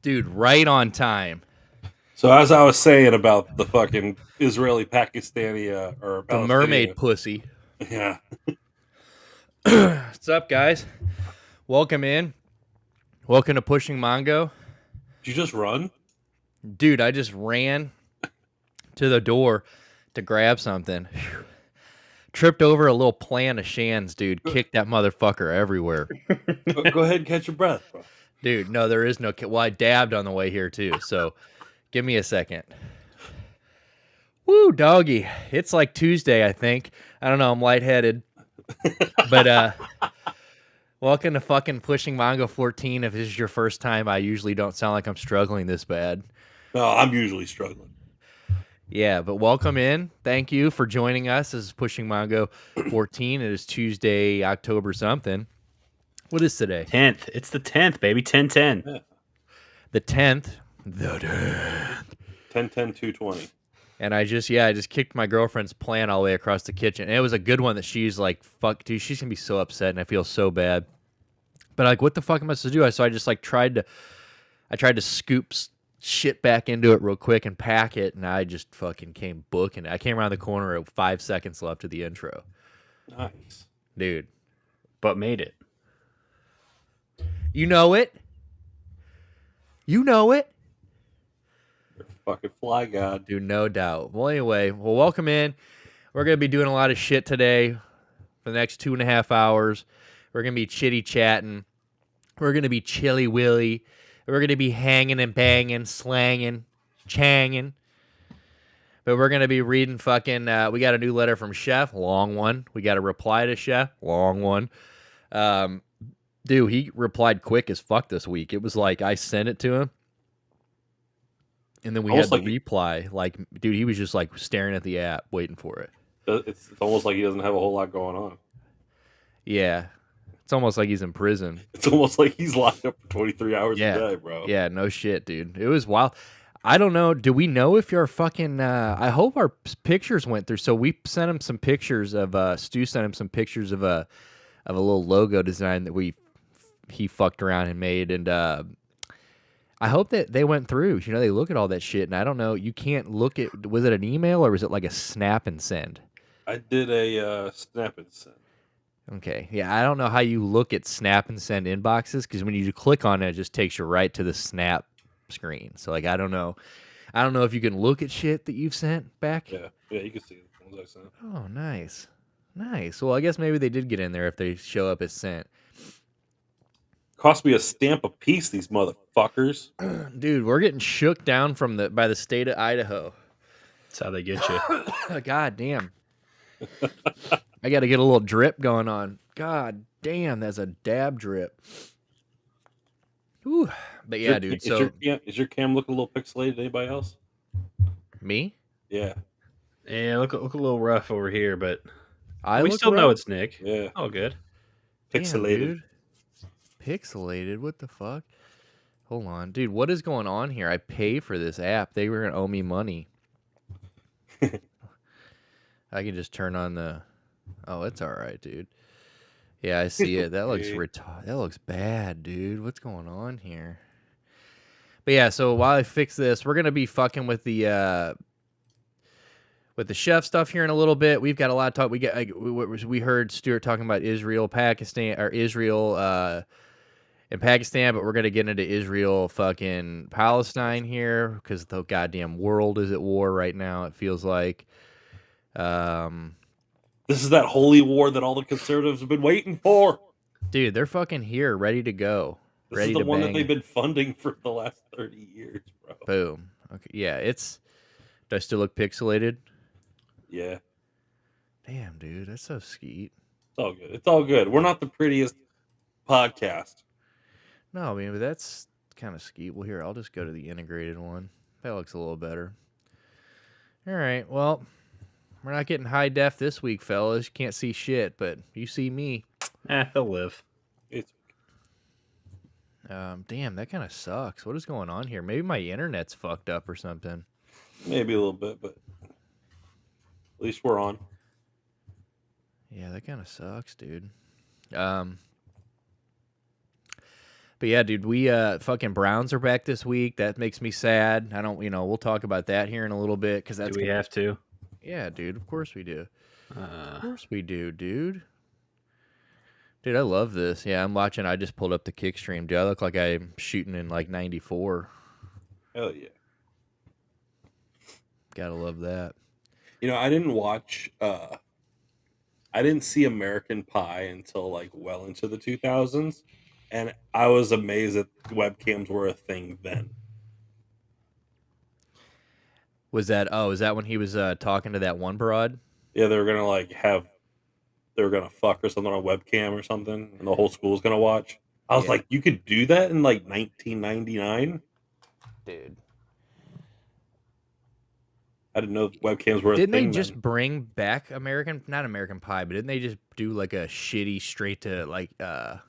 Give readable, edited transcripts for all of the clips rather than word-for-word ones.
Dude, right on time. So as I was saying about the fucking Israeli Pakistani or The mermaid Palestinian, pussy. yeah. What's up, guys? Welcome in. Welcome to Pushing Mongo. Did you just run? Dude, I just ran to the door to grab something. Whew. Tripped over a little plant of Shan's, dude. Kicked that motherfucker everywhere. Go ahead and catch your breath, bro. Dude, no, there is no... Well, I dabbed on the way here, too, so give me a second. Woo, doggy. It's like Tuesday, I think. I don't know, I'm lightheaded. But, welcome to fucking Pushing Mongo 14. If this is your first time, I usually don't sound like I'm struggling this bad. No, I'm usually struggling. Yeah, but welcome in. Thank you for joining us. This is Pushing Mongo 14. It is Tuesday, October something. What is today? 10th. It's the 10th, baby. 10-10. Yeah. The 10th. The 10th. 10-10-220. And I just kicked my girlfriend's plant all the way across the kitchen. And it was a good one that she's like, fuck, dude, she's going to be so upset, and I feel so bad. But like, what the fuck am I supposed to do? So I just like tried to scoop shit back into it real quick and pack it, and I just fucking came booking it. I came around the corner at 5 seconds left of the intro. Nice. Dude. But made it. You know it. You know it. You're a fucking fly god. Dude, no doubt. Well, anyway, welcome in. We're going to be doing a lot of shit today for the next 2.5 hours. We're going to be chitty-chatting. We're going to be chilly-willy. We're going to be hanging and banging, slanging, changing. But we're going to be reading fucking... we got a new letter from Chef, long one. We got a reply to Chef, long one. Dude, he replied quick as fuck this week. It was like I sent it to him, and then we Almost had the like reply. Like, dude, he was just like staring at the app, waiting for it. It's almost like he doesn't have a whole lot going on. Yeah. It's almost like he's in prison. It's almost like he's locked up for 23 hours a day, bro. Yeah, no shit, dude. It was wild. I don't know. Do we know if your fucking... I hope our pictures went through. So we sent him some pictures of... Stu sent him some pictures of a little logo design that he fucked around and made. And I hope that they went through. You know, they look at all that shit. And I don't know. You can't look at... Was it an email or was it like a snap and send? I did a snap and send. Okay. Yeah, I don't know how you look at snap and send inboxes, because when you click on it, it just takes you right to the snap screen. So, like, I don't know. I don't know if you can look at shit that you've sent back. Yeah, you can see the ones I sent. Oh, nice. Nice. Well, I guess maybe they did get in there if they show up as sent. Cost me a stamp a piece, these motherfuckers. Dude, we're getting shook down by the state of Idaho. That's how they get you. God damn. I got to get a little drip going on. God damn, that's a dab drip. Whew. But yeah, dude. Is your cam looking a little pixelated to anybody else? Me? Yeah. Yeah, look a little rough over here, but we still know it's Nick. Yeah. Oh, good. Pixelated. Damn, dude. Pixelated? What the fuck? Hold on. Dude, what is going on here? I pay for this app. They were going to owe me money. I can just turn on the... Oh, it's all right, dude. Yeah, I see it. That looks that looks bad, dude. What's going on here? But yeah, so while I fix this, we're gonna be fucking with the chef stuff here in a little bit. We've got a lot of talk. We heard Stuart talking about Israel, Pakistan, or Israel and Pakistan, but we're gonna get into Israel, fucking Palestine here, because the goddamn world is at war right now. It feels like. This is that holy war that all the conservatives have been waiting for. Dude, they're fucking here, ready to go. This is the one that they've been funding for the last 30 years, bro. Boom. Okay, yeah, do I still look pixelated? Yeah. Damn, dude, that's so skeet. It's all good. It's all good. We're not the prettiest podcast. No, I mean, but that's kind of skeet. Well, here, I'll just go to the integrated one. That looks a little better. All right, well... We're not getting high def this week, fellas. You can't see shit, but you see me. They'll live. It's damn, that kind of sucks. What is going on here? Maybe my internet's fucked up or something. maybe a little bit, but at least we're on. Yeah, that kind of sucks, dude. But yeah, dude, we fucking Browns are back this week. That makes me sad. I don't, we'll talk about that here in a little bit because Do that's we have to? yeah, dude. Of course we do. Of Uh, course we do, dude. Dude, I love this. Yeah, I'm watching. I just pulled up the kick stream, dude. I look like I'm shooting in like '94. Hell yeah. Gotta love that. I didn't watch. I didn't see American Pie until like well into the 2000s, and I was amazed that webcams were a thing then. Was that? Oh, is that when he was talking to that one broad? Yeah, they were gonna they were gonna fuck or something on webcam or something, and the whole school's gonna watch. I was Yeah. like, you could do that in like 1999. Dude. I didn't know webcams were a Didn't they thing just then. bring back not American Pie, but didn't they just do like a shitty straight to like I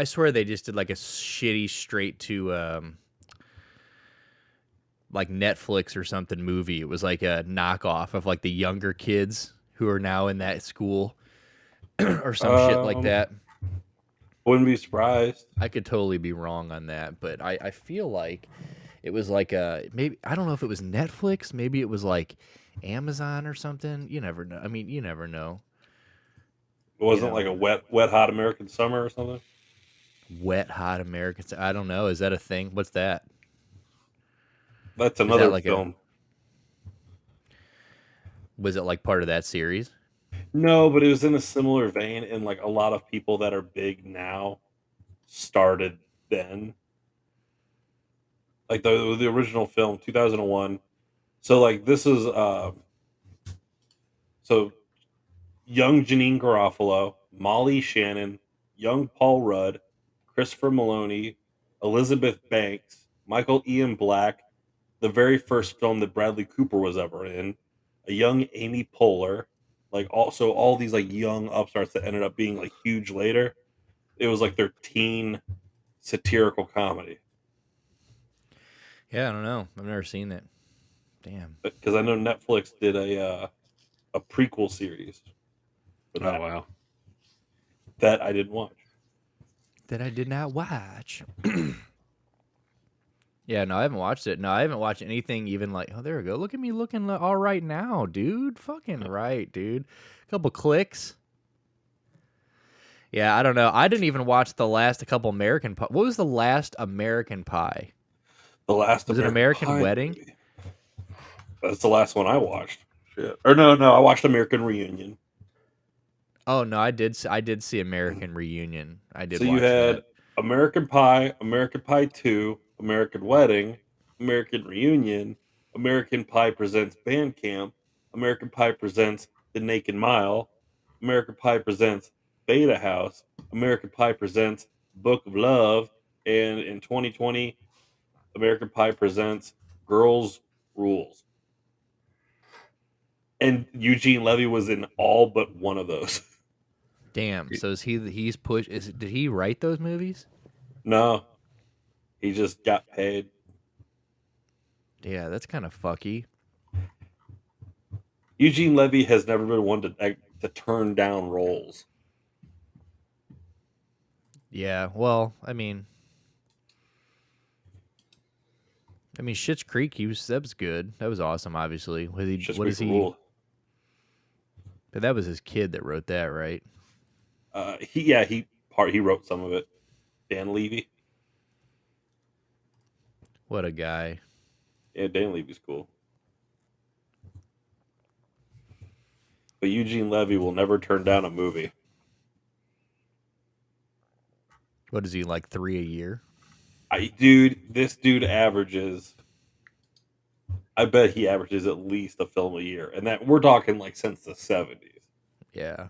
swear they just did like a shitty straight to like Netflix or something movie. It was like a knockoff of like the younger kids who are now in that school or some shit like that. Wouldn't be surprised. I could totally be wrong on that, but I feel like it was like maybe I don't know if it was Netflix, maybe it was like Amazon or something. You never know. I mean, you never know. It wasn't like a wet hot American summer or something. Wet hot Americans. I don't know. Is that a thing? What's that? That's another like film. Was it like part of that series? No, but it was in a similar vein, and like a lot of people that are big now started then. Like the original film, 2001. So like this is so young Janine Garofalo, Molly Shannon, young Paul Rudd, Christopher Maloney, Elizabeth Banks, Michael Ian Black, the very first film that Bradley Cooper was ever in, a young Amy Poehler, like also all these like young upstarts that ended up being like huge later. It was like their teen satirical comedy. Yeah, I don't know. I've never seen it. Damn. Because I know Netflix did a prequel series for that, wow. that I didn't watch. That I did not watch. Yeah, no, I haven't watched it. No, I haven't watched anything even like, oh, there we go. Look at me looking all right now, dude. Fucking right, dude. Couple clicks. Yeah, I don't know. I didn't even watch the last couple American Pie. What was the last American Pie? The last Was it American Pie Wedding? movie. That's the last one I watched. Shit. Or no, I watched American Reunion. Oh no, I did see American Reunion. I did. So watch you had that. American Pie, American Pie 2, American Wedding, American Reunion, American Pie Presents Band Camp, American Pie Presents The Naked Mile, American Pie Presents Beta House, American Pie Presents Book of Love, and in 2020, American Pie Presents Girls Rules. And Eugene Levy was in all but one of those. Damn. So he's pushed? Did he write those movies? No, he just got paid. Yeah, that's kind of fucky. Eugene Levy has never been one to turn down roles. Yeah. Well, I mean, Schitt's Creek. That was good. That was awesome. Obviously, was he? Just What is he? rule. But that was his kid that wrote that, right? He wrote some of it. Dan Levy. What a guy. Yeah, Dan Levy's cool. But Eugene Levy will never turn down a movie. What is he, like 3 a year? This dude averages. I bet he averages at least a film a year, and that we're talking like since the 70s. Yeah.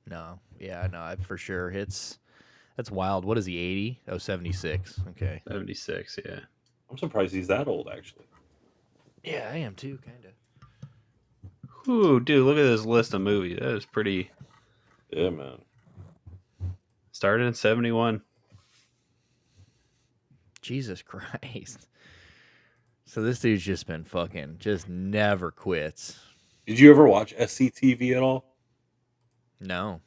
No. Yeah. No. For sure. That's wild. What is he? 80? Oh, 76. Okay. 76, yeah. I'm surprised he's that old, actually. Yeah, I am too, kind of. Ooh, dude, look at this list of movies. That is pretty. Yeah, man. Started in 71. Jesus Christ. So this dude's just been just never quits. Did you ever watch SCTV at all? No.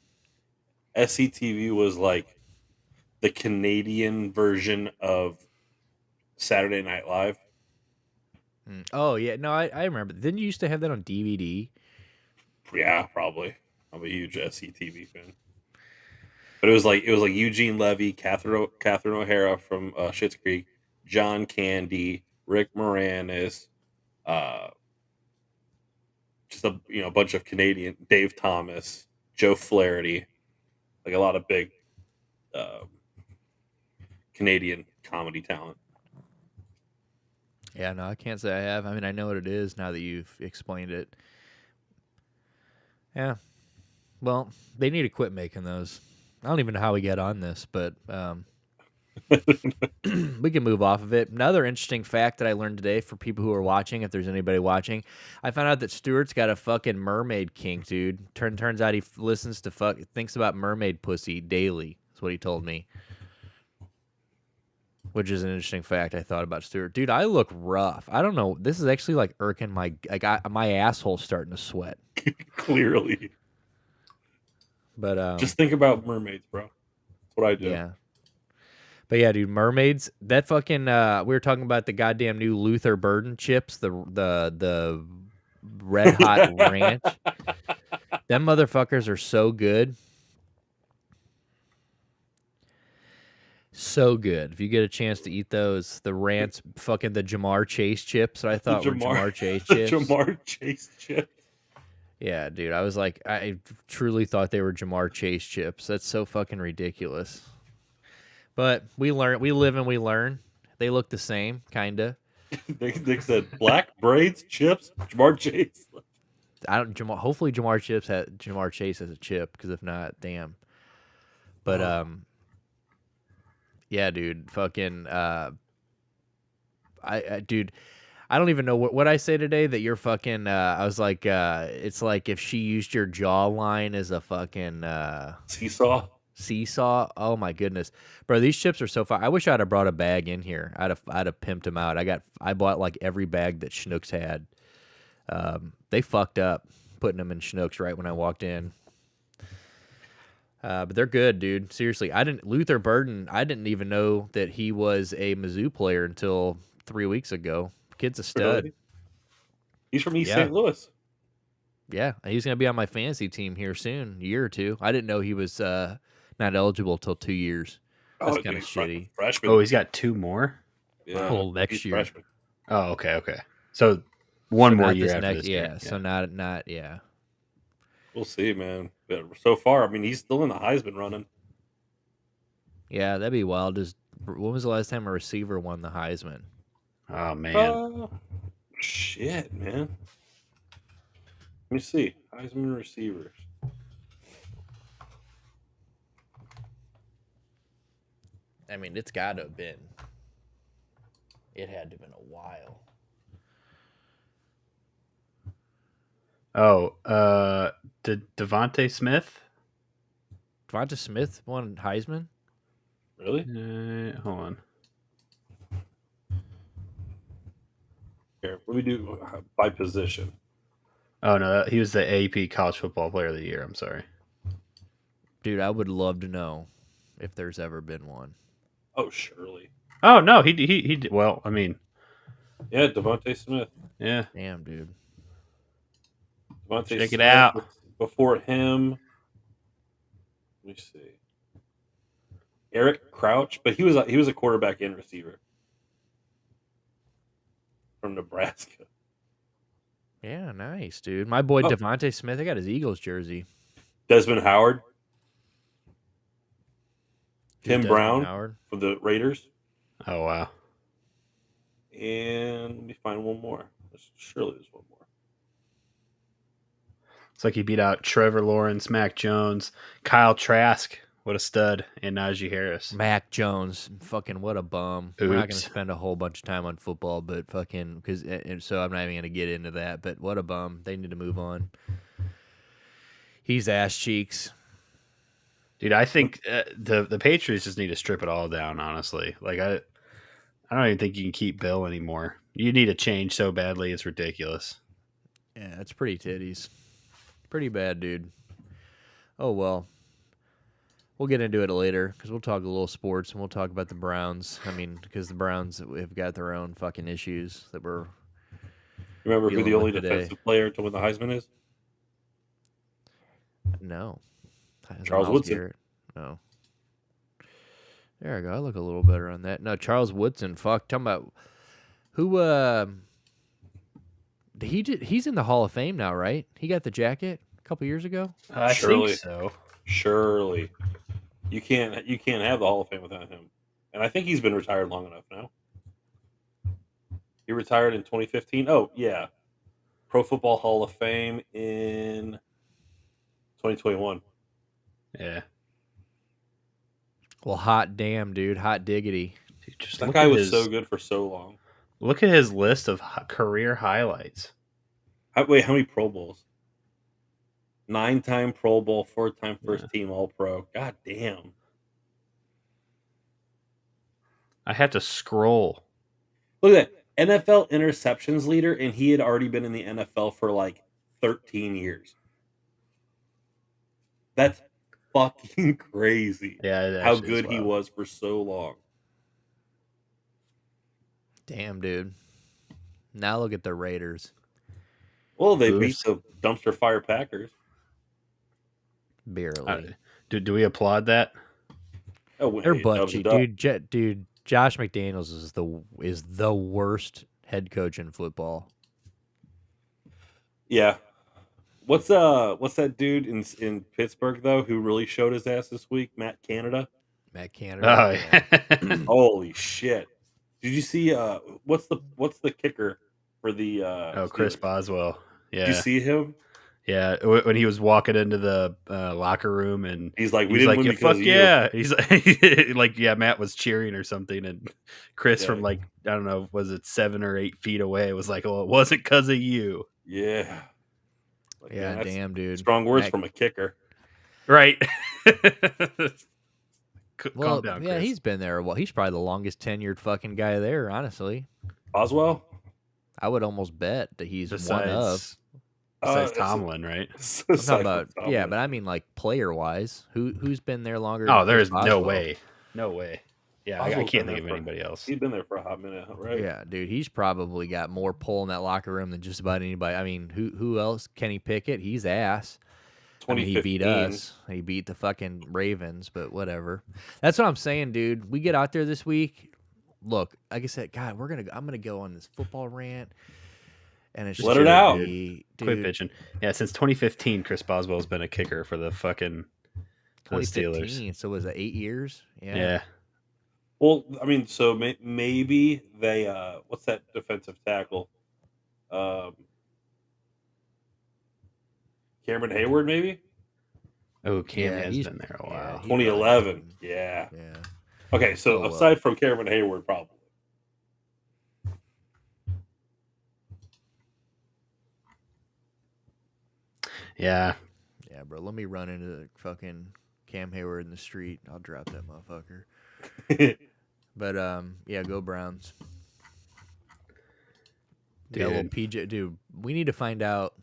SCTV was like the Canadian version of Saturday Night Live. Oh yeah, no, I remember. Didn't you used to have that on DVD? Yeah, probably. I'm a huge SCTV fan. But it was like Eugene Levy, Catherine O'Hara from Schitt's Creek, John Candy, Rick Moranis, uh, just a bunch of Canadian, Dave Thomas, Joe Flaherty, like a lot of big uh, Canadian comedy talent. Yeah, no, I can't say I have. I mean, I know what it is now that you've explained it. Yeah. Well, they need to quit making those. I don't even know how we get on this, but we can move off of it. Another interesting fact that I learned today for people who are watching, if there's anybody watching, I found out that Stuart's got a fucking mermaid kink, dude. Turns out he listens to thinks about mermaid pussy daily. That's what he told me. Which is an interesting fact I thought about Stuart. Dude, I look rough. I don't know. This is actually like irking my asshole's starting to sweat. Clearly. But just think about mermaids, bro. That's what I do. yeah. But yeah, dude, mermaids. That fucking we were talking about the goddamn new Luther Burden chips, the red hot ranch. Them motherfuckers are so good. So good. If you get a chance to eat those, the ranch, fucking the Jamar Chase chips that I thought were Jamar Chase chips. Jamar Chase chips. Yeah, dude. I was like, I truly thought they were Jamar Chase chips. That's so fucking ridiculous. But we learn, we live and we learn. They look the same, kinda. Nick said black braids, chips, Jamar Chase. Hopefully Jamar Chase has a chip, because if not, damn. But yeah, dude, fucking dude, I don't even know what I say today that you're fucking I was like it's like if she used your jawline as a fucking seesaw. Oh my goodness, bro, these chips are so fun. I wish I'd have brought a bag in here. I'd have pimped them out. I bought like every bag that Schnucks had. They fucked up putting them in Schnucks right when I walked in. But they're good, dude. Seriously, Luther Burden, I didn't even know that he was a Mizzou player until 3 weeks ago. Kid's a stud. Really? He's from East St. Louis. Yeah, he's going to be on my fantasy team here soon, a year or two. I didn't know he was not eligible till 2 years. That's kind of shitty. Freshman. Oh, he's got 2 more? Yeah. Well, next year. Freshman. Oh, okay. So one more year after this year. Yeah, so not. We'll see, man. But so far, I mean, he's still in the Heisman running. Yeah, that'd be wild. When was the last time a receiver won the Heisman? Oh, man. Shit, man. Let me see. Heisman receivers. I mean, it's got to have been. It had to have been a while. Oh, did Devontae Smith? Devonta Smith won Heisman? Really? Hold on. Here, let me do by position. Oh, no, he was the AP College Football Player of the Year. I'm sorry. Dude, I would love to know if there's ever been one. Oh, surely. Oh, no, he did. Well, I mean. Yeah, Devontae Smith. Yeah. Damn, dude. Check it out. Before him, let me see. Eric Crouch, but he was a quarterback and receiver from Nebraska. Yeah, nice, dude. My boy Devontae Smith, I got his Eagles jersey. Desmond Howard. Tim Desmond Brown Howard for the Raiders. Oh, wow. And let me find one more. Surely there's one more. It's like he beat out Trevor Lawrence, Mac Jones, Kyle Trask. What a stud. And Najee Harris. Mac Jones. Fucking what a bum. Oops. We're not going to spend a whole bunch of time on football, but fucking, so I'm not even going to get into that, but what a bum. They need to move on. He's ass cheeks. Dude, I think the Patriots just need to strip it all down, honestly. Like, I don't even think you can keep Bill anymore. You need a change so badly, it's ridiculous. Yeah, it's pretty titties. Pretty bad, dude. Oh, well. We'll get into it later because we'll talk a little sports and we'll talk about the Browns. I mean, because the Browns have got their own fucking issues that we're Remember who the dealing with only today. defensive player to win the Heisman is? No. As Charles Myles Woodson. Garrett. No. There I go. I look a little better on that. No, Charles Woodson. Fuck. Talking about who. He's in the Hall of Fame now, right? He got the jacket a couple years ago. I Surely. think so. Surely. You can't have the Hall of Fame without him. And I think he's been retired long enough now. He retired in 2015. Oh, yeah. Pro Football Hall of Fame in 2021. Yeah. Well, hot damn, dude. Hot diggity. Dude, just That look guy at was his, so good for so long. Look at his list of career highlights. Wait, how many Pro Bowls? 9-time Pro Bowl, 4-time first team All Pro. God damn. I have to scroll. Look at that. NFL interceptions leader, and he had already been in the NFL for like 13 years. That's fucking crazy. Yeah, how good he was for so long. Damn, dude. Now look at the Raiders. Well, they beat the dumpster fire Packers. Barely. Do we applaud that? Oh, they're butt cheek, dude. Josh McDaniels is the worst head coach in football. Yeah. What's that dude in Pittsburgh though who really showed his ass this week? Matt Canada. Oh, yeah. Holy shit! Did you see? What's the kicker for the? Chris Boswell. Yeah. Did you see him? Yeah, when he was walking into the locker room and he's like, "We didn't win because of you." Yeah, he's like, yeah, Matt was cheering or something, and Chris from like I don't know, was it 7 or 8 feet away? Was like, "Well, it wasn't because of you." Yeah. Like, yeah, damn, dude. Strong words from a kicker, right? Well, calm down, yeah, Chris. he's been there. Well, he's probably the longest tenured fucking guy there. Honestly, Boswell. I would almost bet that he's one of. Besides Tomlin, right? I'm talking about, yeah, but I mean, like player wise, who's been there longer? Oh, there's no way, no way. Yeah, I can't think of anybody else. He's been there for a hot minute, right? Yeah, dude, he's probably got more pull in that locker room than just about anybody. I mean, who else? Kenny Pickett, he's ass. I mean, he beat us. He beat the fucking Ravens, but whatever. That's what I'm saying, dude. We get out there this week. Look, like I said, God, I'm gonna go on this football rant. And it's let it out. Quit pitching. Yeah, since 2015, Chris Boswell's been a kicker for the fucking Steelers. So was it 8 years? Yeah. Well, I mean, so maybe they what's that defensive tackle? Cameron Hayward, maybe. Oh, Cam has been there a while. 2011. Yeah. Okay, so aside from Cameron Hayward, probably. Yeah. Yeah, bro. Let me run into the fucking Cam Hayward in the street. I'll drop that motherfucker. But yeah, go Browns. Dude. Yeah, little PJ. Dude, we need to find out.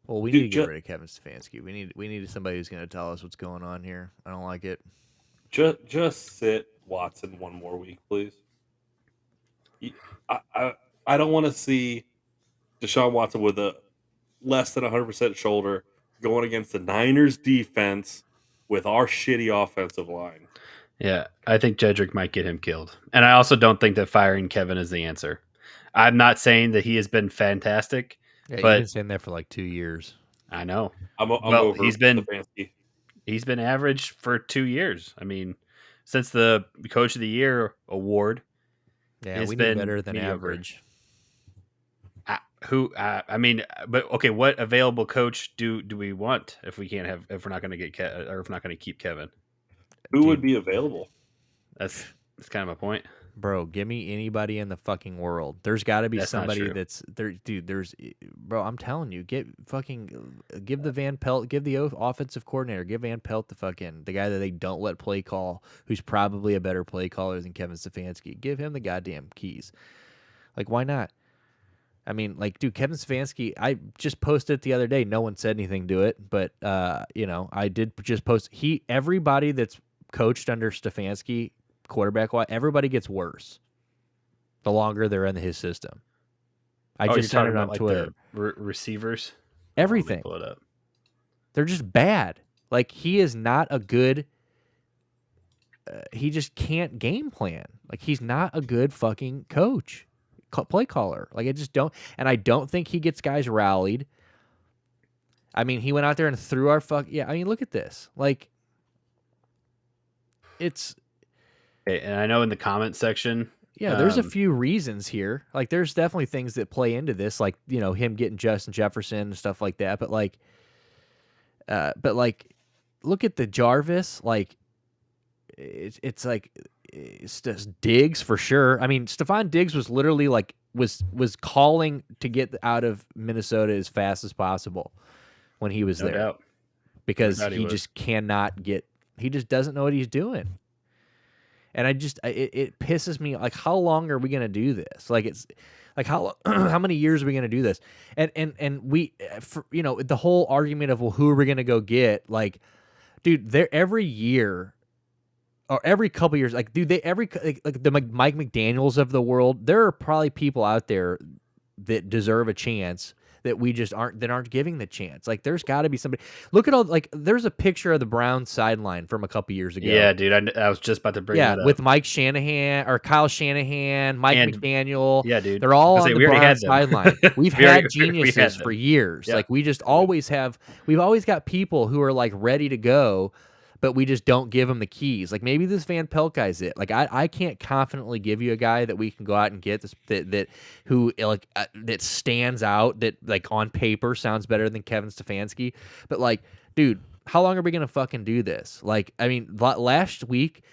Well, we need to get rid of Kevin Stefanski. We need somebody who's going to tell us what's going on here. I don't like it. Just sit Watson one more week, please. I don't want to see Deshaun Watson with a less than 100% shoulder going against the Niners defense with our shitty offensive line. Yeah, I think Jedrick might get him killed. And I also don't think that firing Kevin is the answer. I'm not saying that he has been fantastic. Yeah, but you've been saying that for like 2 years. I know. I'm over he's been average for 2 years. I mean, since the Coach of the Year award. Yeah, we need better than mediocre. Average. I mean, but okay, what available coach do we want if we're not going to get or if we're not going to keep Kevin? Who would be available? That's kind of my point. Bro, give me anybody in the fucking world. There's got to be somebody that's there, dude. Bro, I'm telling you, give the Van Pelt, give the offensive coordinator, give Van Pelt the guy that they don't let play call, who's probably a better play caller than Kevin Stefanski. Give him the goddamn keys. Like, why not? I mean, like, dude, Kevin Stefanski, I just posted it the other day. No one said anything to it, but I did just post. Everybody that's coached under Stefanski, quarterback-wise, everybody gets worse the longer they're in his system. I just sent it on Twitter. The receivers, everything. Pull it up. They're just bad. Like, he is not a good. He just can't game plan. Like, he's not a good fucking coach. Play caller. Like, I just don't, and I don't think he gets guys rallied. I mean, he went out there and threw our I mean, look at this. Like, it's. Okay, and I know in the comment section. Yeah, there's a few reasons here. Like, there's definitely things that play into this, like, him getting Justin Jefferson and stuff like that. But look at the Jarvis. Like, it's like. It's just Diggs for sure. I mean, Stephon Diggs was literally like was calling to get out of Minnesota as fast as possible when he was there, doubt. Because he just cannot get. He just doesn't know what he's doing, and it pisses me. Like, how long are we gonna do this? Like, it's like how many years are we gonna do this? And we, the whole argument of, well, who are we gonna go get? Like, dude, every year. Or every couple years, like, dude, like the Mike McDaniels of the world, there are probably people out there that deserve a chance that we just aren't giving the chance. Like, there's got to be somebody. Look at all, like, there's a picture of the Browns sideline from a couple years ago. Yeah, dude, I was just about to bring that up. With Mike Shanahan or Kyle Shanahan, Mike McDaniel. Yeah, dude, they're all on the Browns sideline. We've had geniuses for years. Yeah. Like, we just always have. We've always got people who are like ready to go. But we just don't give him the keys. Like, maybe this Van Pelt guy's it. Like, I can't confidently give you a guy that we can go out and get that stands out, that, like, on paper sounds better than Kevin Stefanski. But, like, dude, how long are we gonna fucking do this? Like, I mean, last week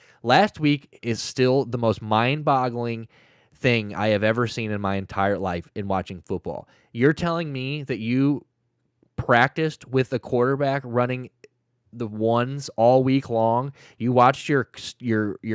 is still the most mind-boggling thing I have ever seen in my entire life in watching football. You're telling me that you practiced with the quarterback running the ones all week long. You watched your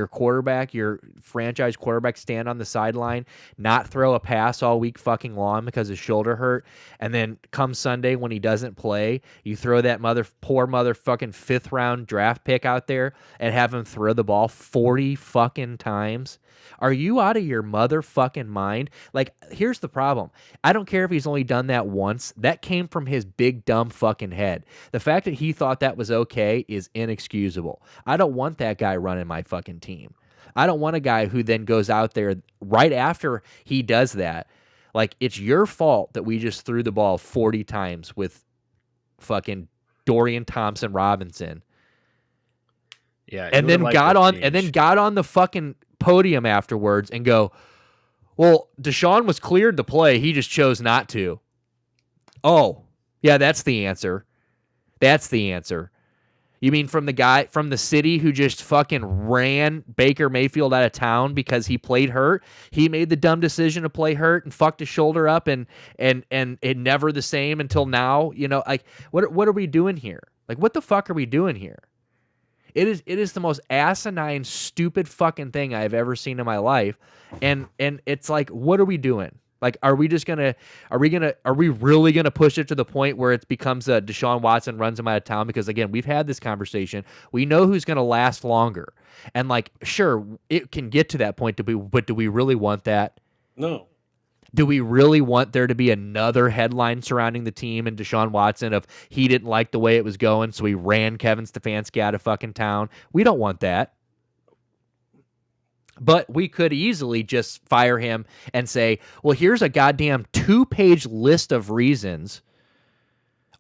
quarterback, your franchise quarterback, stand on the sideline, not throw a pass all week fucking long because his shoulder hurt, and then come Sunday when he doesn't play, you throw that poor motherfucking 5th round draft pick out there and have him throw the ball 40 fucking times. Are you out of your motherfucking mind? Like, here's the problem. I don't care if he's only done that once. That came from his big, dumb fucking head. The fact that he thought that was okay is inexcusable. I don't want that guy running my fucking team. I don't want a guy who then goes out there right after he does that. Like, it's your fault that we just threw the ball 40 times with fucking Dorian Thompson-Robinson. Yeah, and then got on the fucking podium afterwards and go, well, Deshaun was cleared to play. He just chose not to. Oh, yeah, that's the answer. That's the answer. You mean from the guy from the city who just fucking ran Baker Mayfield out of town because he played hurt? He made the dumb decision to play hurt and fucked his shoulder up and it never the same until now. Like, what are we doing here? Like, what the fuck are we doing here? It is the most asinine, stupid fucking thing I've ever seen in my life. And it's like, what are we doing? Like, are we really gonna push it to the point where it becomes a Deshaun Watson runs him out of town? Because again, we've had this conversation. We know who's gonna last longer. And like, sure, it can get to that point but do we really want that? No. Do we really want there to be another headline surrounding the team and Deshaun Watson of he didn't like the way it was going, so he ran Kevin Stefanski out of fucking town? We don't want that. But we could easily just fire him and say, well, here's a goddamn 2-page list of reasons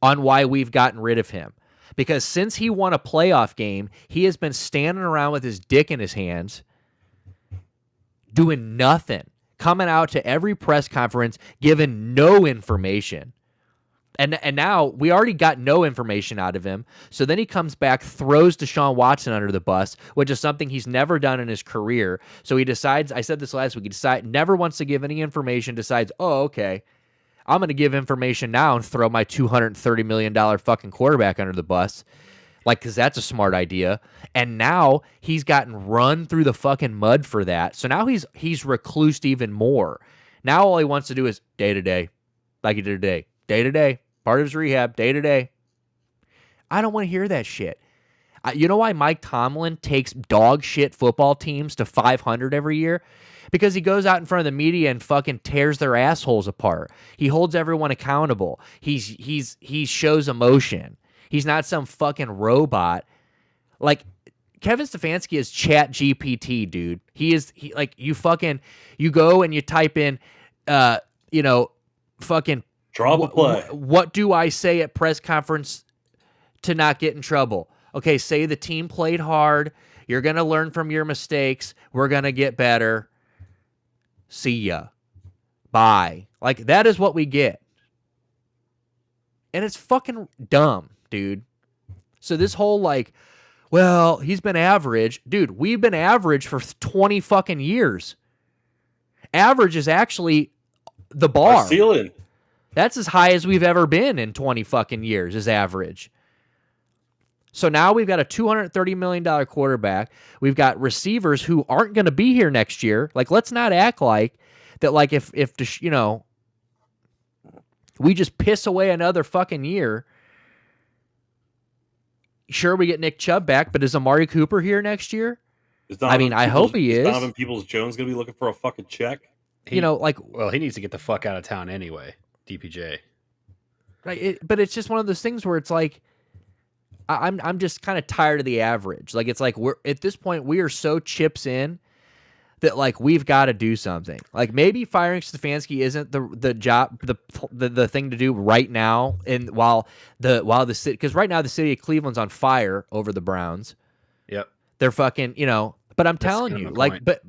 on why we've gotten rid of him. Because since he won a playoff game, he has been standing around with his dick in his hands, doing nothing. Coming out to every press conference, giving no information. And now we already got no information out of him. So then he comes back, throws Deshaun Watson under the bus, which is something he's never done in his career. So he decides, I said this last week, never wants to give any information, decides, oh, okay, I'm going to give information now and throw my $230 million fucking quarterback under the bus. Like, because that's a smart idea. And now he's gotten run through the fucking mud for that. So now he's reclused even more. Now all he wants to do is day to day, like he did today. Day to day, part of his rehab, day to day. I don't want to hear that shit. You know why Mike Tomlin takes dog shit football teams to 500 every year? Because he goes out in front of the media and fucking tears their assholes apart. He holds everyone accountable. He shows emotion. He's not some fucking robot. Like, Kevin Stefanski is Chat GPT, dude. You go and you type in, fucking draw the play. What do I say at press conference to not get in trouble? Okay, say the team played hard. You're going to learn from your mistakes. We're going to get better. See ya. Bye. Like, that is what we get. And it's fucking dumb, dude. So this whole, like, well, he's been average. Dude, we've been average for 20 fucking years. Average is actually the bar. Our ceiling. That's as high as we've ever been in 20 fucking years is average. So now we've got a $230 million quarterback. We've got receivers who aren't going to be here next year. Like, let's not act like that, like, if we just piss away another fucking year. Sure, we get Nick Chubb back, but is Amari Cooper here next year? I hope he is. Donovan Peoples-Jones going to be looking for a fucking check? Well, he needs to get the fuck out of town anyway, DPJ. Right, but it's just one of those things where it's like, I'm just kind of tired of the average. Like, it's like we're at this point we are so chips in that, like, we've got to do something. Like, maybe firing Stefanski isn't the job, the thing to do right now. And while the city, because right now the city of Cleveland's on fire over the Browns. Yep, they're fucking, But I'm telling you, like, but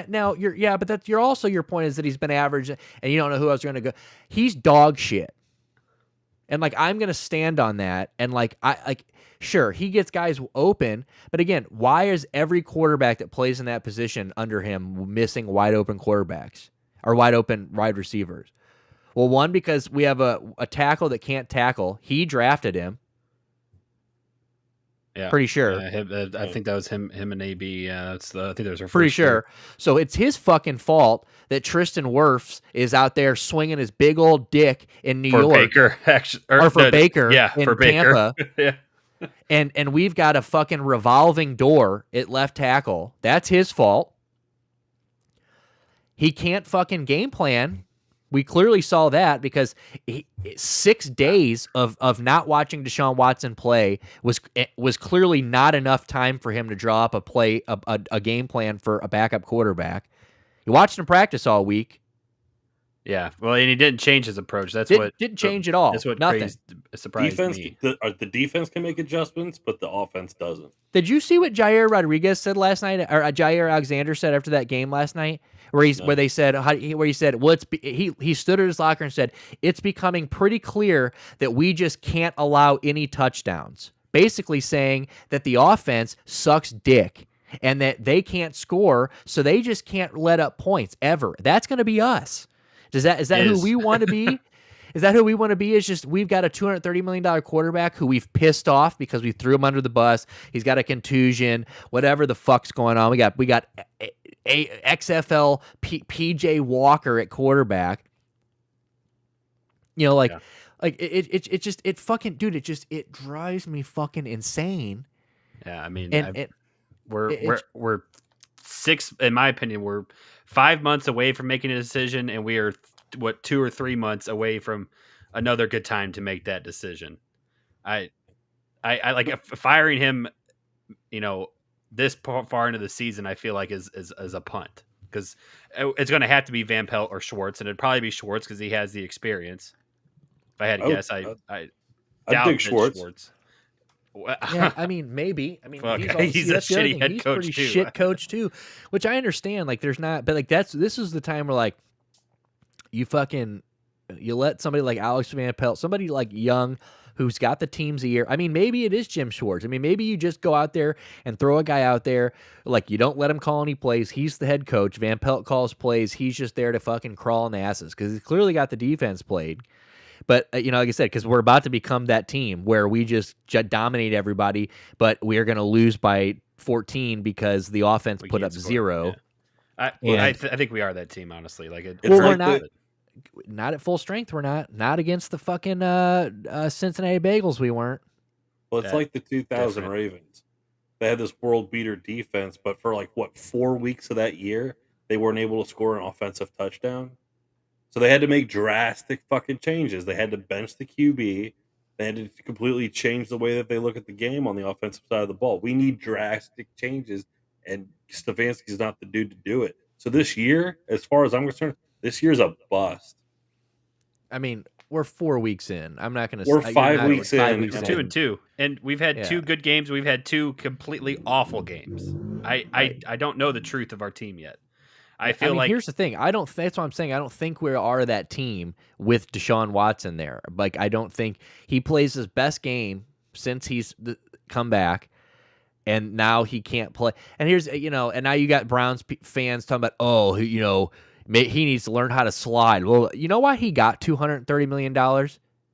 now you're also, your point is that he's been average, and you don't know who else you're gonna go. He's dog shit. And, like, I'm going to stand on that. And, sure, he gets guys open. But, again, why is every quarterback that plays in that position under him missing wide open quarterbacks or wide open wide receivers? Well, one, because we have a tackle that can't tackle. He drafted him. Yeah, pretty sure. I think that was him and AB. I think that was our first pretty sure. So it's his fucking fault that Tristan Wirfs is out there swinging his big old dick in New York. Baker, actually, Baker, in for Tampa. Baker. Yeah. And we've got a fucking revolving door at left tackle. That's his fault. He can't fucking game plan. We clearly saw that because 6 days of not watching Deshaun Watson play was clearly not enough time for him to draw up a game plan for a backup quarterback. You watched him practice all week. Yeah, well, and he didn't change his approach. Didn't change at all. That's what Nothing. Surprised me. The defense can make adjustments, but the offense doesn't. Did you see what Jair Rodriguez said last night, or Jair Alexander said after that game last night? Where he said, well, he stood at his locker and said, it's becoming pretty clear that we just can't allow any touchdowns. Basically saying that the offense sucks dick and that they can't score, so they just can't let up points ever. That's going to be us. Is that who we want to be? Is that who we want to be? Is just we've got a $230 million quarterback who we've pissed off because we threw him under the bus. He's got a contusion, whatever the fuck's going on. We got a XFL PJ Walker at quarterback. It drives me fucking insane. Yeah, I mean, we're 6, in my opinion, we're 5 months away from making a decision, and we are 2 or 3 months away from another good time to make that decision. I like firing him, this far into the season. I feel like is a punt, because it's going to have to be Van Pelt or Schwartz, and it'd probably be Schwartz because he has the experience. If I had to guess, I doubt think Schwartz. Yeah, I mean, maybe. I mean, he's a shitty head coach too. Shit coach too, which I understand. Like, there's not, but like this is the time where like you let somebody like Alex Van Pelt, somebody like young, who's got the team's ear. I mean, maybe it is Jim Schwartz. I mean, maybe you just go out there and throw a guy out there, like, you don't let him call any plays. He's the head coach. Van Pelt calls plays. He's just there to fucking crawl in the asses because he's clearly got the defense played. But, like I said, because we're about to become that team where we just dominate everybody, but we are going to lose by 14 because the offense put up 0. Yeah. I think we are that team, honestly. Like we're not at full strength. We're not against the fucking Cincinnati Bengals. We weren't. Well, it's like the 2000 Ravens. They had this world beater defense, but for 4 weeks of that year, they weren't able to score an offensive touchdown. So they had to make drastic fucking changes. They had to bench the QB. They had to completely change the way that they look at the game on the offensive side of the ball. We need drastic changes, and Stefanski's not the dude to do it. So this year, as far as I'm concerned, this year's a bust. I mean, we're 4 weeks in. I'm not going to. We're 5 weeks in. 2-2, and we've had 2 good games. We've had 2 completely awful games. I don't know the truth of our team yet. I feel like here's the thing. That's what I'm saying. I don't think we are that team with Deshaun Watson there. Like, I don't think he plays his best game since he's come back, and now he can't play. And here's and now you got Browns fans talking about he needs to learn how to slide. Well, you know why he got $230 million?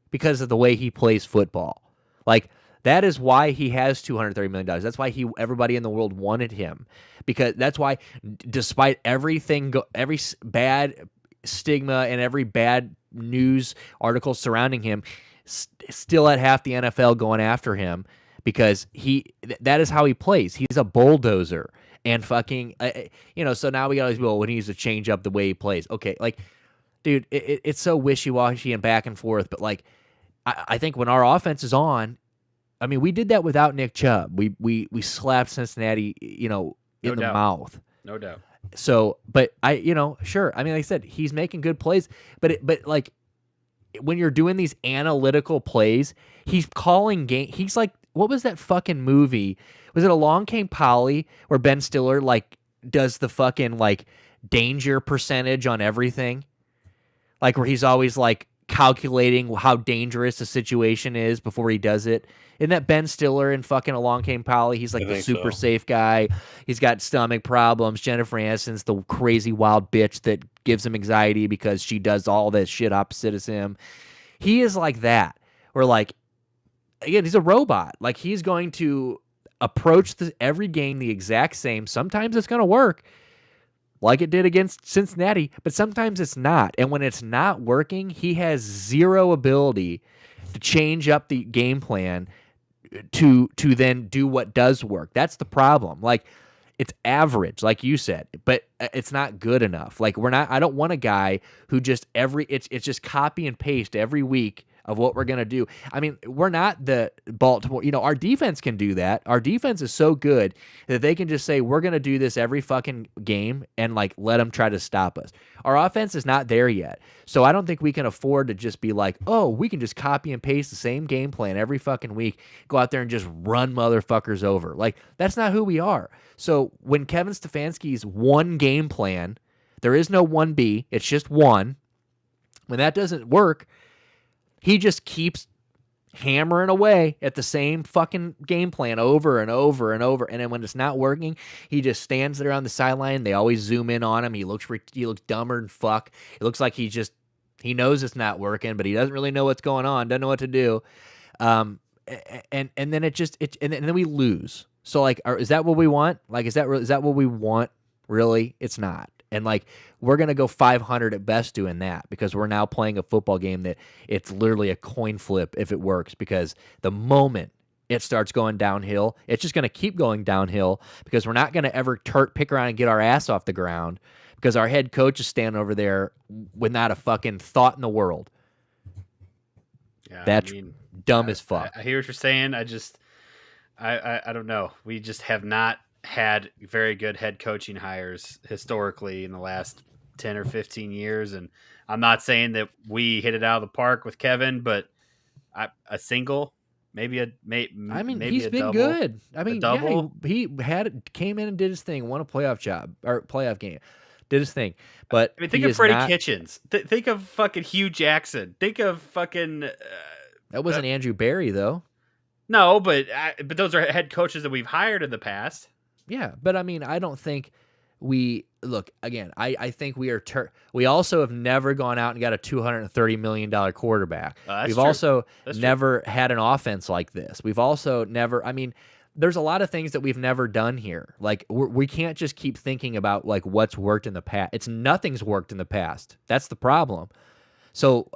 Because of the way he plays football. Like, that is why he has $230 million. That's why everybody in the world wanted him. Because that's why, despite everything, every bad stigma and every bad news article surrounding him, still had half the NFL going after him because that is how he plays. He's a bulldozer. And fucking, so now we got these people when he needs to change up the way he plays. Okay, like, dude, it's so wishy-washy and back and forth. But, like, I think when our offense is on, I mean, we did that without Nick Chubb. We slapped Cincinnati, in the mouth. No doubt. So, but sure. I mean, like I said, he's making good plays. But like, when you're doing these analytical plays, he's calling game. He's like, what was that fucking movie? Was it Along Came Polly where Ben Stiller like does the fucking like danger percentage on everything? Like where he's always like calculating how dangerous the situation is before he does it. Isn't that Ben Stiller in fucking Along Came Polly? He's like the super safe guy. He's got stomach problems. Jennifer Aniston's the crazy wild bitch that gives him anxiety because she does all that shit opposite as him. He is like that. Or like, again, he's a robot. Like he's going to approach every game the exact same. Sometimes it's going to work like it did against Cincinnati, but sometimes it's not. And when it's not working, he has zero ability to change up the game plan to then do what does work. That's the problem. Like it's average, like you said, but it's not good enough. Like I don't want a guy who just it's just copy and paste every week of what we're going to do. I mean, we're not the Baltimore, our defense can do that. Our defense is so good that they can just say, we're going to do this every fucking game and like, let them try to stop us. Our offense is not there yet. So I don't think we can afford to just be like, oh, we can just copy and paste the same game plan every fucking week, go out there and just run motherfuckers over. Like, that's not who we are. So when Kevin Stefanski's one game plan, there is no 1B, it's just one. When that doesn't work, he just keeps hammering away at the same fucking game plan over and over and over. And then when it's not working, he just stands there on the sideline. They always zoom in on him. He looks dumber than fuck. It looks like he knows it's not working, but he doesn't really know what's going on. Doesn't know what to do. And then and then we lose. So like, is that what we want? Like, is that what we want? Really? It's not. And like, we're going to go 500 at best doing that because we're now playing a football game that it's literally a coin flip if it works, because the moment it starts going downhill, it's just going to keep going downhill because we're not going to ever pick around and get our ass off the ground because our head coach is standing over there with not a fucking thought in the world. Yeah, that's dumb as fuck. I hear what you're saying. I don't know. We just have not had very good head coaching hires historically in the last 10 or 15 years. And I'm not saying that we hit it out of the park with Kevin, but a single, maybe a he's been good. I mean, yeah, he came in and did his thing, won a playoff game, did his thing. But I mean, think of Freddie Kitchens. Think of fucking Hugh Jackson. Think of fucking. That wasn't Andrew Barry though. No, but those are head coaches that we've hired in the past. Yeah, but I mean, I don't think we look again. I think we are. We also have never gone out and got a $230 million quarterback. We've also never had an offense like this. We've also never. I mean, there's a lot of things that we've never done here. Like we can't just keep thinking about like what's worked in the past. Nothing's worked in the past. That's the problem. So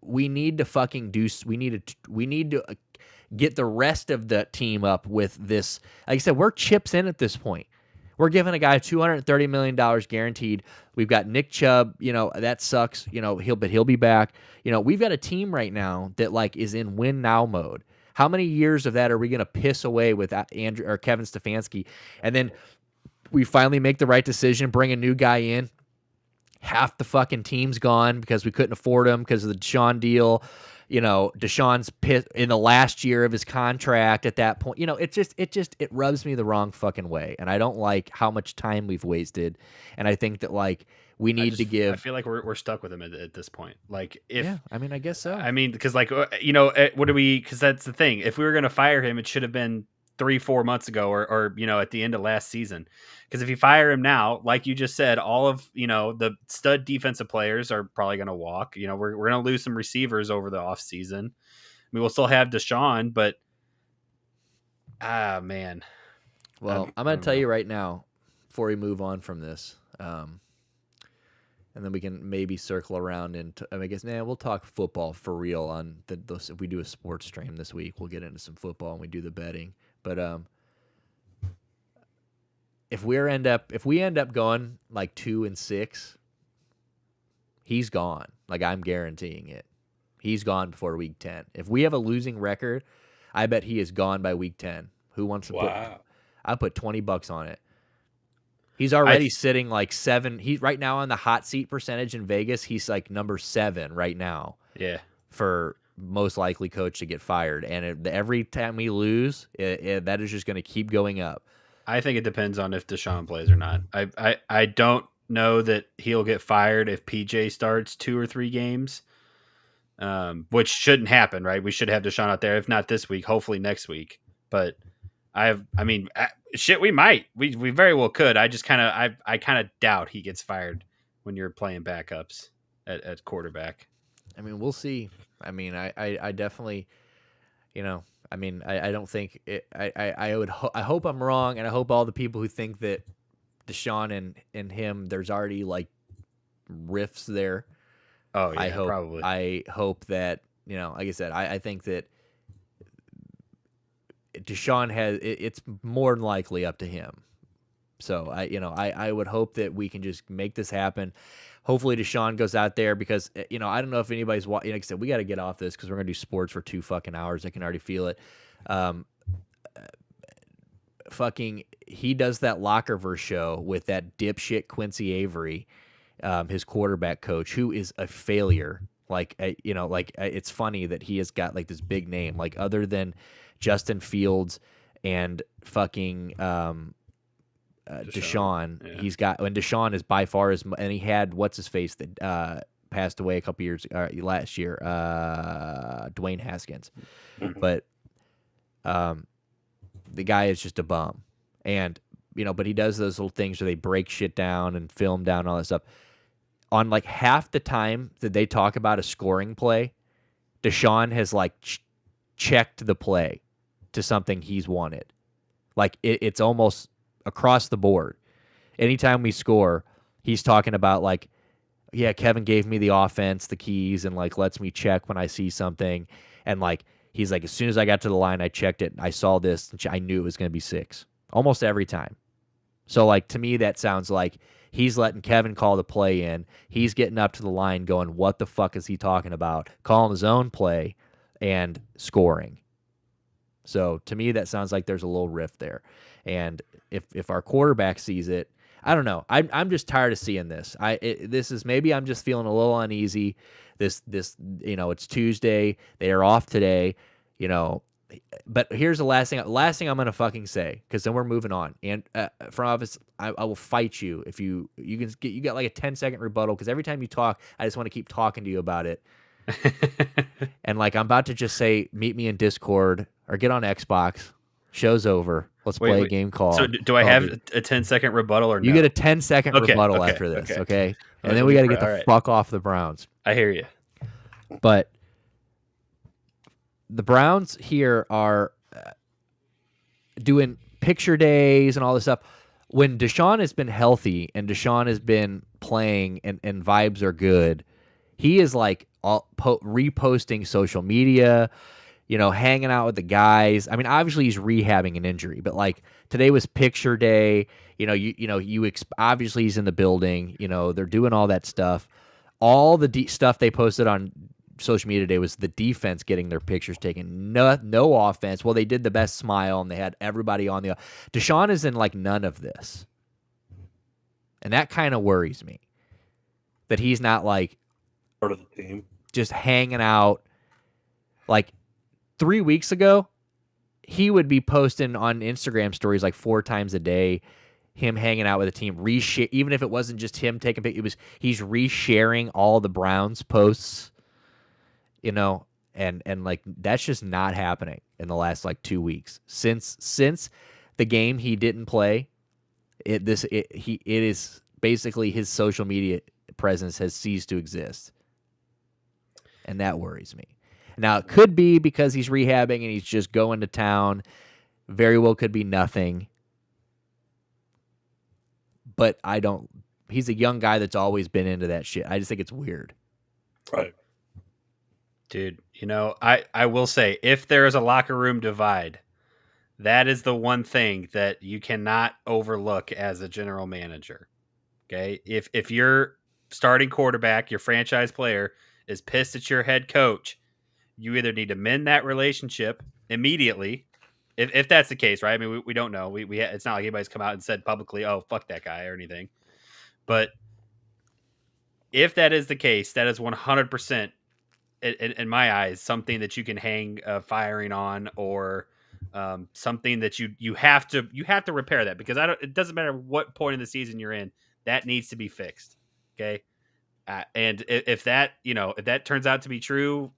we need to fucking do. We need to get the rest of the team up with this. Like I said, we're chips in at this point. We're giving a guy $230 million guaranteed. We've got Nick Chubb. That sucks. He'll be back. We've got a team right now that like is in win now mode. How many years of that are we going to piss away with Andrew or Kevin Stefanski? And then we finally make the right decision, bring a new guy in. Half the fucking team's gone because we couldn't afford him because of the Deshaun deal. Deshaun's pissed in the last year of his contract at that point. It rubs me the wrong fucking way. And I don't like how much time we've wasted. And I think that like we need to give. I feel like we're stuck with him at this point. Like I guess so. I mean, because like, what do we, because that's the thing. If we were going to fire him, it should have been 3-4 months ago or at the end of last season. Because if you fire him now, like you just said, all of, the stud defensive players are probably going to walk. We're going to lose some receivers over the off season. I mean, we'll still have Deshaun, but man. Well, I'm going to tell you right now before we move on from this, and then we can maybe circle around and I guess, we'll talk football for real on those. If we do a sports stream this week, we'll get into some football and we do the betting. But if we end up going like 2-6, he's gone. Like I'm guaranteeing it. He's gone before week 10. If we have a losing record, I bet he is gone by week 10. Who wants to put? I put $20 on it. He's already sitting like 7. He's right now on the hot seat percentage in Vegas. He's like number 7 right now. Yeah. For most likely coach to get fired. And every time we lose, that is just going to keep going up. I think it depends on if Deshaun plays or not. I don't know that he'll get fired if PJ starts 2 or 3 games, which shouldn't happen, right? We should have Deshaun out there. If not this week, hopefully next week. But we might. We very well could. I just kind of doubt he gets fired when you're playing backups at quarterback. I mean, we'll see. I mean, I definitely, I don't think it. I hope I'm wrong, and I hope all the people who think that Deshaun and him, there's already like rifts there. Oh yeah, probably. I hope that like I said, I think that Deshaun has. It's more than likely up to him. So I would hope that we can just make this happen. Hopefully Deshaun goes out there because, I don't know if anybody's watching. Like I said, we got to get off this because we're going to do sports for 2 fucking hours. I can already feel it. He does that Lockerverse show with that dipshit Quincy Avery, his quarterback coach, who is a failure. It's funny that he has got like this big name, like other than Justin Fields and fucking, Deshaun. Yeah. He's got, and Deshaun is by far and he had what's his face that passed away a couple years last year, Dwayne Haskins. Mm-hmm. But the guy is just a bum, and but he does those little things where they break shit down and film down and all that stuff. On like half the time that they talk about a scoring play, Deshaun has like checked the play to something he's wanted. Like it's almost across the board. Anytime we score, he's talking about like, yeah, Kevin gave me the offense, the keys, and like lets me check when I see something. And like, he's like, as soon as I got to the line, I checked it. I saw this. And I knew it was going to be 6 almost every time. So like, to me, that sounds like he's letting Kevin call the play in. He's getting up to the line going, what the fuck is he talking about? Calling his own play and scoring. So to me, that sounds like there's a little rift there. And if our quarterback sees it, I don't know. I'm just tired of seeing this. This is maybe I'm just feeling a little uneasy. This it's Tuesday. They are off today. But here's the last thing I'm gonna fucking say, because then we're moving on. And front office, I will fight you if you got like a 10-second rebuttal, because every time you talk, I just want to keep talking to you about it. And like I'm about to just say, meet me in Discord or get on Xbox. Show's over. Let's play a game called. So do I have a 10-second rebuttal or no? You get a 10-second rebuttal after this, okay? And then we got to get the fuck off the Browns. I hear you. But the Browns here are doing picture days and all this stuff. When Deshaun has been healthy and Deshaun has been playing and vibes are good, he is like reposting social media, hanging out with the guys. I mean, obviously he's rehabbing an injury, but like today was picture day. Obviously he's in the building. They're doing all that stuff. All the stuff they posted on social media today was the defense getting their pictures taken. No offense. Well, they did the best smile and they had everybody on the. Deshaun is in like none of this, and that kind of worries me. That he's not like part of the team, just hanging out. Like 3 weeks ago, he would be posting on Instagram stories like 4 times a day. Him hanging out with the team, even if it wasn't just him taking pictures, he's resharing all the Browns posts. And like that's just not happening in the last like 2 weeks since the game he didn't play. It is basically his social media presence has ceased to exist, and that worries me. Now it could be because he's rehabbing and he's just going to town. Very well could be nothing, but I don't. He's a young guy that's always been into that shit. I just think it's weird. Right. Dude, I will say, if there is a locker room divide, that is the one thing that you cannot overlook as a general manager. Okay? If your starting quarterback, your franchise player, is pissed at your head coach, you either need to mend that relationship immediately, if that's the case, right? I mean, we don't know. It's not like anybody's come out and said publicly, "Oh, fuck that guy" or anything. But if that is the case, that is 100%. In my eyes, something that you can hang firing on, or something that you have to repair that, because it doesn't matter what point in the season you're in, that needs to be fixed. Okay, and if that turns out to be true,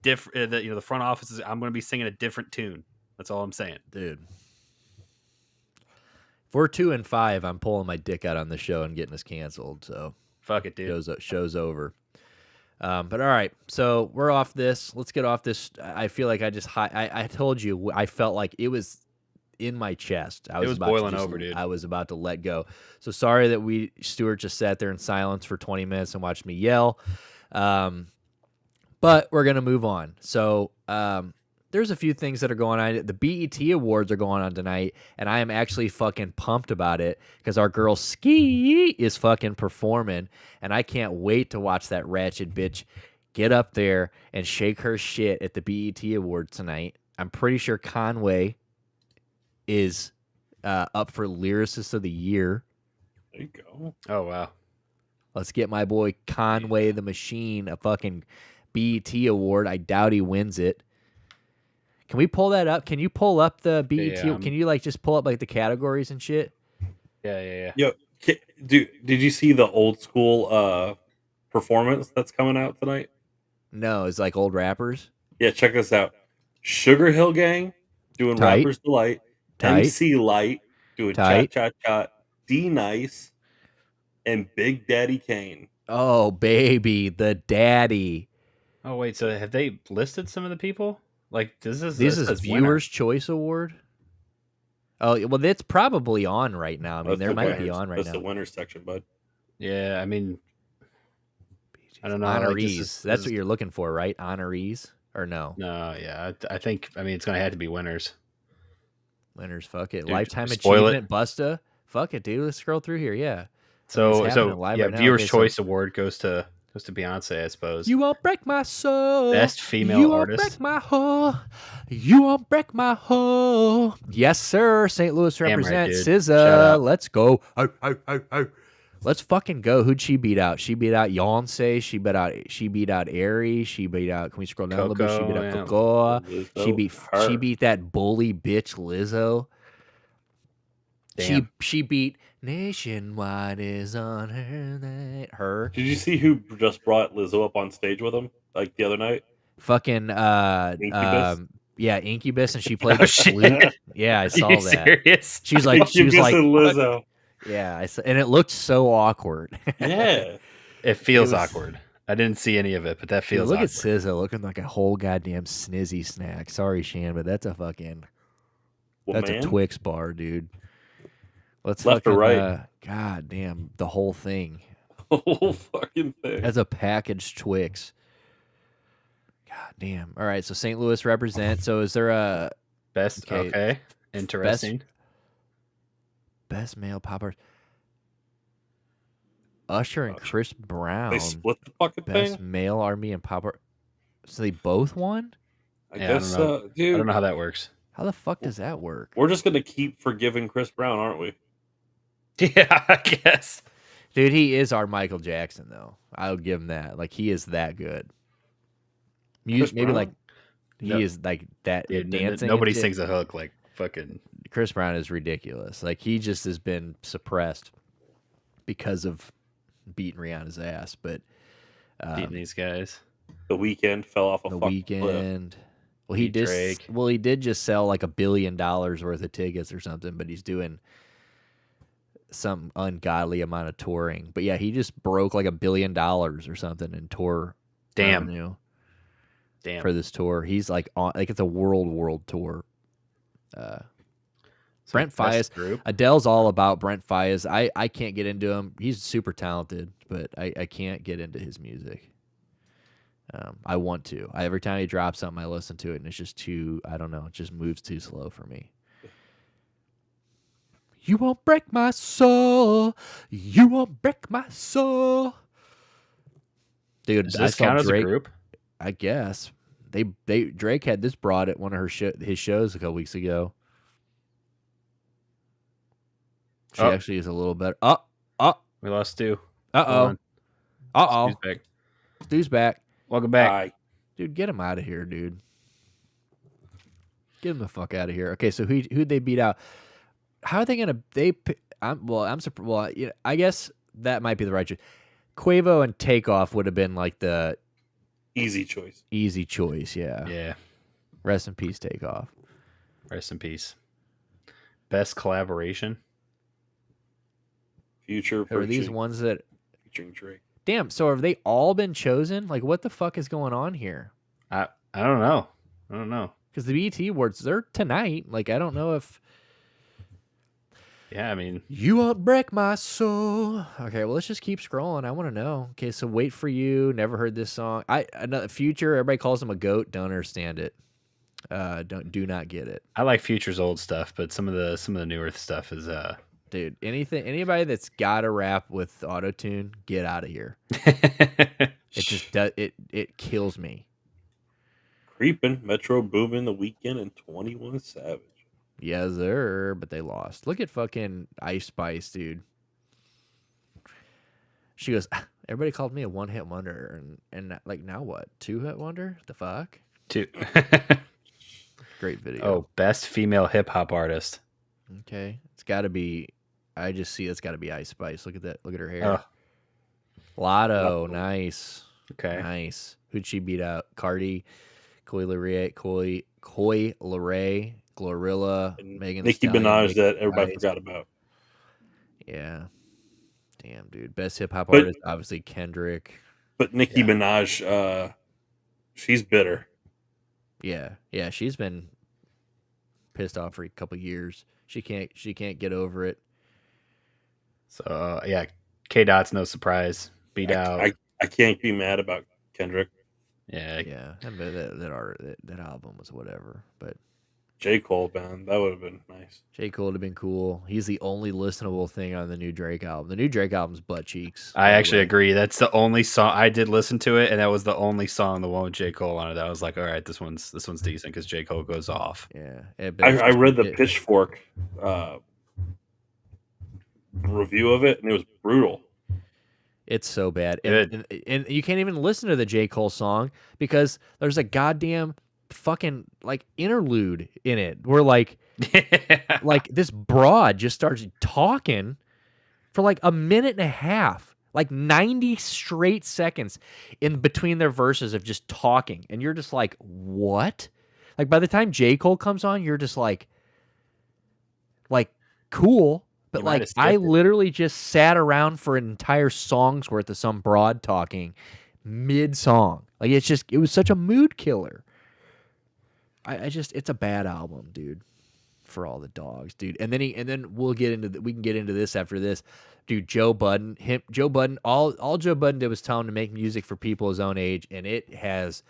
the front office I'm going to be singing a different tune. That's all I'm saying, dude. If we're 2-5, I'm pulling my dick out on the show and getting us canceled. So fuck it, dude. Show's over. But all right, so we're off this. Let's get off this. I feel like I told you, I felt like it was in my chest. It was boiling over, dude. I was about to let go. So sorry that Stuart just sat there in silence for 20 minutes and watched me yell. But we're going to move on. So there's a few things that are going on. The BET Awards are going on tonight, and I am actually fucking pumped about it because our girl Ski is fucking performing, and I can't wait to watch that ratchet bitch get up there and shake her shit at the BET Awards tonight. I'm pretty sure Conway is up for Lyricist of the Year. There you go. Oh, wow. Let's get my boy Conway the Machine a fucking BET Award. I doubt he wins it. Can we pull that up? Can you pull up the BET? Yeah. Can you like just pull up like the categories and shit? Yeah. Yo, did you see the old school performance that's coming out tonight? No, it's like old rappers. Yeah, check this out. Sugar Hill Gang doing Tight. Rapper's Delight. Tight. MC Light doing Tight. Cha Cha Cha. D Nice and Big Daddy Kane. Oh baby, the daddy. Oh wait, so have they listed some of the people? Like this is Viewers' winner. Choice Award. Oh well, it's probably on right now. I mean, there might be on right now. That's the winners section, bud. Yeah, I mean, I don't know. Honorees. That's what you're looking for, right? Honorees or no? No, yeah. I think. I mean, it's gonna have to be winners. Winners, fuck it. Dude, Lifetime Achievement, Busta. Fuck it, dude. Let's scroll through here. Yeah. So yeah, Viewers' Choice Award goes to Beyonce, I suppose. You won't break my soul. Best female you artist. You won't break my heart. You won't break my heart. Yes, sir. St. Louis represents. Right, SZA. Let's go. Let's fucking go. Who'd she beat out? She beat out Beyonce. She beat out Aerie. She beat out. Can we scroll down a little bit? She beat out Cocoa. She beat that bully bitch Lizzo. Damn. She beat Nationwide is on her. Did you see who just brought Lizzo up on stage with him like the other night? Fucking Incubus? Yeah, Incubus, and she played the flute. Yeah, I saw that. Serious? She was like Lizzo. Yeah, and it looked so awkward. Yeah, it feels awkward. I didn't see any of it, but that feels. Look awkward. at SZA looking like a whole goddamn snizzy snack. Sorry, Shan, but that's a fucking. Well, That's man. a Twix bar, dude. Let's Left fucking, or right? God damn, the whole thing. The whole fucking thing. As a packaged Twix. God damn. All right, so St. Louis represent. So is there a best? Okay, interesting. Best male pop artist. Usher and Chris Brown. They split the fucking best thing. male R&B and pop art. So they both won? I guess so, dude. I don't know how that works. How the fuck does that work? We're just gonna keep forgiving Chris Brown, aren't we? Yeah, I guess. Dude, he is our Michael Jackson, though. I'll give him that. Like, he is that good. Maybe Brown? like he is like that. Dude, dancing. Nobody sings a hook like fucking Chris Brown is ridiculous. Like, he just has been suppressed because of beating Rihanna's ass. But beating these guys. The Weeknd fell off a the fucking cliff. Weeknd. Well, he did. Drake. Well, he did just sell like $1 billion worth of tickets or something. But he's doing some ungodly amount of touring. But yeah, he just broke like $1 billion or something in tour revenue. Damn. For this tour. He's like on, like, it's a world tour. Brent Faiyaz. Adele's all about Brent Faiyaz. I can't get into him. He's super talented, but I can't get into his music. I want to. Every time he drops something, I listen to it, and it's just too, I don't know, it just moves too slow for me. You won't break my soul. You won't break my soul. Dude, does this count as a group? I guess. Drake had this broad at one of his shows a couple weeks ago. She actually is a little better. We lost Stu. Stu's back. Stu's back. Welcome back. Bye. Dude, get him out of here, dude. Get him the fuck out of here. Okay, so who'd they beat out? How are they gonna? I guess that might be the right choice. Quavo and Takeoff would have been like the easy choice. Easy choice, yeah. Yeah. Rest in peace, Takeoff. Rest in peace. Best collaboration. Future. Are these ones that featuring Drake? Damn. So have they all been chosen? Like, what the fuck is going on here? I don't know. Because the BET Awards, they're tonight. Like, I don't know if. Yeah, I mean, you won't break my soul. Okay, well, let's just keep scrolling. I want to know. Okay, so Wait for You. Never heard this song. Another Future. Everybody calls him a goat. Don't understand it. Do not get it. I like Future's old stuff, but some of the newer stuff is Dude, anybody that's got to rap with auto-tune, get out of here. It just does it kills me. Creepin', Metro Boomin, The Weeknd, and 21 Savage. Yes, sir, but they lost. Look at fucking Ice Spice, dude. She goes, everybody called me a one-hit wonder, and like, now what? Two-hit wonder? The fuck? Two. Great video. Oh, best female hip-hop artist. Okay, it's got to be. I just see it's got to be Ice Spice. Look at that. Look at her hair. Lotto, nice. Okay, nice. Who'd she beat out? Cardi, Coi Leray, Glorilla, Megan Nicki Minaj that everybody forgot about. Yeah. Damn, dude. Best hip hop artist, obviously Kendrick. But Nicki Minaj, she's bitter. Yeah, she's been pissed off for a couple years. She can't get over it. So yeah, K-Dot's no surprise. Beat out. I can't be mad about Kendrick. Yeah. That album was whatever, but J. Cole, man, that would have been nice. J. Cole would have been cool. He's the only listenable thing on the new Drake album. The new Drake album's butt cheeks. I actually agree. That's the only song I did listen to it, and that was the only song, the one with J. Cole on it. That I was like, all right, this one's decent because J. Cole goes off. Yeah, I read the Pitchfork review of it, and it was brutal. It's so bad, and you can't even listen to the J. Cole song because there's a goddamn fucking like interlude in it where like this broad just starts talking for like a minute and a half, like 90 straight seconds in between their verses of just talking, and you're just like, what? Like, by the time J. Cole comes on, you're just like cool, but like I literally just sat around for an entire song's worth of some broad talking mid song. Like, it was such a mood killer. It's a bad album, dude. for all the dogs, dude. And then we can get into this after this. Dude, Joe Budden, all Joe Budden did was tell him to make music for people his own age, and it has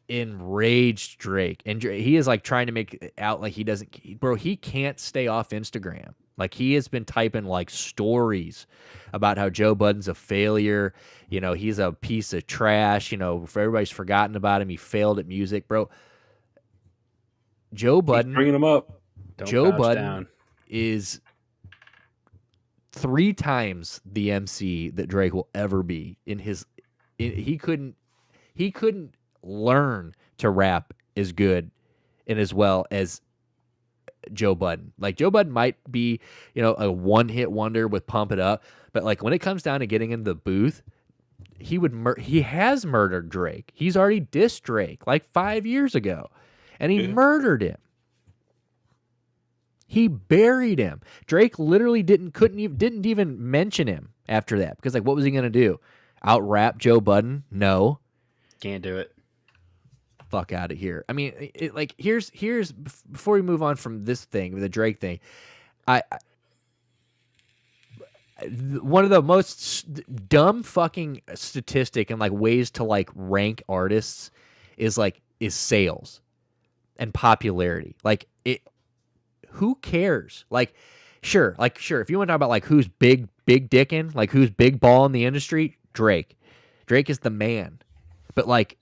enraged Drake. And he is like trying to make it out like he doesn't, bro, he can't stay off Instagram. Like he has been typing like stories about how Joe Budden's a failure. You know, he's a piece of trash. You know, everybody's forgotten about him. He failed at music, bro. Joe Budden, bringing him up. Joe Budden is 3 times the MC that Drake will ever be in his. He couldn't learn to rap as good and as well as Joe Budden. Like Joe Budden might be, you know, a one-hit wonder with Pump It Up, but like when it comes down to getting in the booth, he has murdered Drake. He's already dissed Drake like 5 years ago, and he murdered him. He buried him. Drake literally didn't even mention him after that because like what was he gonna do? Out rap Joe Budden? No, can't do it. Fuck out of here. I mean, like here's before we move on from this thing, the Drake thing, one of the most dumb fucking statistic and like ways to like rank artists is sales and popularity. Like who cares? Like sure, if you want to talk about like who's big dickin', like who's big ball in the industry, Drake is the man. But like,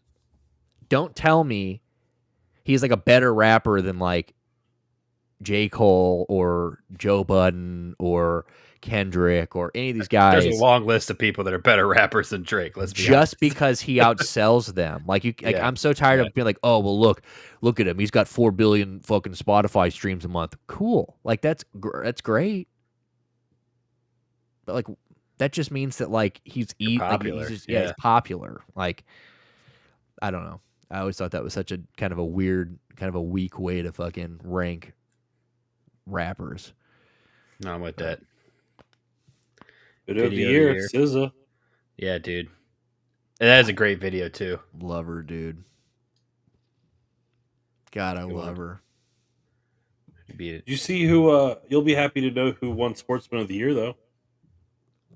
don't tell me he's like a better rapper than like J. Cole or Joe Budden or Kendrick or any of these guys. There's a long list of people that are better rappers than Drake. Let's be just honest. because he outsells them. Like I'm so tired of being like, oh well, look at him. He's got 4 billion fucking Spotify streams a month. Cool. Like that's great. But like that just means that like he's popular. Like, he's popular. Like I don't know. I always thought that was such a kind of a weird, kind of a weak way to fucking rank rappers. No, I'm with that. Video of the year, SZA. Yeah, dude. And that is a great video too. Love her, dude. God, I love her. Beat it. Did you see who? You'll be happy to know who won Sportsman of the Year, though.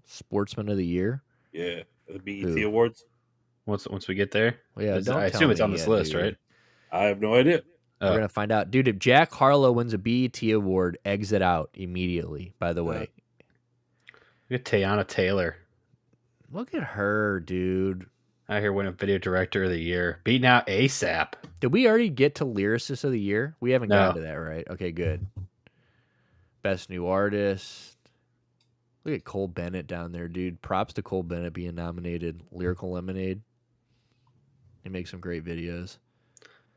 Sportsman of the Year? Yeah, the BET Awards. Once we get there, yeah, I assume it's on this list, dude. right? I have no idea. We're gonna find out, dude. If Jack Harlow wins a BET award, exit out immediately. By the way, look at Teyana Taylor. Look at her, dude. Out here winning Video Director of the Year, beating out ASAP. Did we already get to Lyricist of the Year? We haven't gotten to that, right? Okay, good. Best New Artist. Look at Cole Bennett down there, dude. Props to Cole Bennett being nominated. Lyrical Lemonade. He makes some great videos.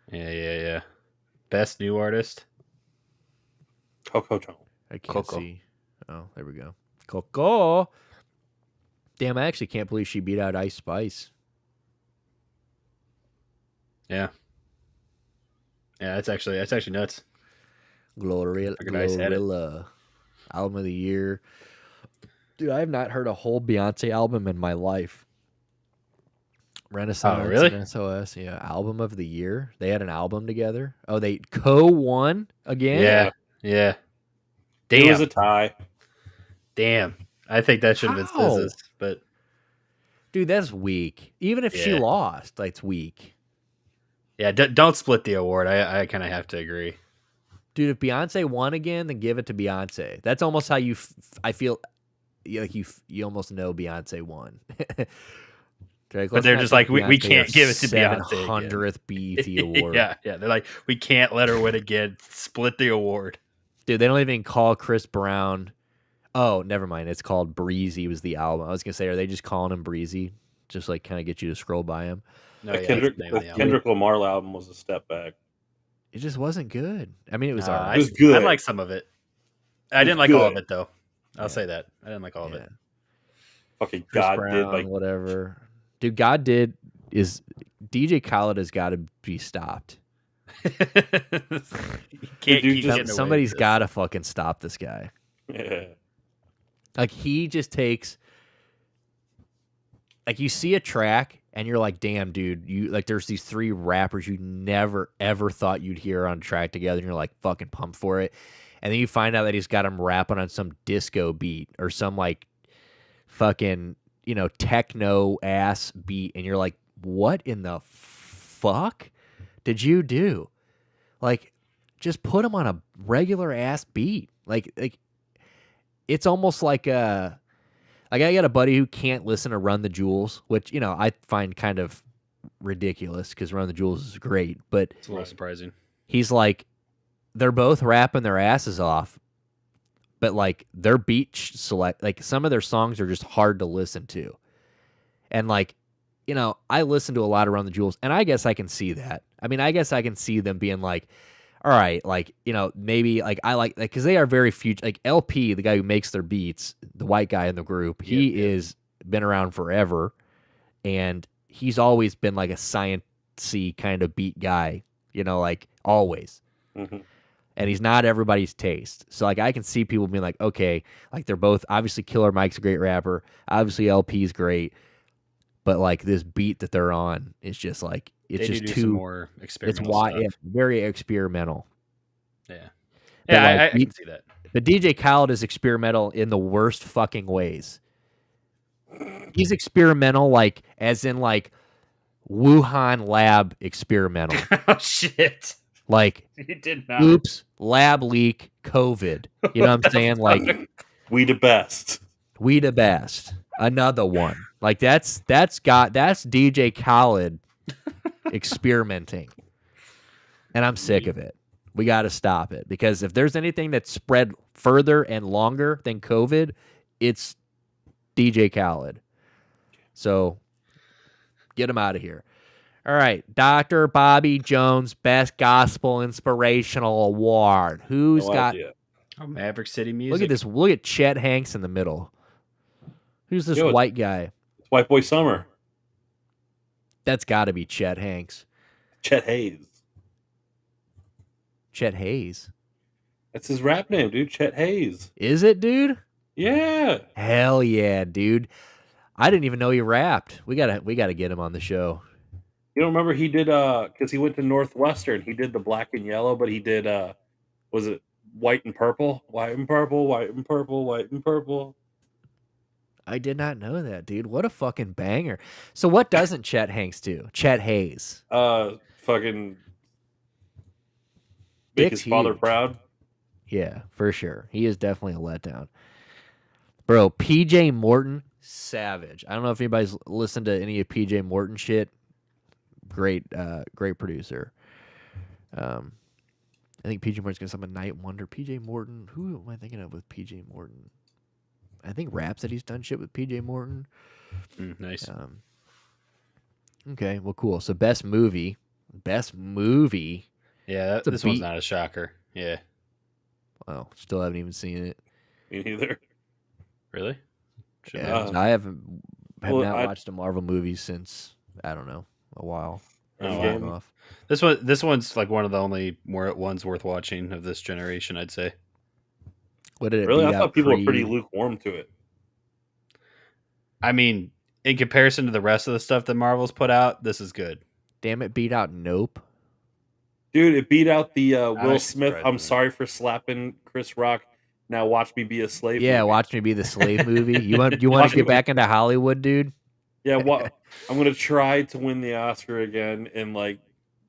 Yeah. Best New Artist. Coco Jones. I can't see. Oh, there we go. Coco. Damn, I actually can't believe she beat out Ice Spice. Yeah. Yeah, that's actually nuts. Glorilla. Album of the Year. Dude, I have not heard a whole Beyonce album in my life. Renaissance. Oh, really? SOS, yeah. Album of the Year. They had an album together. Oh, they co-won again? Yeah. Damn. It was a tie. Damn. I think that should have been SZA's, but dude, that's weak. Even if she lost, that's weak. Yeah, don't split the award. I kind of have to agree. Dude, if Beyonce won again, then give it to Beyonce. That's almost how I feel like you almost know Beyonce won. But they're just like, we can't give it to Beyonce. 700th BET award. Yeah. They're like, we can't let her win again. Split the award. Dude, they don't even call Chris Brown. Oh, never mind. It's called Breezy was the album. I was going to say, are they just calling him Breezy? Just like kind of get you to scroll by him? No, the Kendrick Lamar album was a step back. It just wasn't good. I mean, it was all right. It was good. I like some of it. I didn't like all of it, though. I'll say that. I didn't like all of it. Fucking Chris God Brown, did like whatever. Dude, God did is DJ Khaled has got to be stopped. Somebody's got to fucking stop this guy. Yeah. Like he just takes, like you see a track and you're like, damn, dude, you like there's these 3 rappers you never ever thought you'd hear on a track together, and you're like fucking pumped for it. And then you find out that he's got him rapping on some disco beat or some like fucking, techno ass beat, and you're like, what in the fuck did you do? Like, just put him on a regular ass beat. Like it's almost like I got a buddy who can't listen to Run the Jewels, which, I find kind of ridiculous because Run the Jewels is great, but it's a little surprising. He's like, they're both rapping their asses off, but like their beat select, like some of their songs are just hard to listen to. And like, I listen to a lot of Run the Jewels, and I guess I can see that. I mean, I guess I can see them being like, all right, like, maybe like I like, because they are very future. Like LP, the guy who makes their beats, the white guy in the group, he is been around forever, and he's always been like a science-y kind of beat guy, like always. Mm-hmm. And he's not everybody's taste. So like I can see people being like, okay, like they're both obviously Killer Mike's a great rapper, obviously LP's great, but like this beat that they're on is just like it's they just do too some more experimental stuff. It's very experimental. Yeah, But yeah, like, I can see that. But DJ Khaled is experimental in the worst fucking ways. He's experimental, like as in like Wuhan lab experimental. Oh shit! Like, he did not. Oops, lab leak, COVID. You know what I'm saying? Like, we the best. We the best. Another one. Like that's DJ Khaled experimenting. And I'm sick of it. We got to stop it, because if there's anything that's spread further and longer than COVID, it's DJ Khaled. So get him out of here. All right, Dr. Bobby Jones, Best Gospel Inspirational Award. Who's got? Idea. Oh, Maverick City Music. Look at this. Look at Chet Hanks in the middle. Who's this white guy? It's White Boy Summer. That's got to be Chet Hanks. Chet Hayes. Chet Hayes. That's his rap name, dude. Chet Hayes. Is it, dude? Yeah. Hell yeah, dude. I didn't even know he rapped. We gotta get him on the show. You don't remember he did because he went to Northwestern. He did the Black and Yellow, but he did was it White and Purple? White and Purple, White and Purple, White and Purple. I did not know that, dude. What a fucking banger. So what doesn't Chet Hanks do? Chet Hayes. Fucking make his father proud. Yeah, for sure. He is definitely a letdown. Bro, PJ Morton, savage. I don't know if anybody's listened to any of PJ Morton shit. Great producer. I think PJ Morton's gonna summon Night Wonder. PJ Morton, who am I thinking of with PJ Morton? I think Rhapsody's done shit with PJ Morton. Nice. Okay, well, cool. So best movie. Yeah, this one's not a shocker. Yeah. Wow, still haven't even seen it. Me neither. Really? Yeah, I have not watched a Marvel movie since, I don't know, a while. Off. This one's like one of the only ones worth watching of this generation, I'd say. What did it really? I thought people were pretty lukewarm to it. I mean, in comparison to the rest of the stuff that Marvel's put out, this is good. Damn, it beat out Nope. Dude, it beat out the Will Smith. I'm sorry for slapping Chris Rock. Now watch me be a slave. Yeah, movie. Watch me be the slave movie. You want to get back into Hollywood, dude? Yeah, I'm gonna try to win the Oscar again and like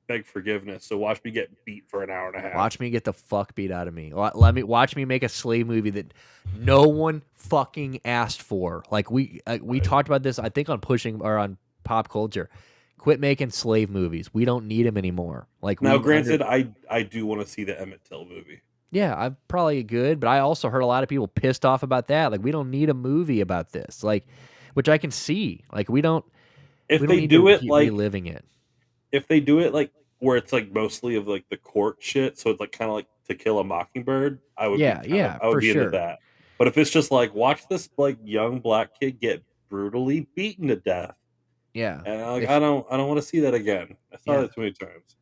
beg forgiveness. So watch me get beat for an hour and a half. Watch me get the fuck beat out of me. Watch me make a slave movie that no one fucking asked for. Like we talked about this, I think, on Pushing or on Pop Culture. Quit making slave movies. We don't need them anymore. Like now, granted, I do want to see the Emmett Till movie. Yeah, I'm probably good, but I also heard a lot of people pissed off about that. Like, we don't need a movie about this. Like, which I can see. Like, we don't. If they do it like reliving it. If they do it like where it's like mostly of like the court shit, so it's like kind of like To Kill a Mockingbird, I would I would be into that. But if it's just like watch this like young black kid get brutally beaten to death. Yeah, and I don't want to see that again. I saw that too many times.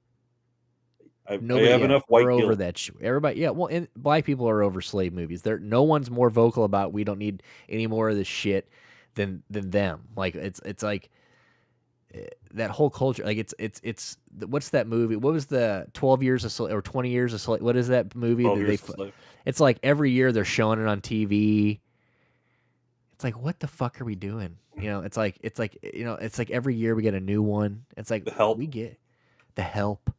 I have enough white guilt. Over that shit. Everybody, yeah. Well, and black people are over slave movies. No one's more vocal about we don't need any more of this shit than them. Like it's like that whole culture, like it's what's that movie? What was the 12 Years a Slave or 20 Years a Slave? What is that movie 12 that Years a Slave. It's like every year they're showing it on TV. It's like, what the fuck are we doing? It's like it's like every year we get a new one. It's like The Help. we get The Help,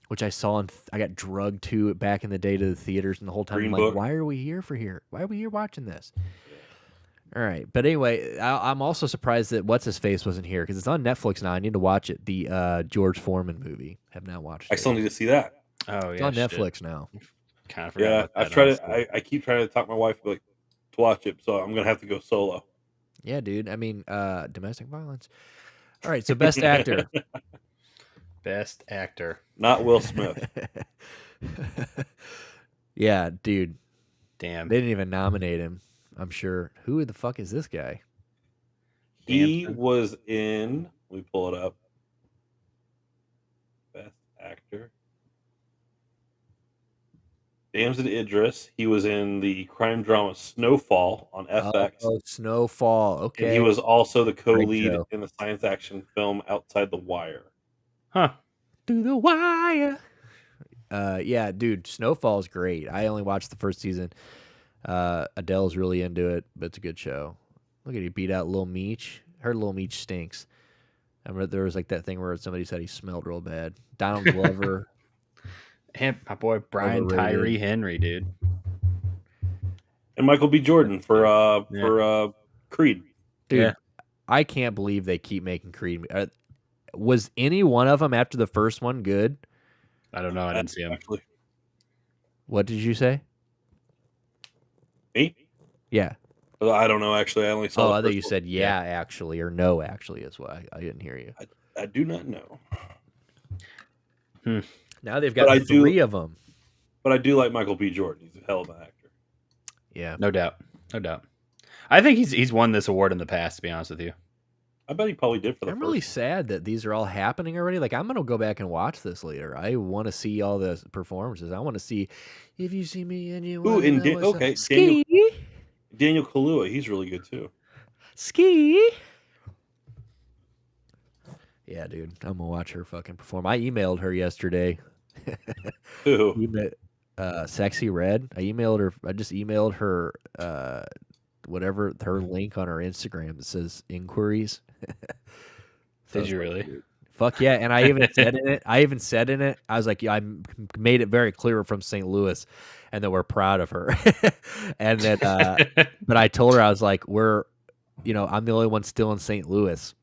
which I saw and I got drugged to it back in the day to the theaters, and the whole time Green I'm like, Book. why are we here? Why are we here watching this? All right, but anyway, I'm also surprised that What's His Face wasn't here because it's on Netflix now. I need to watch it. The George Foreman movie. Have not watched it. I still need to see that. Oh, It's yeah. on Netflix now. Kind of forgot Yeah, about that. I've tried it. I keep trying to talk my wife to watch it, so I'm gonna have to go solo. Yeah, dude. I mean, domestic violence. All right, so best actor. Best actor. Not Will Smith. Yeah, dude. Damn. They didn't even nominate him. I'm sure. Who the fuck is this guy? He was in. Let me pull it up. Best actor. Damson Idris. He was in the crime drama Snowfall on FX. Oh, Snowfall. Okay. And he was also the co-lead show. in the science action film Outside the Wire. Huh. To the Wire. Yeah, dude, Snowfall's great. I only watched the first season. Adele's really into it, but it's a good show. Look at he beat out Lil Meech. Heard Lil Meech stinks. I remember there was like that thing where somebody said he smelled real bad. Donald Glover. And my boy Brian Overrated. Tyree Henry, dude. And Michael B. Jordan for Creed. Dude, Yeah. I can't believe they keep making Creed. Was any one of them after the first one good? I don't know. I didn't see him. Actually. What did you say? Me? Yeah. I don't know. Actually, I only saw. Oh, I thought you said yeah, actually, or no, actually, is why I didn't hear you. I do not know. Now they've got three of them. But I do like Michael B. Jordan. He's a hell of an actor. Yeah, No doubt. I think he's won this award in the past. To be honest with you, I bet he probably did for the I'm first really one. sad that these are all happening already. Like, I'm gonna go back and watch this later. I want to see all the performances. I want to see If You See Me and You. Ooh, and okay, Daniel Kaluuya. He's really good too. Ski. Yeah, dude, I'm gonna watch her fucking perform. I emailed her yesterday. Who? Sexy Red. I just emailed her whatever her link on her Instagram that says inquiries. did you really? Fuck yeah! And I even said in it. I was like, yeah, I made it very clear from St. Louis, and that we're proud of her. And that, but I told her I was like, I'm the only one still in St. Louis.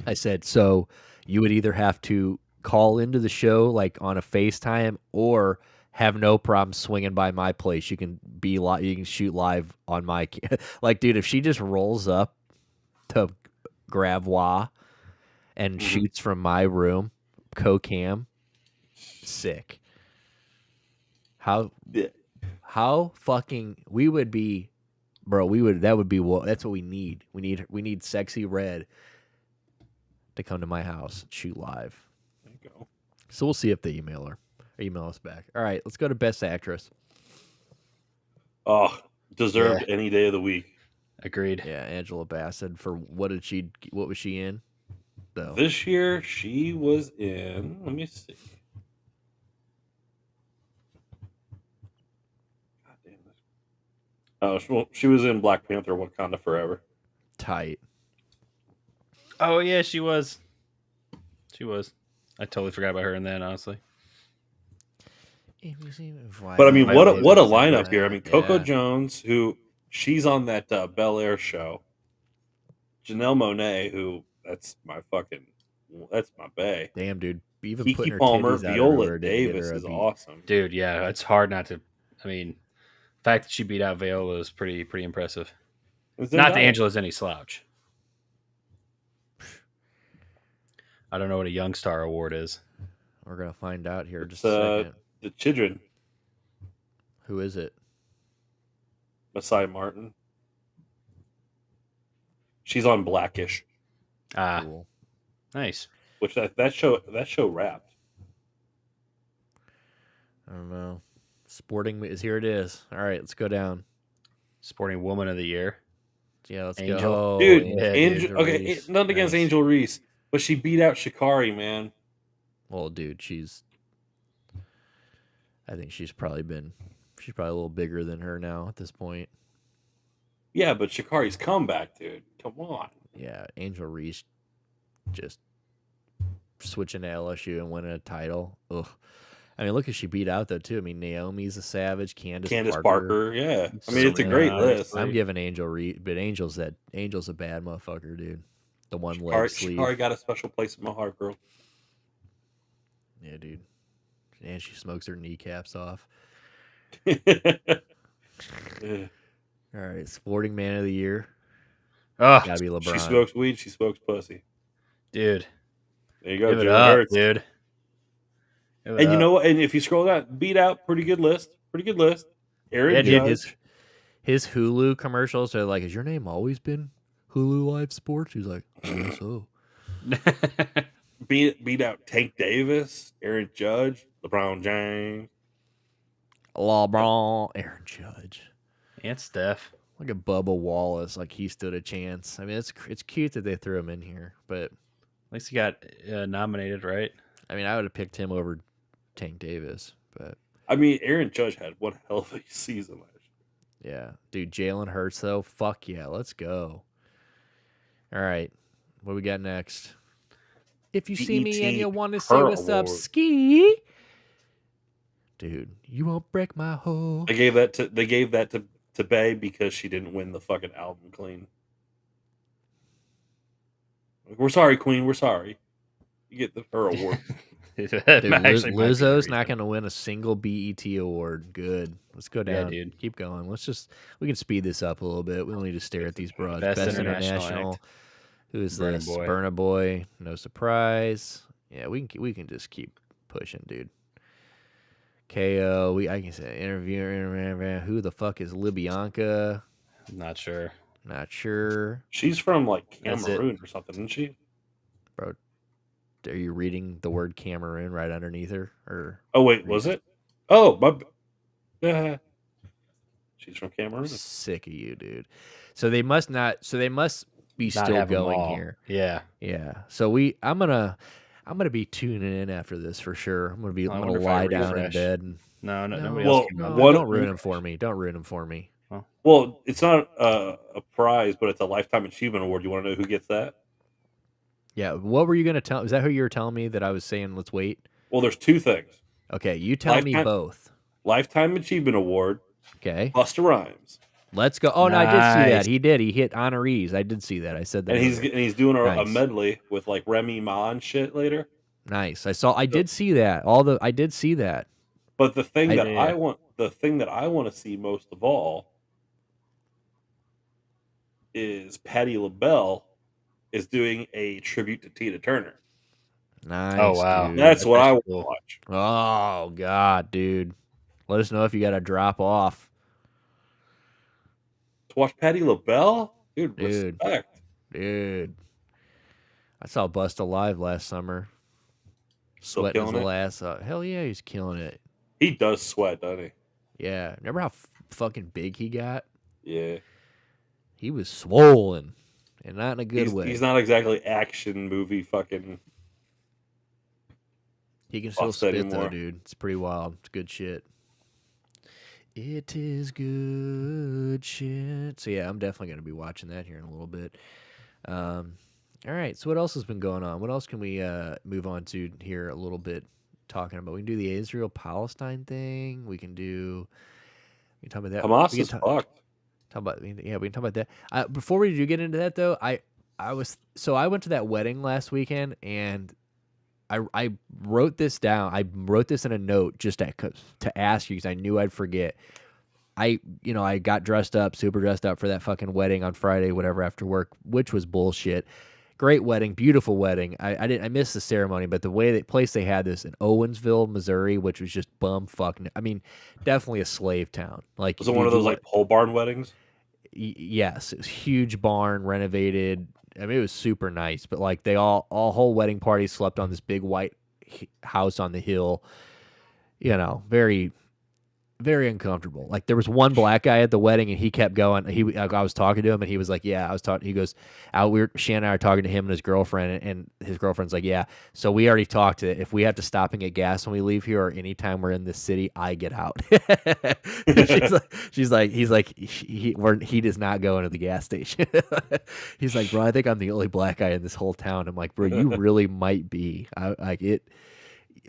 I said, so you would either have to call into the show like on a FaceTime or have no problem swinging by my place. You can be you can shoot live on my like, dude. If she just rolls up to Gravois and shoots from my room, co-cam, sick. How fucking we would be, bro. That's what we need. We need Sexy Red to come to my house and shoot live. There you go. So we'll see if they email us back. All right, let's go to Best Actress. Oh, deserved any day of the week. Agreed. Yeah, Angela Bassett for what was she in? Though This year she was in. Let me see. God damn this. Oh, she was in Black Panther: Wakanda Forever. tight. Oh yeah, she was. I totally forgot about her in that. Honestly. But I mean, what a Davis, lineup here! I mean, Coco yeah. Jones, who she's on that Bel Air show. Janelle Monáe, who that's my bae. Damn, dude. Even Kiki putting her Palmer, titties out Viola everywhere didn't get Davis her a is beat. awesome. Dude, yeah, it's hard not to. I mean, the fact that she beat out Viola is pretty impressive. Not that Angela's any slouch. I don't know what a Young Star Award is. We're gonna find out here in It's just a second. the children. Who is it? Masai Martin. She's on Blackish, Ah, Cool. nice. which that show wrapped. I don't know. Sporting is here. It is. All right, let's go down. Sporting Woman of the Year. Yeah, let's Angel. go. Dude, yeah, Angel. Okay, Reese. nothing against Nice. Angel Reese, but she beat out Shikari, man. Well, dude, I think she's probably a little bigger than her now at this point. Yeah, but Shikari's comeback, dude. Come on. Yeah, Angel Reese just switching to LSU and winning a title. Ugh. I mean, look at she beat out though too. I mean, Naomi's a savage. Candace Parker, yeah. I mean, it's a Serena, great list. obviously. I'm giving Angel Reese, but Angel's a bad motherfucker, dude. The one leg sleeve. Shikari got a special place in my heart, girl. Yeah, dude. And she smokes her kneecaps off. Yeah. All right, sporting man of the year. Oh, Gotta be LeBron. She smokes weed. She smokes pussy. dude. There you go, Give it Jalen up, Hurts. dude. Give it And you up. know what? And if you scroll down, beat out, pretty good list. Aaron Yeah, dude, Judge. his Hulu commercials are like, "Has your name always been Hulu Live Sports?" He's like, "I guess so." Beat out Tank Davis, Aaron Judge, LeBron James. LeBron, Aaron Judge. And Steph. Look at Bubba Wallace, like he stood a chance. I mean, it's cute that they threw him in here, but At least he got nominated, right? I mean, I would have picked him over Tank Davis, but I mean, Aaron Judge had one hell of a season last year. yeah, dude, Jalen Hurts though, fuck yeah, let's go. All right, what we got next? If you see me and you want to say Her what's up, Award. ski, dude, you won't break my heart. They gave that to Bay because she didn't win the fucking album clean. We're sorry, Queen. We're sorry. You get her award. Dude, Actually, might be the Lizzo's not reason. going to win a single BET award. Good. Let's go down. Yeah, dude. Keep going. We can speed this up a little bit. We don't need to stare at these broads. Best international act. Who is Burna this? Boy. Burna Boy. No surprise. Yeah, we can just keep pushing, dude. KO. I can say interviewer. Who the fuck is Libyanka? Not sure. Not sure. She's from like That's Cameroon or something, isn't she? Bro, are you reading the word Cameroon right underneath her? Or Oh wait, was it? Oh, my. She's from Cameroon. Sick of you, dude. So they must be Not still have them going all. here. Yeah. Yeah. So I'm gonna be tuning in after this for sure. I'm gonna I I'm wonder gonna if I lie down in refresh. bed. And, Nobody Well, else came out. what- don't ruin him for me. Don't ruin him for me. Well, it's not a prize, but it's a lifetime achievement award. You want to know who gets that? Yeah. What were you gonna tell? Is that who you were telling me that I was saying? Let's wait. Well, there's two things: Okay, you tell me both. lifetime achievement award, Okay. Busta Rhymes, Let's go. Oh no, I did see that. Nice. He did. He hit honorees. I did see that. I said that. and he's doing a Nice. medley with like Remy Ma and shit later. Nice. I did see that. I did see that. But the thing I- that Yeah. I want to see most of all is Patti LaBelle is doing a tribute to Tina Turner. Nice. Oh, wow. Dude. That's what I want to cool. watch. Oh God, dude. Let us know if you got to drop off. To watch Patti LaBelle, dude. Dude. Respect. Dude. I saw Busta live last summer. Still Sweating his killing it? little ass off. Hell yeah, he's killing it. He does sweat, doesn't he? Yeah. Remember how fucking big he got? Yeah. He was swollen. And not in a good way. He's not exactly action movie fucking. He can still Bust spit anymore. though, dude. It's pretty wild. It's good shit. It is good shit. So yeah, I'm definitely gonna be watching that here in a little bit. All right. So what else has been going on? What else can we move on to here a little bit? Talking about, we can do the Israel-Palestine thing. We can talk about that. Hamas we is can fucked. talk about, yeah, we can talk about that. Before we do get into that though, I went to that wedding last weekend and I wrote this down. I wrote this in a note just to ask you because I knew I'd forget. I got super dressed up for that fucking wedding on Friday, whatever, after work, which was bullshit. Great wedding, beautiful wedding. I missed the ceremony, but the place they had this in Owensville, Missouri, which was just bumfuck. I mean, definitely a slave town. Like, Was it one of those like pole barn weddings? Yes, it was huge barn, renovated. I mean, it was super nice, but like they all whole wedding party slept on this big white house on the hill. Very very uncomfortable. Like there was one black guy at the wedding, and he kept going. I was talking to him, and he was like, "Yeah, I was talking." He goes, Shannon and I are talking to him and his girlfriend, and his girlfriend's like, "Yeah." So we already talked to. If we have to stop and get gas when we leave here, or anytime we're in this city, I get out. He does not go into the gas station. He's like, "Bro, I think I'm the only black guy in this whole town." I'm like, "Bro, you really might be."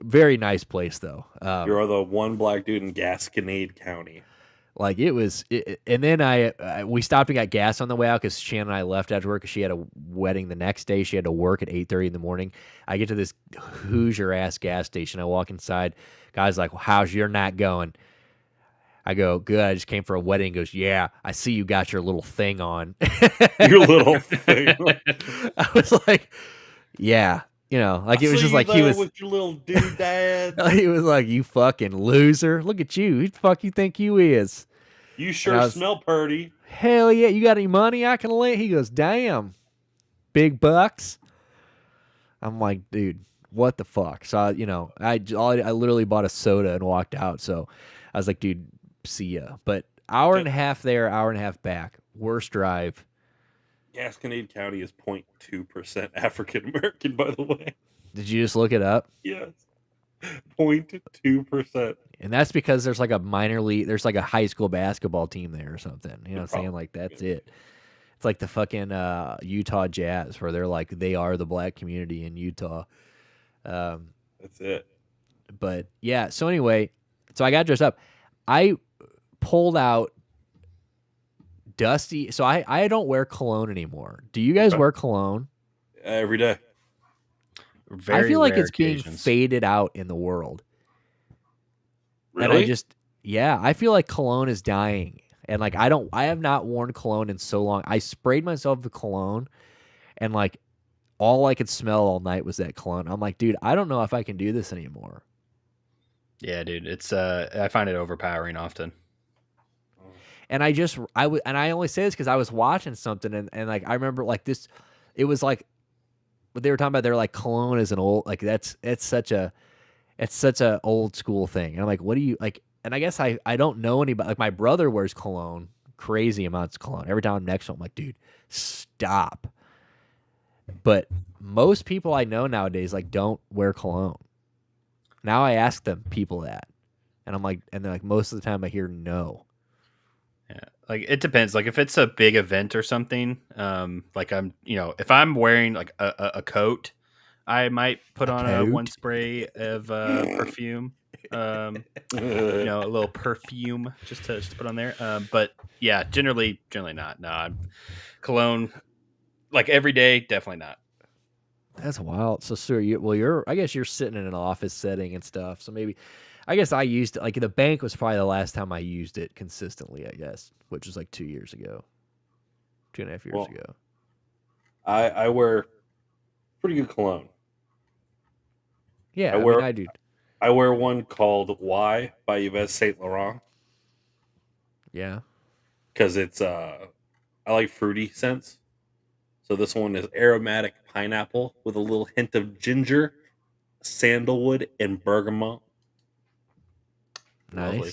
Very nice place though. You're the one black dude in Gasconade County. Like it was, and then we stopped and got gas on the way out because Shannon and I left after work because she had a wedding the next day. She had to work at 8:30 in the morning. I get to this Hoosier ass gas station. I walk inside. Guy's like, well, "How's your night going?" I go, "Good. I just came for a wedding." He goes, "Yeah, I see you got your little thing on." Your little thing. I was like, "Yeah." You know, like it was just like he was with your little doodad. He was like, "You fucking loser! Look at you! Who the fuck you think you is? You sure smell pretty." Hell yeah! You got any money I can lend? He goes, "Damn, big bucks." I'm like, "Dude, what the fuck?" So I literally bought a soda and walked out. So I was like, "Dude, see ya." But hour and a half there, hour and a half back. Worst drive. Gasconade County is 0.2% African American, by the way. Did you just look it up? Yes. 0.2%. And that's because there's like a minor league, there's like a high school basketball team there or something. You know what I'm saying? Like that's it. It's like the fucking Utah Jazz where they're like, they are the black community in Utah. That's it. But yeah, so anyway, so I got dressed up. I pulled out Dusty. So I don't wear cologne anymore. Do you guys wear cologne? Every day. I feel like it's being faded out in the world. Really? And I feel like cologne is dying. And like I have not worn cologne in so long. I sprayed myself with cologne, and like all I could smell all night was that cologne. I'm like, dude, I don't know if I can do this anymore. Yeah, dude, it's I find it overpowering often. And I only say this because I was watching something, and like I remember like this, it was like what they were talking about. They're like, cologne is an old, like it's such a old school thing. And I'm like, what do you like? And I guess I don't know anybody. Like my brother wears cologne, crazy amounts of cologne. Every time I'm next to him, I'm like, dude, stop. But most people I know nowadays like don't wear cologne. Now I ask them people that, and I'm like, and they're like, most of the time I hear no. Yeah, like it depends. Like if it's a big event or something, like if I'm wearing like a coat, I might put on one spray of perfume, a little perfume just to put on there. But yeah, generally not. No, I'm cologne like every day, definitely not. That's wild. So, sir, I guess you're sitting in an office setting and stuff. So maybe. I guess I used it, like the bank was probably the last time I used it consistently, I guess, which was like 2 years ago, 2.5 years ago. I wear pretty good cologne. Yeah, I do. I wear one called Y by Yves Saint Laurent. Yeah. Because it's, I like fruity scents. So this one is aromatic pineapple with a little hint of ginger, sandalwood, and bergamot. Nice. Lovely.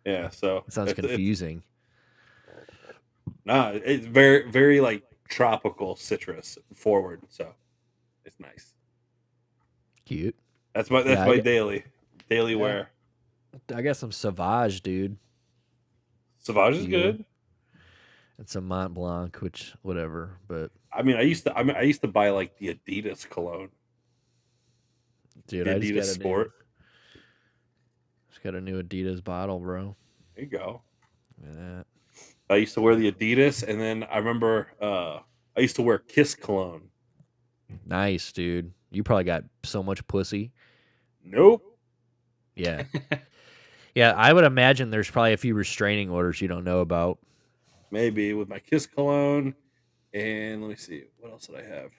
Yeah, so it sounds confusing. It's very, very like tropical citrus forward, so it's nice. Cute. That's my daily wear. I got some Sauvage, dude. Sauvage is good. And some Mont Blanc, which whatever, but I mean, I used to buy like the Adidas cologne. Dude, the Adidas Sport. Got a new Adidas bottle, bro. There you go. Look at that. I used to wear the Adidas, and then I remember I used to wear Kiss cologne. Nice, dude. You probably got so much pussy. Nope. Yeah. Yeah, I would imagine there's probably a few restraining orders you don't know about. Maybe with my Kiss cologne, and let me see, what else did I have?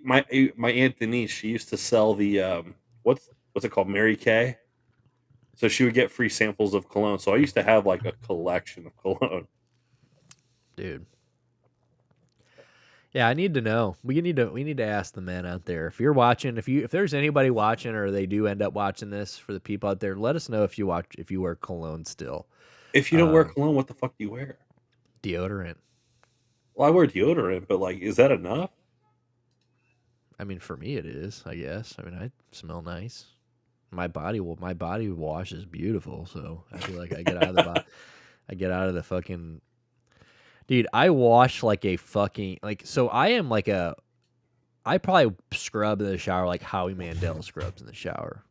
My Aunt Denise, she used to sell the what's it called, Mary Kay. So she would get free samples of cologne. So I used to have like a collection of cologne. Dude. Yeah, I need to know. We need to ask the men out there. If you're watching, if there's anybody watching, or they do end up watching this, for the people out there, let us know if you wear cologne still. If you don't wear cologne, what the fuck do you wear? Deodorant. Well, I wear deodorant, but like, is that enough? I mean, for me, it is. I guess. I mean, I smell nice. My body wash is beautiful. So I feel like I get out of the fucking. Dude, I wash like a fucking So I am like a. I probably scrub in the shower like Howie Mandel scrubs in the shower.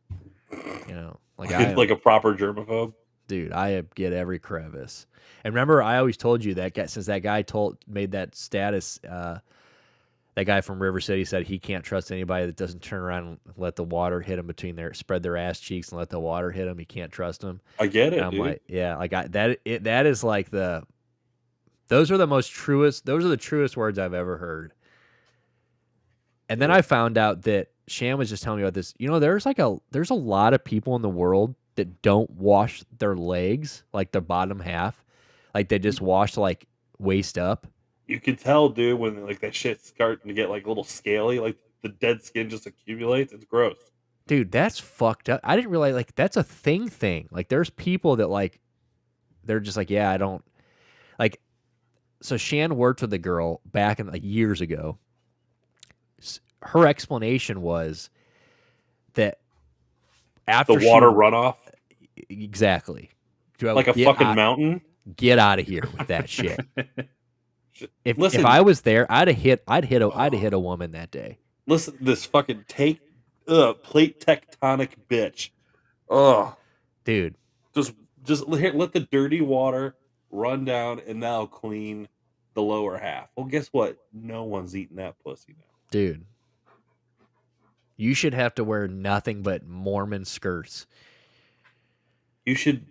Like I am, like a proper germaphobe. Dude, I get every crevice. And remember, I always told you that since that guy made that status, that guy from River City said he can't trust anybody that doesn't turn around and let the water hit them spread their ass cheeks and let the water hit them. He can't trust them. I get it, and I'm dude. like, yeah, like that is like those are the truest words I've ever heard. And then I found out that Shan was just telling me about this. There's a lot of people in the world that don't wash their legs, like the bottom half, like they just wash like waist up. You can tell, dude, when like that shit's starting to get like a little scaly, like the dead skin just accumulates. It's gross. Dude, that's fucked up. I didn't realize like that's a thing. Like there's people that like they're just like, yeah, I don't like. So Shan worked with a girl back in like years ago. Her explanation was that after the water runoff, exactly, like a fucking mountain. Get out of here with that shit. If I was there, I'd have hit a woman that day. Listen, this fucking plate tectonic bitch. Oh, dude, just let the dirty water run down, and that'll clean the lower half. Well, guess what? No one's eating that pussy now, dude. You should have to wear nothing but Mormon skirts. You should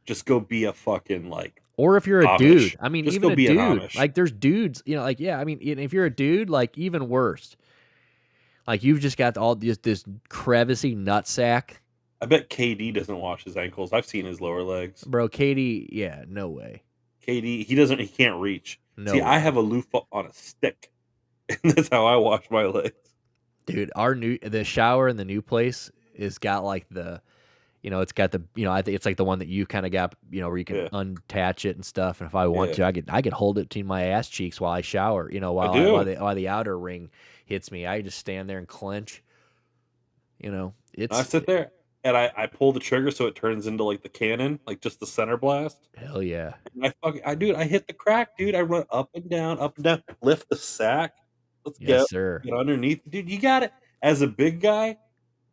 just go be a fucking like. Or if you're a Amish. dude, I mean, just even go a be dude, like there's dudes, like, yeah, I mean, if you're a dude, like even worse. Like you've just got all this crevicey nutsack. I bet KD doesn't wash his ankles. I've seen his lower legs. Bro, KD, yeah, no way. KD, he can't reach. No See, way. I have a loofah on a stick. And that's how I wash my legs. Dude, the shower in the new place is got like it's got the, I think it's like the one that you kind of got, where you can untach it and stuff. And if I want to, I could hold it between my ass cheeks while I shower, while the outer ring hits me. I just stand there and clench. I sit there and I pull the trigger so it turns into like the cannon, like just the center blast. Hell yeah. And I hit the crack, dude. I run up and down, lift the sack. Let's yes, sir. Get underneath. Dude, you got it. As a big guy,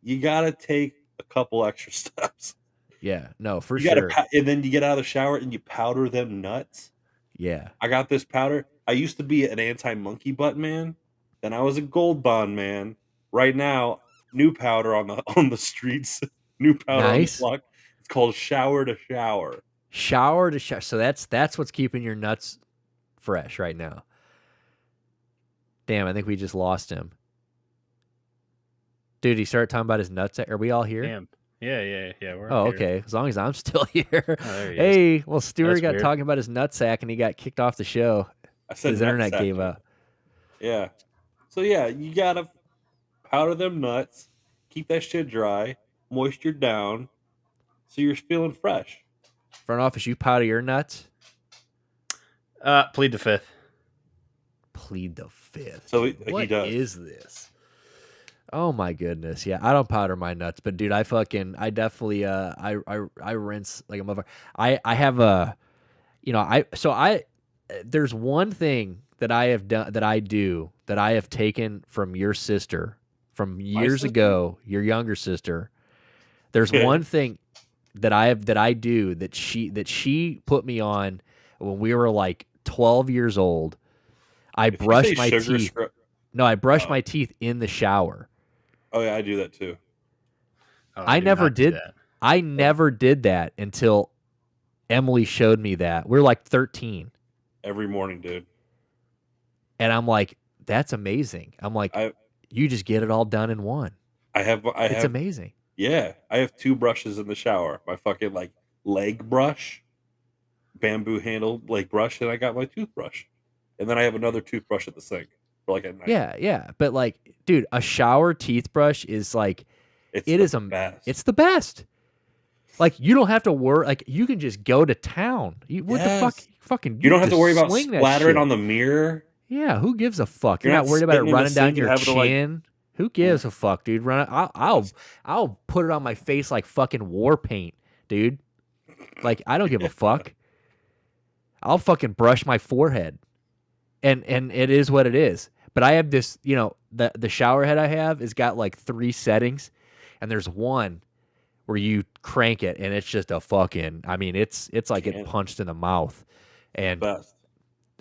you got to take a couple extra steps. Yeah, no, for sure. And then you get out of the shower and you powder them nuts. Yeah. I got this powder. I used to be an anti-monkey butt man. Then I was a gold bond man. Right now, new powder on the streets. New powder on the block. It's called shower to shower. Shower to shower. So that's what's keeping your nuts fresh right now. Damn, I think we just lost him. Dude, he started talking about his nuts. Are we all here? Damn. Yeah. We're here. Okay. As long as I'm still here. Hey, well, Stuart got talking about his nutsack and he got kicked off the show. I said his internet gave up. Yeah. So yeah, you gotta powder them nuts, keep that shit dry, moisture down, so you're feeling fresh. Front office, you powder your nuts? Plead the fifth. Plead the fifth. So what he does. Is this? Oh my goodness. Yeah, I don't powder my nuts, but dude, I definitely I rinse like a motherfucker. I have a there's one thing that I have done that I have taken from your sister from years ago, your younger sister. There's one thing that I do that she put me on when we were like 12 years old. I brush my teeth. No, I brush my teeth in the shower. Oh yeah, I do that too. Oh, I never did that. I never did that until Emily showed me that. We're like 13. Every morning, dude. And I'm like, that's amazing. I'm like, you just get it all done in one. It's amazing. Yeah, I have two brushes in the shower. My fucking like leg brush, bamboo handle leg brush, and I got my toothbrush. And then I have another toothbrush at the sink. for like a night. Yeah. But like, dude, a shower teeth brush is like, It's it's the best. Like, you don't have to worry. Like, you can just go to town. What the fuck? Fucking, you don't have to worry about swing splattering on the mirror. Yeah, who gives a fuck? You're You're not not worried about it spitting in the running down sink and your having to, like- chin. Who gives a fuck, dude? I'll put it on my face like fucking war paint, dude. Like, I don't give a fuck. I'll fucking brush my forehead, and it is what it is. But I have this, the shower head I have has got like 3 settings, and there's one where you crank it, and it's just a fucking. I mean, it's like get punched in the mouth, and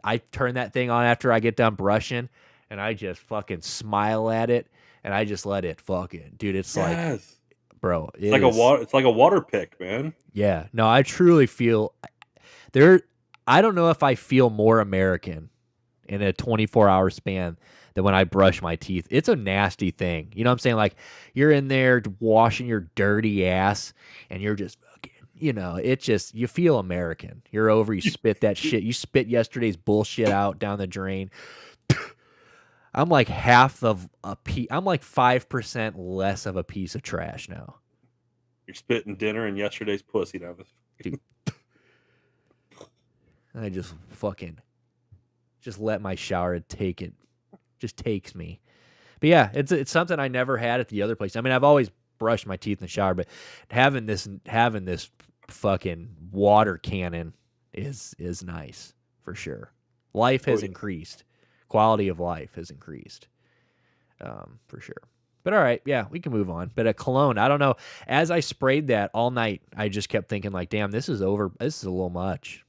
I turn that thing on after I get done brushing, and I just fucking smile at it, and I just let it fucking, dude. It's like, bro, it's like a water pick, man. Yeah, no, I truly feel there. I don't know if I feel more American in a 24-hour span than when I brush my teeth. It's a nasty thing. You know what I'm saying? Like, you're in there washing your dirty ass, and you're just fucking, it just, you feel American. You're over, you spit that shit. You spit yesterday's bullshit out down the drain. I'm like half of a piece. I'm like 5% less of a piece of trash now. You're spitting dinner and yesterday's pussy down the dude. I just let my shower take it. Just takes me. But yeah, it's something I never had at the other place. I mean, I've always brushed my teeth in the shower, but having this fucking water cannon is nice for sure. Life has increased. Quality of life has increased. For sure. But all right, yeah, we can move on. But a cologne, I don't know. As I sprayed that all night, I just kept thinking like, damn, this is over. This is a little much.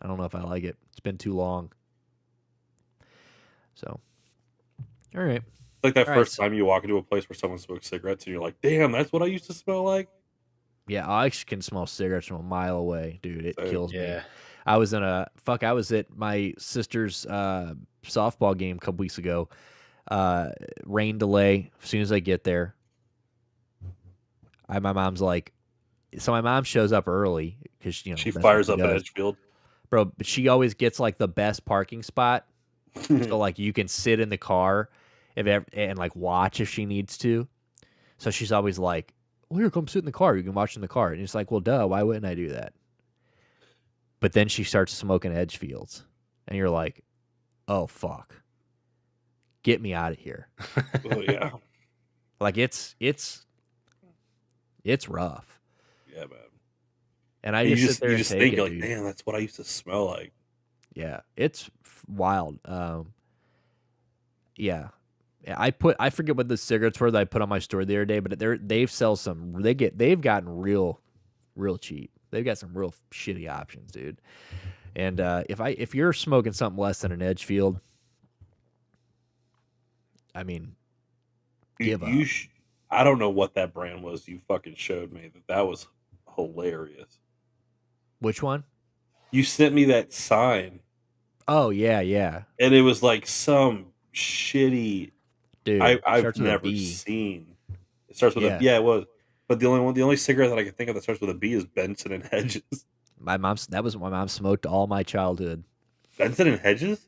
I don't know if I like it. It's been too long. So, all right. It's like that first time you walk into a place where someone smokes cigarettes and you're like, damn, that's what I used to smell like. Yeah, I can smell cigarettes from a mile away, dude. It kills me. I was at my sister's softball game a couple weeks ago. Rain delay. As soon as I get there, my mom's like, so my mom shows up early because she fires up at Edgefield, bro. But she always gets like the best parking spot, so like you can sit in the car and like watch if she needs to. So she's always like, well, here, come sit in the car. You can watch in the car. And it's like, well, duh. Why wouldn't I do that? But then she starts smoking Edgefields, and you're like, oh fuck. Get me out of here. Oh yeah. Like it's rough. Yeah, man. And I just sit there and think like, damn, that's what I used to smell like. Yeah, it's wild. Yeah. I forget what the cigarettes were that I put on my store the other day, but they've gotten real cheap. They've got some real shitty options, dude. And if you're smoking something less than an Edgefield, I mean, give up. I don't know what that brand was you fucking showed me. That was hilarious. Which one? You sent me that sign. Oh, yeah. And it was like some shitty... Dude, I've never seen. It starts with a... Yeah, it was. But the only cigarette that I can think of that starts with a B is Benson and Hedges. That was what my mom smoked all my childhood. Benson and Hedges?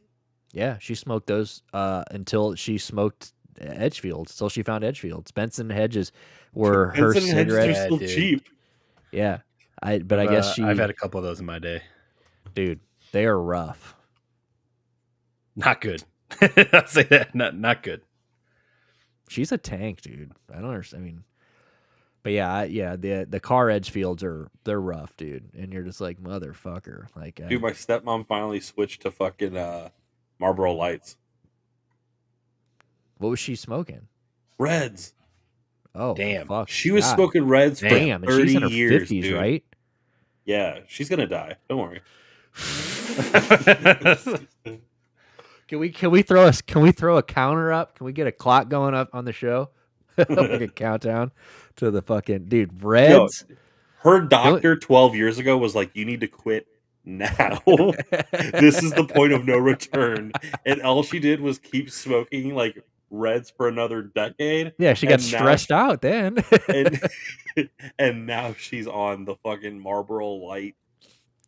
Yeah, she smoked those until she smoked Edgefields. Until she found Edgefields. Benson and Hedges were her cigarettes. Hedges are still cheap. Yeah, I guess I've had a couple of those in my day. Dude, they are rough. Not good. I'll say that. Not good. She's a tank, dude. I don't understand. I mean, but yeah, the car Edgefields they're rough, dude. And you're just like, motherfucker. Like, dude, my stepmom finally switched to fucking Marlboro Lights. What was she smoking? Reds. Oh, damn! Fuck. She was smoking Reds for 30 and she's in her years, 50s, dude. right? Yeah, she's gonna die. Don't worry. Can we throw a counter up? Can we get a clock going up on the show? Like a countdown to the fucking dude. Reds. Yo, her doctor 12 years ago was like, "You need to quit now. This is the point of no return." And all she did was keep smoking like Reds for another decade. Yeah, she got stressed out then. and now she's on the fucking Marlboro Light.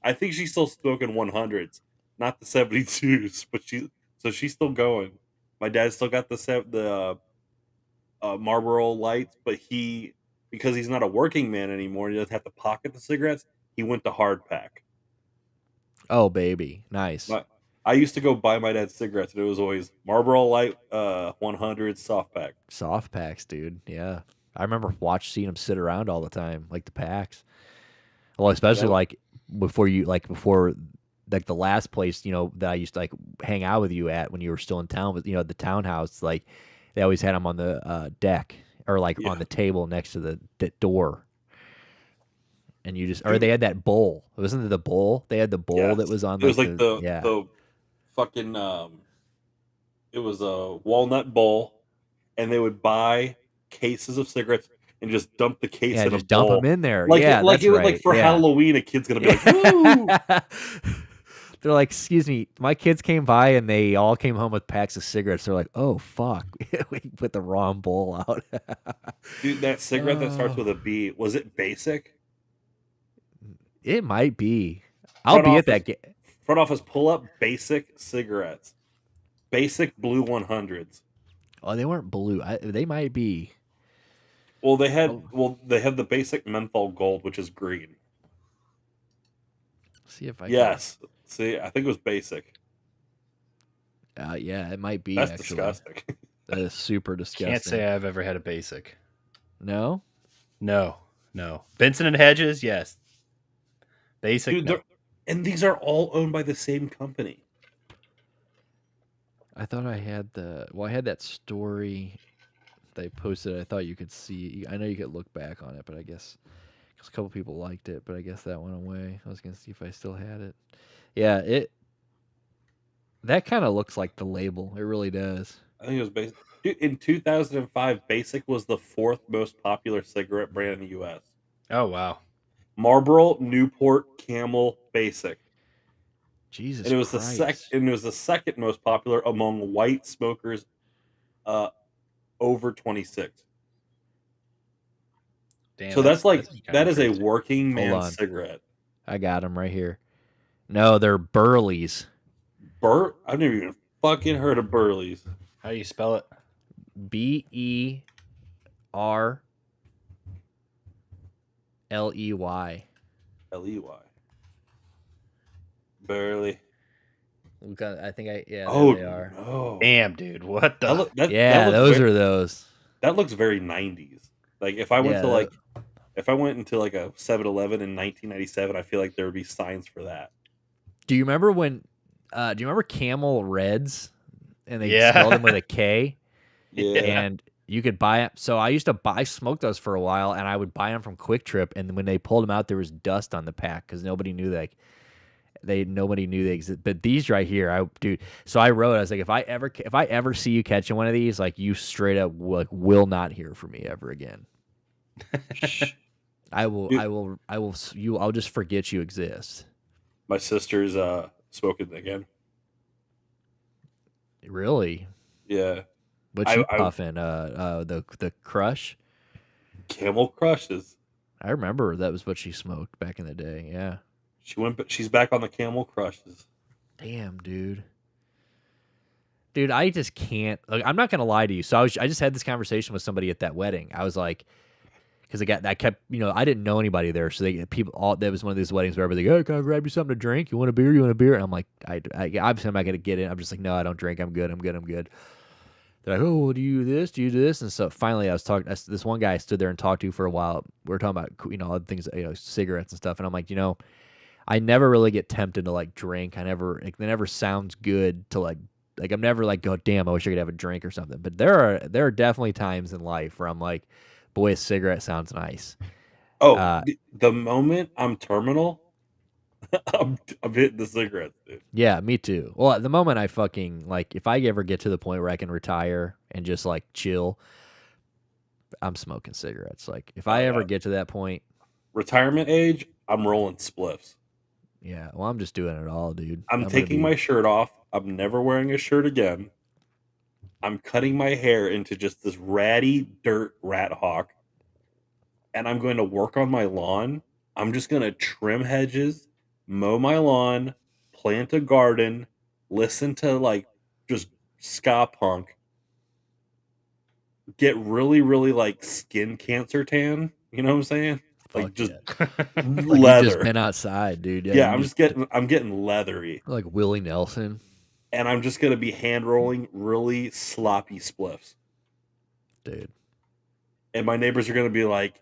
I think she's still smoking 100s, not the 72s, but she's still going. My dad still got the Marlboro lights, but because he's not a working man anymore, he doesn't have to pocket the cigarettes. He went to hard pack. Oh, baby, nice. I used to go buy my dad cigarettes, and it was always Marlboro Light 100 soft pack. Soft packs, dude. Yeah, I remember seeing them sit around all the time, like the packs. Well, especially before like the last place, that I used to like hang out with you at when you were still in town, with the townhouse. Like they always had them on the deck or like on the table next to the door. And or they had that bowl. Wasn't it the bowl? They had the bowl that was on. It was like the fucking it was a walnut bowl, and they would buy cases of cigarettes and just dump the case in a just dump bowl. them in there. Like right. For Halloween, a kid's gonna be like, "Woo!" They're like, "Excuse me, my kids came by and they all came home with packs of cigarettes." They're like, "Oh fuck, we put the wrong bowl out." Dude, that cigarette that starts with a B, was it Basic? It might be. I'll be at that. Front office, pull up Basic cigarettes. Basic blue 100s. Oh, they weren't blue. They might be. Well, they had the Basic menthol gold, which is green. See if I. Yes. See, I think it was Basic. Yeah, it might be. That's actually disgusting. That is super disgusting. Can't say I've ever had a Basic. No. Benson and Hedges, yes. Basic. Dude, no. And these are all owned by the same company. I thought I had I had that story they posted. I thought you could see. I know you could look back on it, but I guess because a couple people liked it, but I guess that went away. I was gonna see if I still had it. Yeah, that kind of looks like the label. It really does. I think it was Basic. Dude, in 2005, Basic was the 4th most popular cigarette brand in the U.S. Oh wow. Marlboro, Newport, Camel, Basic. Jesus, and it was Christ. It was the second most popular among white smokers, over 26. Damn, so that is a working man cigarette. I got them right here. No, they're Burleys. I've never even fucking heard of Burleys. How do you spell it? BERLEY. LEY. Burley. I think they are. No. Damn, dude, what the? Those are those. That looks very 90s. Like if I went to if I went into like a 7-Eleven in 1997, I feel like there would be signs for that. Do you remember when? Do you remember Camel Reds? And they spelled them with a K. Yeah. And you could buy them. So I used to smoke those for a while, and I would buy them from Quick Trip. And when they pulled them out, there was dust on the pack because nobody knew nobody knew they existed. But these right here, dude. So I wrote, I was like, if I ever see you catching one of these, like you straight up will not hear from me ever again. I'll just forget you exist. My sister's smoking again. Really? Yeah. What you puffing? The Crush? Camel Crushes. I remember that was what she smoked back in the day. Yeah. She's back on the Camel Crushes. Damn, dude. Dude, I just can't. Like, I'm not gonna lie to you. So I just had this conversation with somebody at that wedding. I was like, because I kept, I didn't know anybody there, so that was one of these weddings where everybody's like, "Hey, can I grab you something to drink? You want a beer? You want a beer?" And I'm like, I obviously I'm not gonna get in. I'm just like, no, I don't drink. I'm good. They're like, "Oh, well, do you do this? Do you do this?" And so finally, I was talking. This one guy I stood there and talked to for a while. We were talking about other things, cigarettes and stuff. And I'm like, I never really get tempted to like drink. It never sounds good to like I'm never like, go, damn, I wish I could have a drink or something. But there are definitely times in life where I'm like, boy, a cigarette sounds nice. Oh, the moment I'm terminal, I'm hitting the cigarettes, dude. Yeah, me too. Well, at the moment I fucking like, if I ever get to the point where I can retire and just like chill, I'm smoking cigarettes. Like if I ever get to that point, retirement age, I'm rolling spliffs. Yeah, well, I'm just doing it all, dude. I'm taking my shirt off. I'm never wearing a shirt again. I'm cutting my hair into just this ratty dirt rat hawk. And I'm going to work on my lawn. I'm just going to trim hedges, mow my lawn, plant a garden, listen to like just ska punk, get really, really like skin cancer tan. You know what I'm saying? Like Fuck just yeah. Like you just leather. been outside, dude. Yeah, Yeah, you just I'm getting leathery, like Willie Nelson, and I'm just gonna be hand rolling really sloppy spliffs. dude. And my neighbors are gonna be like,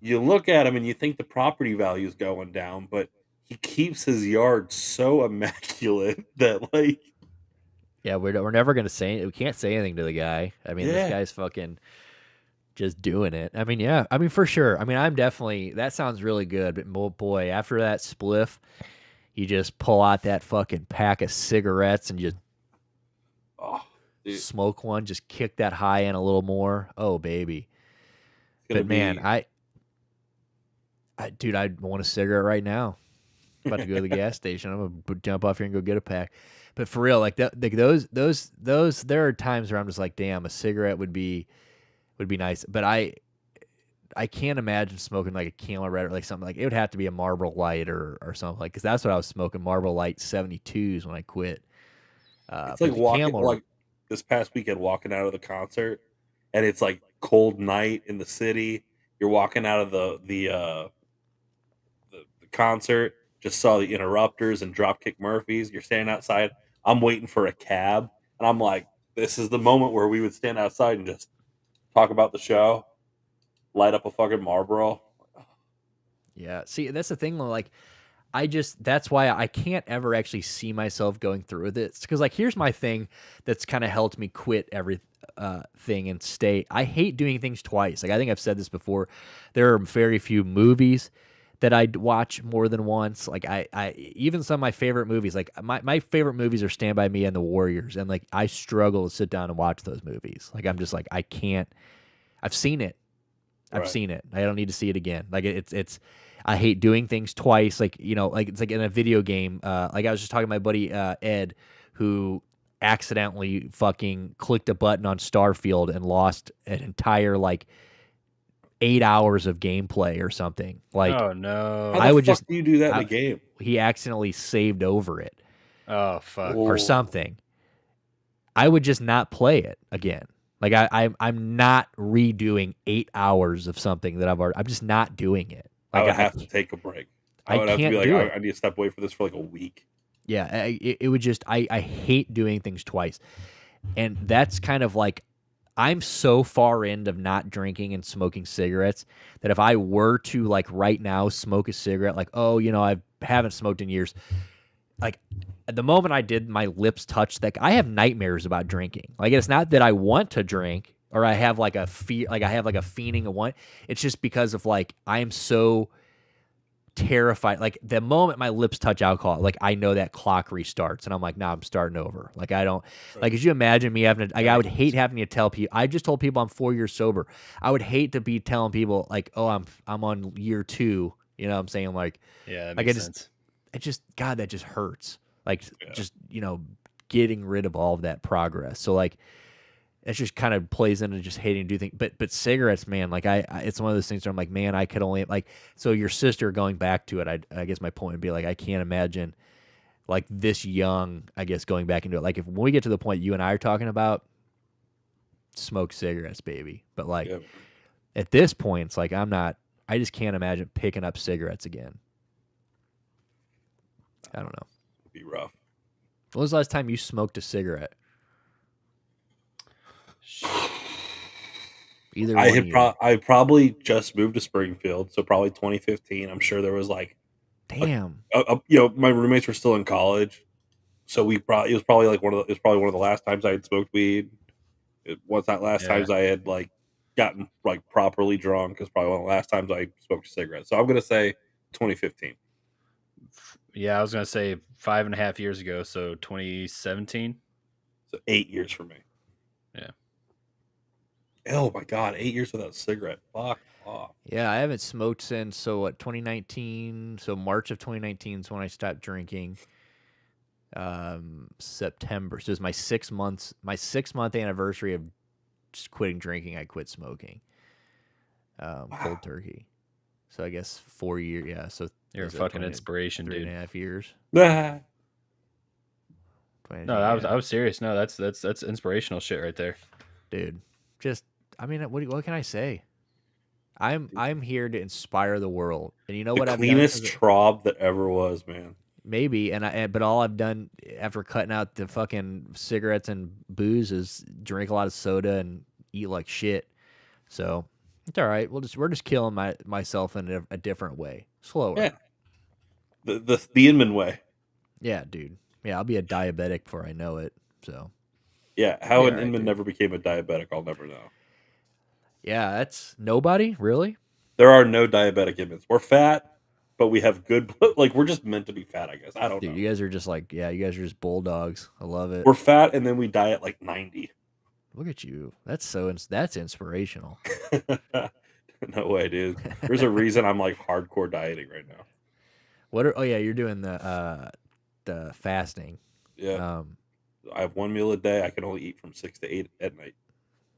you look at him and you think the property value is going down, but he keeps his yard so immaculate that like, Yeah, we're never gonna say, we can't say anything to the guy. I mean, this yeah, guy's fucking just doing it. I mean, yeah. I mean, for sure. I mean, I'm definitely, that sounds really good. But boy, after that spliff, you just pull out that fucking pack of cigarettes and just oh, dude, smoke one, just kick that high in a little more. Oh, baby. it's gonna But man, be. dude, I want a cigarette right now. About to go to the gas station. I'm gonna jump off here and go get a pack. But for real, like those, there are times where I'm just like, damn, a cigarette would be nice. But I can't imagine smoking like a Camel Red or like something like, it would have to be a Marlboro Light or something like, because that's what I was smoking, Marlboro Light 72s when I quit. It's like But the walking Camel, like this past weekend walking out of the concert, and it's like cold night in the city. You're walking out of the concert, just saw the Interrupters and Dropkick Murphys. You're standing outside. I'm waiting for a cab, and I'm like, this is the moment where we would stand outside and just talk about the show, light up a fucking Marlboro. yeah. See, that's the thing though. Like, that's why I can't ever actually see myself going through this. Because like, here's my thing that's kind of helped me quit every thing and stay. I hate doing things twice. Like, I think I've said this before. There are very few movies that I'd watch more than once. Like I even some of my favorite movies, like my favorite movies are Stand By Me and The Warriors. And like, I struggle to sit down and watch those movies. Like, I'm just like, I can't, I've seen it. I've Right. seen it. I don't need to see it again. Like it's I hate doing things twice. Like, you know, like it's like in a video game. Like I was just talking to my buddy Ed, who accidentally fucking clicked a button on Starfield and lost an entire like 8 hours of gameplay or something. Like, Oh no. How I the would fuck just do you do that in I, a game? he accidentally saved over it Oh fuck. or Oh, something. I would just not play it again. Like I'm not redoing 8 hours of something that I'm just not doing it. I Like would have to take a break. I I would have to be can't like, do it. I need to step away for this for like a week. Yeah, it would just I hate doing things twice, and that's kind of like, I'm so far into not drinking and smoking cigarettes that if I were to like right now smoke a cigarette, like, oh, you know, I haven't smoked in years, like at the moment I did, my lips touch that, I have nightmares about drinking. Like, it's not that I want to drink or I have like a fear, like I have like a fiending of want. It's just because of like, I am so terrified. Like, the moment my lips touch alcohol, like I know that clock restarts and I'm like, nah, I'm starting over. Like, I don't, Right. like, could you imagine me having to, like, That I would makes hate sense. having to tell people, I just told people I'm 4 years sober. I would hate to be telling people like, oh, I'm on year 2. You know what I'm saying? Like, Yeah, that like makes sense. it just, God, that just hurts. Like, Yeah. just, you know, getting rid of all of that progress. So like, it just kind of plays into just hating to do things. But cigarettes, man, like I it's one of those things where I'm like, man, I could only like. So your sister, going back to it, I guess my point would be like, I can't imagine like this young, I guess, going back into it. Like, if when we get to the point you and I are talking about, smoke cigarettes, baby. But like Yeah. at this point, it's like I just can't imagine picking up cigarettes again. I don't know. It'd be rough. When was the last time you smoked a cigarette? Either one of you. I probably just moved to Springfield, so probably 2015. I'm sure there was like, Damn. you know, my roommates were still in college, so it was probably like it was probably one of the last times I had smoked weed. It was that last Yeah. times I had like gotten like properly drunk. Is probably one of the last times I smoked a cigarette. So I'm gonna say 2015. Yeah, I was gonna say 5.5 years ago, so 2017. So 8 years for me. Yeah. Oh my god, 8 years without a cigarette. Fuck off. Yeah, I haven't smoked since, so what, 2019. So March of 2019 is when I stopped drinking. September. So it was my 6 month anniversary of just quitting drinking. I quit smoking. Cold turkey. So I guess 4 years. Yeah. So You're a is it fucking 20 inspiration, three and dude. a half years. Ah, No, I was serious. No, that's inspirational shit right there, dude. Just, I mean, what can I say? I'm here to inspire the world, and you know what I've done? Cleanest trob that ever was, man. Maybe, but all I've done after cutting out the fucking cigarettes and booze is drink a lot of soda and eat like shit. So it's all right. We're just killing myself in a different way, slower. Yeah. The Inman way. Yeah, dude. Yeah, I'll be a diabetic before I know it. So. Yeah, how an Inman never became a diabetic, I'll never know. Yeah, that's nobody, really? There are no diabetic Inmans. We're fat, but we have good, like, we're just meant to be fat, I guess. I don't know. You guys are just like, you guys are just bulldogs. I love it. We're fat, and then we die at like 90. Look at you. That's inspirational. No way, dude. There's a reason I'm like hardcore dieting right now. You're doing the fasting. Yeah. I have one meal a day. I can only eat from 6 to 8 at night.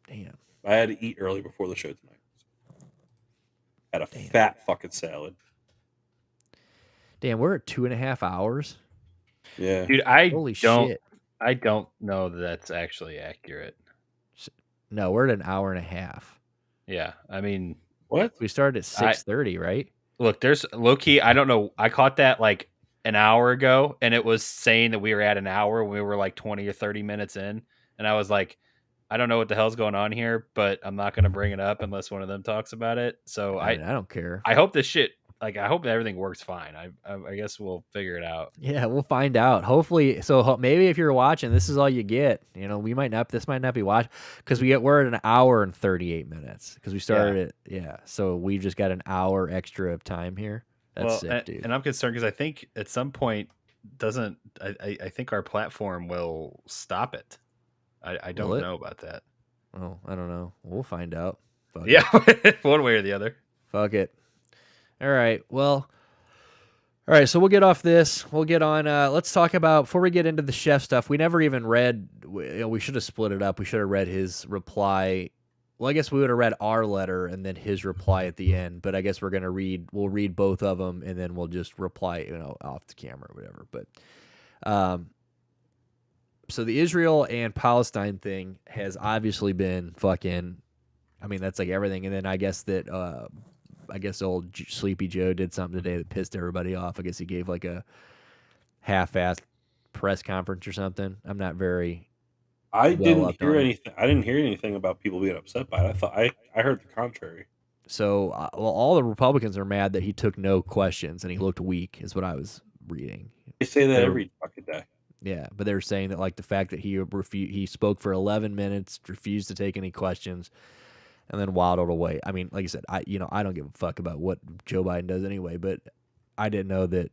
Damn. I had to eat early before the show tonight. Had a fat fucking salad. Damn, we're at 2.5 hours. Yeah. Dude, shit. I don't know that that's actually accurate. No, we're at an hour and a half. Yeah, I mean, what? We started at 6:30, right? Look, there's low key. I don't know. I caught that like an hour ago, and it was saying that we were at an hour when we were like 20 or 30 minutes in, and I was like, I don't know what the hell's going on here, but I'm not going to bring it up unless one of them talks about it. So I don't care. I hope this shit. Like, I hope everything works fine. I guess we'll figure it out. Yeah, we'll find out. Hopefully, so maybe if you're watching, this is all you get. You know, this might not be watched because we're at an hour and 38 minutes because we started so we just got an hour extra of time here. That's sick, dude. And I'm concerned because I think at some point I think our platform will stop it. I don't know about that. Oh, I don't know. We'll find out. Fuck one way or the other. Fuck it. All right. Well, all right. So we'll get off this. We'll get on. Let's talk about, before we get into the chef stuff, we never even read, we should have split it up. We should have read his reply. Well, I guess we would have read our letter and then his reply at the end. But I guess we'll read both of them and then we'll just reply, off the camera or whatever. But, so the Israel and Palestine thing has obviously been fucking, I mean, that's like everything. And then I guess that, old Sleepy Joe did something today that pissed everybody off. I guess he gave like a half-assed press conference or something. I'm not very. I didn't hear anything about people being upset by it. I thought I heard the contrary. So, all the Republicans are mad that he took no questions and he looked weak, is what I was reading. They say that every fucking day. Yeah, but they're saying that like the fact that he spoke for 11 minutes, refused to take any questions, and then waddled away. I mean, like I said, I don't give a fuck about what Joe Biden does anyway, but I didn't know that.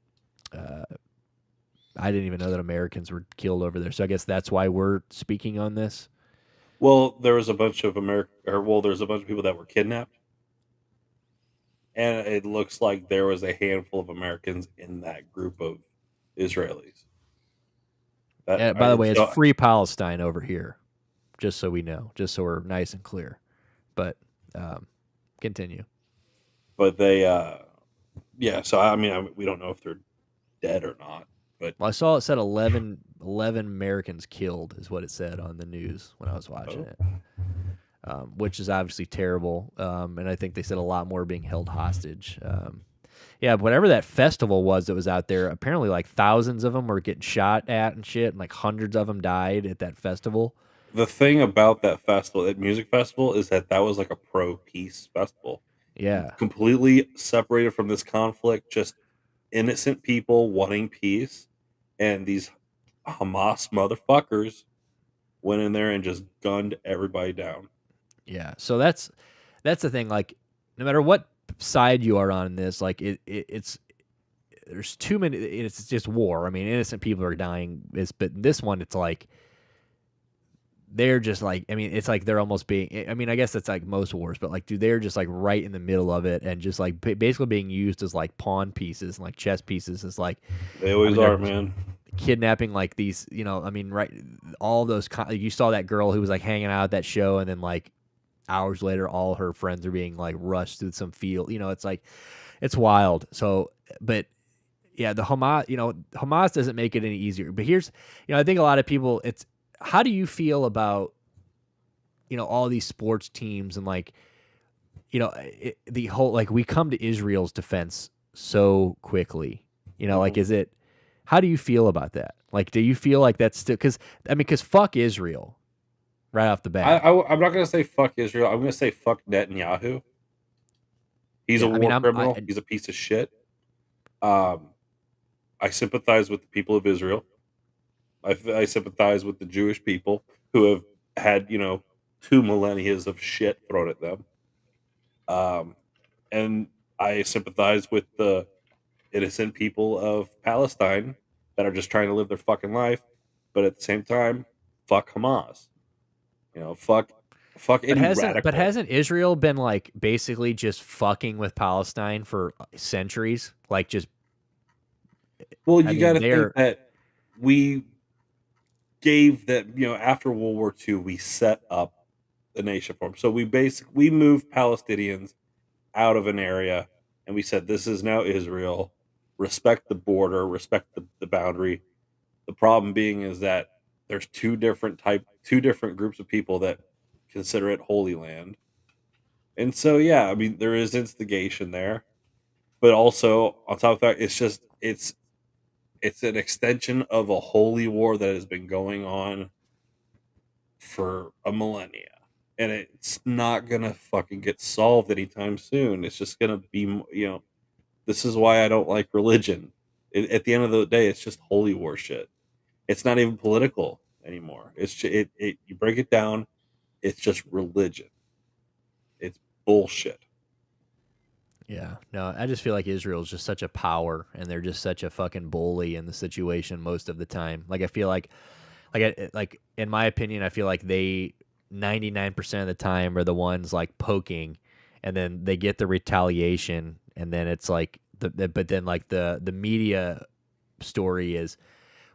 I didn't even know that Americans were killed over there. So I guess that's why we're speaking on this. Well, there was a bunch of there's a bunch of people that were kidnapped, and it looks like there was a handful of Americans in that group of Israelis. By the way, it's free Palestine over here, just so we know, just so we're nice and clear. But continue. But they, so I mean, we don't know if they're dead or not. But I saw it said 11 Americans killed is what it said on the news when I was watching it, which is obviously terrible. And I think they said a lot more being held hostage. Whatever that festival was that was out there, apparently like thousands of them were getting shot at and shit, and like hundreds of them died at that festival. The thing about that festival, that music festival, is that was like a pro-peace festival. Yeah. Completely separated from this conflict, just innocent people wanting peace. And these Hamas motherfuckers went in there and just gunned everybody down. Yeah. So that's the thing. Like, no matter what side you are on this, like it's there's too many. It's just war. I mean, innocent people are dying. But this one, it's like they're just like. I mean, it's like they're almost being. I mean, I guess that's like most wars, but like, dude, they're just like right in the middle of it, and just like basically being used as like pawn pieces and like chess pieces. It's like they always are, man. Kidnapping like these, I mean, right? All those. You saw that girl who was like hanging out at that show, and then like hours later, all her friends are being like rushed through some field. It's like, it's wild. So, but yeah, the Hamas, Hamas doesn't make it any easier. But here's, I think a lot of people, it's, how do you feel about, all these sports teams and like, the whole, like we come to Israel's defense so quickly, like, is it, how do you feel about that? Like, do you feel like that's still, because fuck Israel right off the bat. I'm not going to say fuck Israel. I'm going to say fuck Netanyahu. He's a war criminal. He's a piece of shit. I sympathize with the people of Israel. I sympathize with the Jewish people who have had, 2 millennia of shit thrown at them. And I sympathize with the innocent people of Palestine that are just trying to live their fucking life. But at the same time, fuck Hamas. Fuck any radical. But hasn't Israel been like basically just fucking with Palestine for centuries? Like just. Well, you got to think that we gave that, after World War II, we set up the nation for them. So we moved Palestinians out of an area and we said, this is now Israel. Respect the border, respect the boundary. The problem being is that there's two different groups of people that consider it Holy Land. And so, yeah, I mean, there is instigation there, but also on top of that, it's an extension of a holy war that has been going on for a millennia. And it's not going to fucking get solved anytime soon. It's just going to be, this is why I don't like religion. At the end of the day, it's just holy war shit. It's not even political anymore. It's you break it down, it's just religion. It's bullshit. Yeah, no, I just feel like Israel is just such a power, and they're just such a fucking bully in the situation most of the time. Like I feel like in my opinion, I feel like they 99% of the time are the ones like poking, and then they get the retaliation, and then it's like but then like the media story is,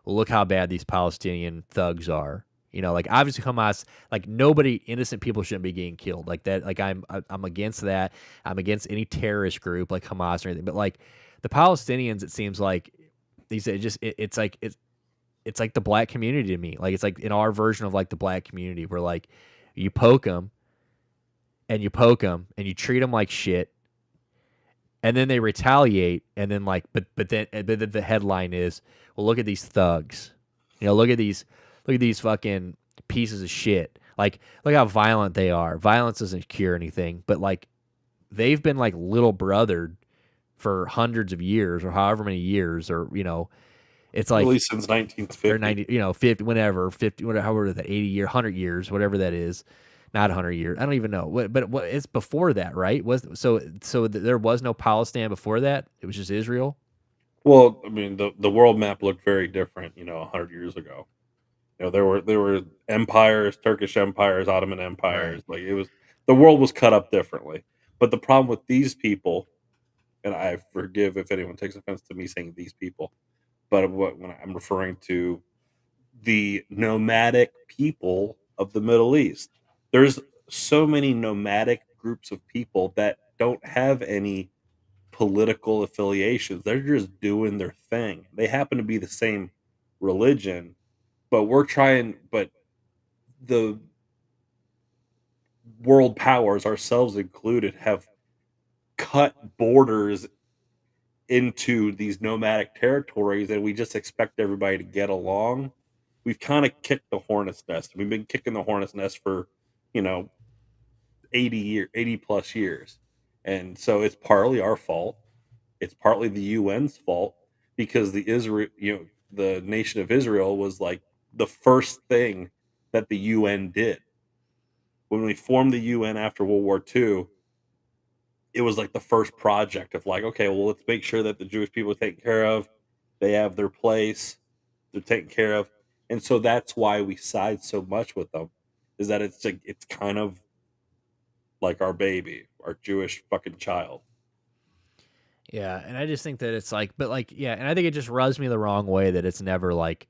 well, look how bad these Palestinian thugs are. Like obviously Hamas, like nobody, innocent people shouldn't be getting killed like that. Like I'm against that. I'm against any terrorist group like Hamas or anything. But like the Palestinians, it seems like it's like the black community to me. Like it's like in our version of like the black community where like you poke them and you treat them like shit. And then they retaliate, and then like, but then the headline is, well, look at these thugs, look at these fucking pieces of shit. Like, look how violent they are. Violence doesn't cure anything, but like, they've been like little brothered for hundreds of years, or however many years, or it's like at least since 1950 or 90, 50, whenever 50, whatever, however that 80 100 years, whatever that is. Not 100 years. I don't even know. But it's before that, right? So there was no Palestine before that. It was just Israel. Well, I mean, the world map looked very different, 100 years ago. There were empires, Turkish empires, Ottoman empires. Right. Like the world was cut up differently. But the problem with these people, and I forgive if anyone takes offense to me saying these people, but when I'm referring to the nomadic people of the Middle East. There's so many nomadic groups of people that don't have any political affiliations. They're just doing their thing. They happen to be the same religion, but the world powers, ourselves included, have cut borders into these nomadic territories, and we just expect everybody to get along. We've kind of kicked the hornet's nest. We've been kicking the hornet's nest for 80 plus years. And so it's partly our fault. It's partly the UN's fault, because the nation of Israel was like the first thing that the UN did. When we formed the UN after World War II, it was like the first project of like, okay, well, let's make sure that the Jewish people are taken care of. They have their place. They're taken care of. And so that's why we side so much with them, is that it's kind of like our baby, our Jewish fucking child. Yeah, and I just think that it's like, but like, yeah, and I think it just rubs me the wrong way that it's never like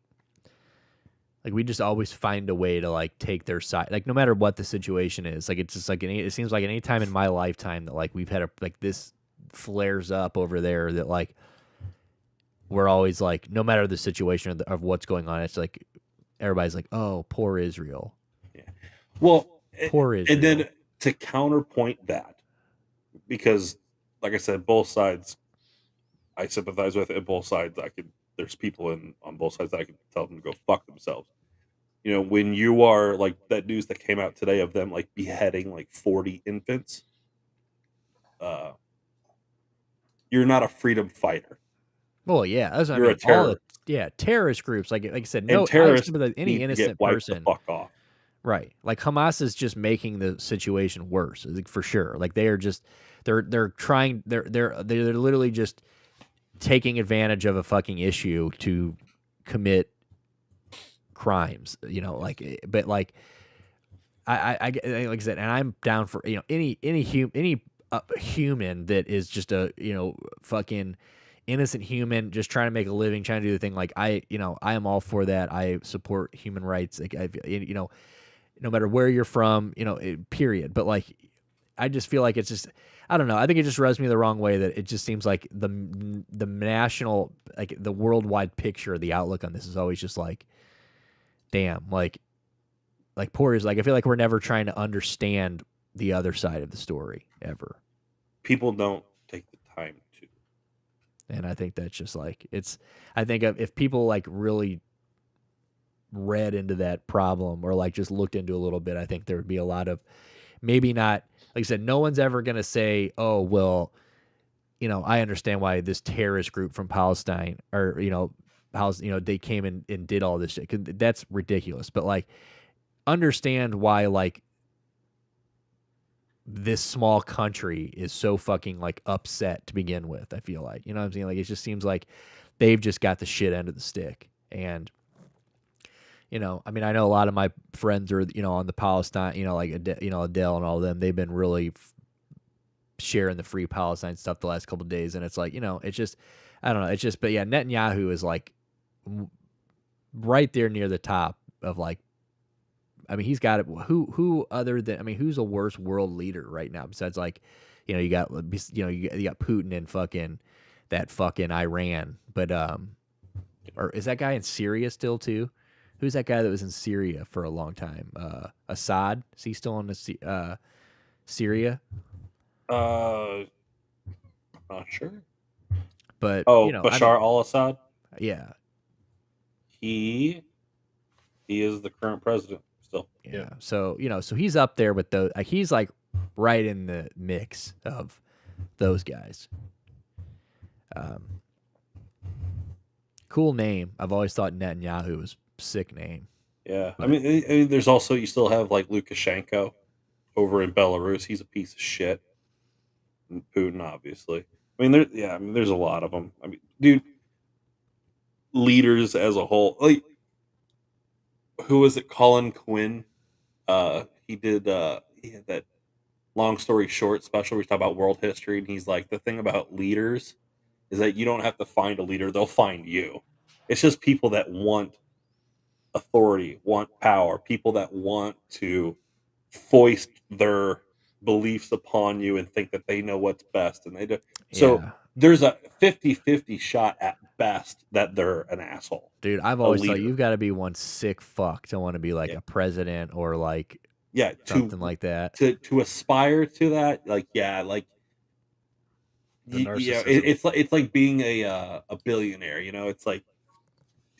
we just always find a way to like take their side, like no matter what the situation is. Like it's just like it seems like any time in my lifetime that like we've had this flares up over there, that like we're always like, no matter the situation of what's going on, it's like everybody's like, oh, poor Israel. Yeah. Well, poor Israel. And then to counterpoint that, because like I said, both sides I sympathize with, and both sides there's people on both sides that I can tell them to go fuck themselves. You know, when you are like that news that came out today of them like beheading like 40 infants, you're not a freedom fighter. Well, yeah, that's what you're I mean. A terrorist. Terrorist groups, like I said, And no, terrorists any innocent person. The fuck off. Right, like Hamas is just making the situation worse, for sure. Like they are just, they're trying, they're literally just taking advantage of a fucking issue to commit crimes. You know, like, but like, I like I said, and I'm down for any human that is just a fucking innocent human just trying to make a living, trying to do the thing. Like I am all for that. I support human rights. Like no matter where you're from, period. But like, I just feel like it's just, I don't know. I think it just rubs me the wrong way that it just seems like the national, like the worldwide picture, the outlook on this is always just like, damn, like poor is like, I feel like we're never trying to understand the other side of the story ever. People don't take the time to. And I think that's just like, I think if people like really read into that problem or like just looked into a little bit, I think there would be a lot of, maybe not, like I said, no one's ever going to say, oh, well, I understand why this terrorist group from Palestine or, they came in and did all this shit. 'Cause that's ridiculous. But like, understand why like this small country is so fucking like upset to begin with. I feel like, what I'm saying? Like, it just seems like they've just got the shit end of the stick. And, I mean, I know a lot of my friends are, on the Palestine, like, Adele and all of them, they've been really sharing the free Palestine stuff the last couple of days. And it's like, it's just, I don't know. It's just, but yeah, Netanyahu is like right there near the top of like, I mean, he's got it. Who other than, I mean, who's a worse world leader right now besides like, you got Putin and fucking that fucking Iran, but or is that guy in Syria still too? Who's that guy that was in Syria for a long time? Assad? Is he still in the Syria? Not sure. But Bashar al-Assad. Yeah, he is the current president still. Yeah. So so he's up there with those. Like, he's like right in the mix of those guys. Cool name. I've always thought Netanyahu was a sick name. Yeah, but, I mean, there's also, you still have like Lukashenko over in Belarus. He's a piece of shit. And Putin, obviously. I mean, there's a lot of them. I mean, dude, leaders as a whole. Like, who was it? Colin Quinn. He had that Long Story Short special where he talked about world history, and he's like, the thing about leaders is that you don't have to find a leader; they'll find you. It's just people that want authority, want power, people that want to foist their beliefs upon you and think that they know what's best, and they do. So there's a 50-50 shot at best that they're an asshole. Dude, I've always thought you've got to be one sick fuck to want to be like a president or like something like that. To aspire to that, like it's like being a billionaire. It's like,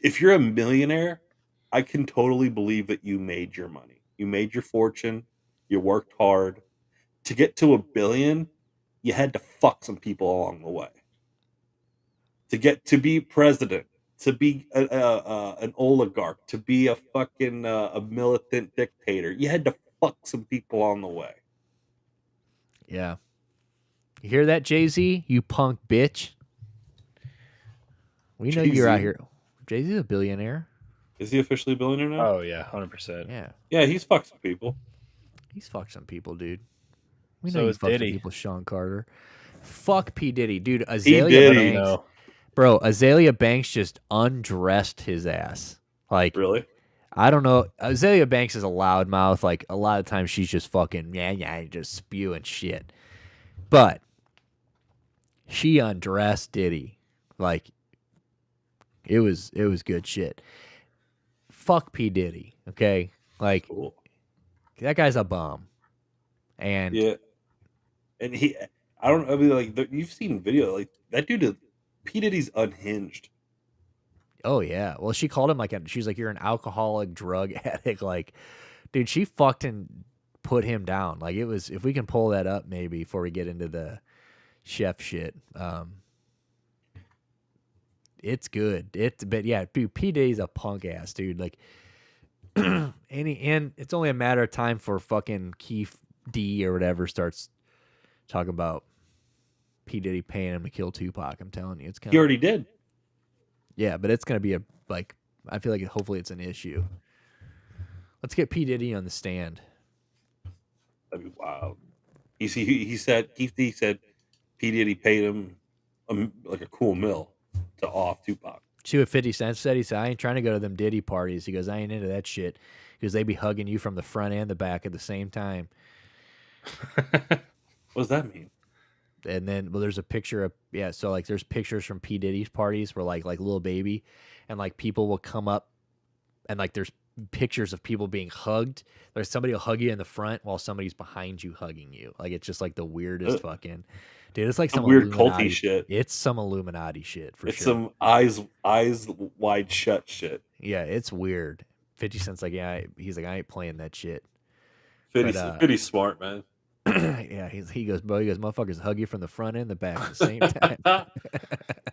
if you're a millionaire, I can totally believe that you made your money, you made your fortune, you worked hard to get to $1 billion. You had to fuck some people along the way to get to be president, to be an oligarch, to be a fucking a militant dictator. You had to fuck some people on the way. Yeah. You hear that, Jay-Z? You punk bitch. We know you're out here. Jay-Z's a billionaire. Is he officially a billionaire now? Oh, yeah, 100%. Yeah. Yeah, he's fucked some people. He's fucked some people, dude. We know he's fucked some people, Sean Carter. Fuck P. Diddy. Dude, Azalea Banks. Bro, Azalea Banks just undressed his ass. Like, really? I don't know. Azalea Banks is a loudmouth. Like, a lot of times she's just fucking, just spewing shit. But she undressed Diddy. Like, It was good shit. Fuck P. Diddy, okay? Like, Cool. that guy's a bum. And Yeah. And I mean, like, you've seen video, like, that dude is, P. Diddy's unhinged. oh yeah. Well, she called him she's like, you're an alcoholic drug addict. Like, dude, she fucked and put him down. Like, it was, if we can pull that up maybe before we get into the chef shit. It's good. But yeah, dude, P. Diddy's a punk ass dude. Like, and it's only a matter of time for fucking Keith D or whatever starts talking about P. Diddy paying him to kill Tupac. I'm telling you, it's kind He of, already did. yeah, but it's gonna be I feel like hopefully it's an issue. Let's get P. Diddy on the stand. That'd be wild. He said, Keith D said P. Diddy paid him like a cool mill to off Tupac. See what 50 Cent said? He said, I ain't trying to go to them Diddy parties. He goes, I ain't into that shit. Because they be hugging you from the front and the back at the same time. What does that mean? And then, well, there's a picture of, yeah, so like there's pictures from P. Diddy's parties where like little baby, and like people will come up, and like there's pictures of people being hugged. There's somebody will hug you in the front while somebody's behind you hugging you. Like, it's just like the weirdest fucking, dude, it's like some weird Illuminati culty shit. It's some Illuminati shit for it's sure. Some eyes wide shut shit. Yeah, it's weird. 50 Cent's like, yeah, he's like, I ain't playing that shit. 50's smart, man. Yeah, he goes, bro. He goes, motherfuckers hug you from the front and the back at the same time.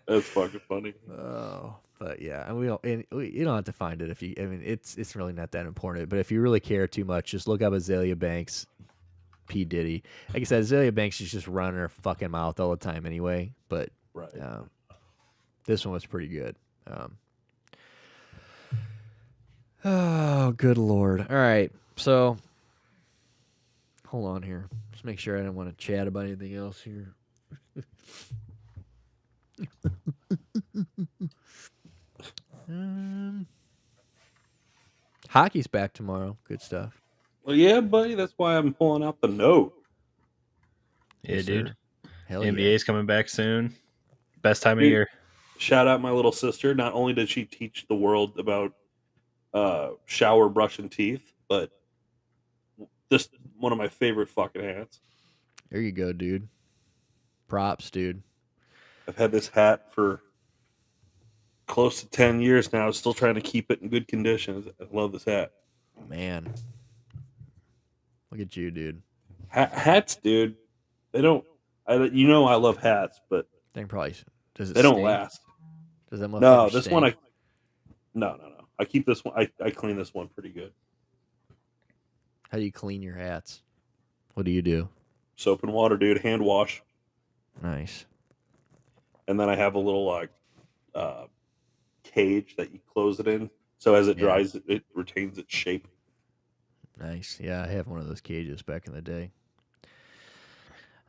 That's fucking funny. Oh, but yeah, and you don't have to find it if you. I mean, it's really not that important. But if you really care too much, just look up Azalea Banks, P. Diddy. Like I said, Azalea Banks is just running her fucking mouth all the time anyway. But right. This one was pretty good. Oh, good Lord! All right, so. Hold on here. Just make sure I don't want to chat about anything else here. Hockey's back tomorrow. Good stuff. Well, yeah, buddy. That's why I'm pulling out the note. Yeah, yes, dude. Hell NBA's yeah. coming back soon. Best time of year. Shout out my little sister. Not only did she teach the world about shower brushing teeth, but just one of my favorite fucking hats. There you go, dude. Props, dude. I've had this hat for close to 10 years now. Still trying to keep it in good condition. I love this hat. Man. Look at you, dude. Hats, dude. They don't. I love hats, but they probably does it. They don't last. Does that? No, this stink? One No. I keep this one. I clean this one pretty good. How do you clean your hats? What do you do? Soap and water, dude. Hand wash. Nice. And then I have a little cage that you close it in, so as it dries, it retains its shape. Nice. Yeah, I have one of those cages back in the day. I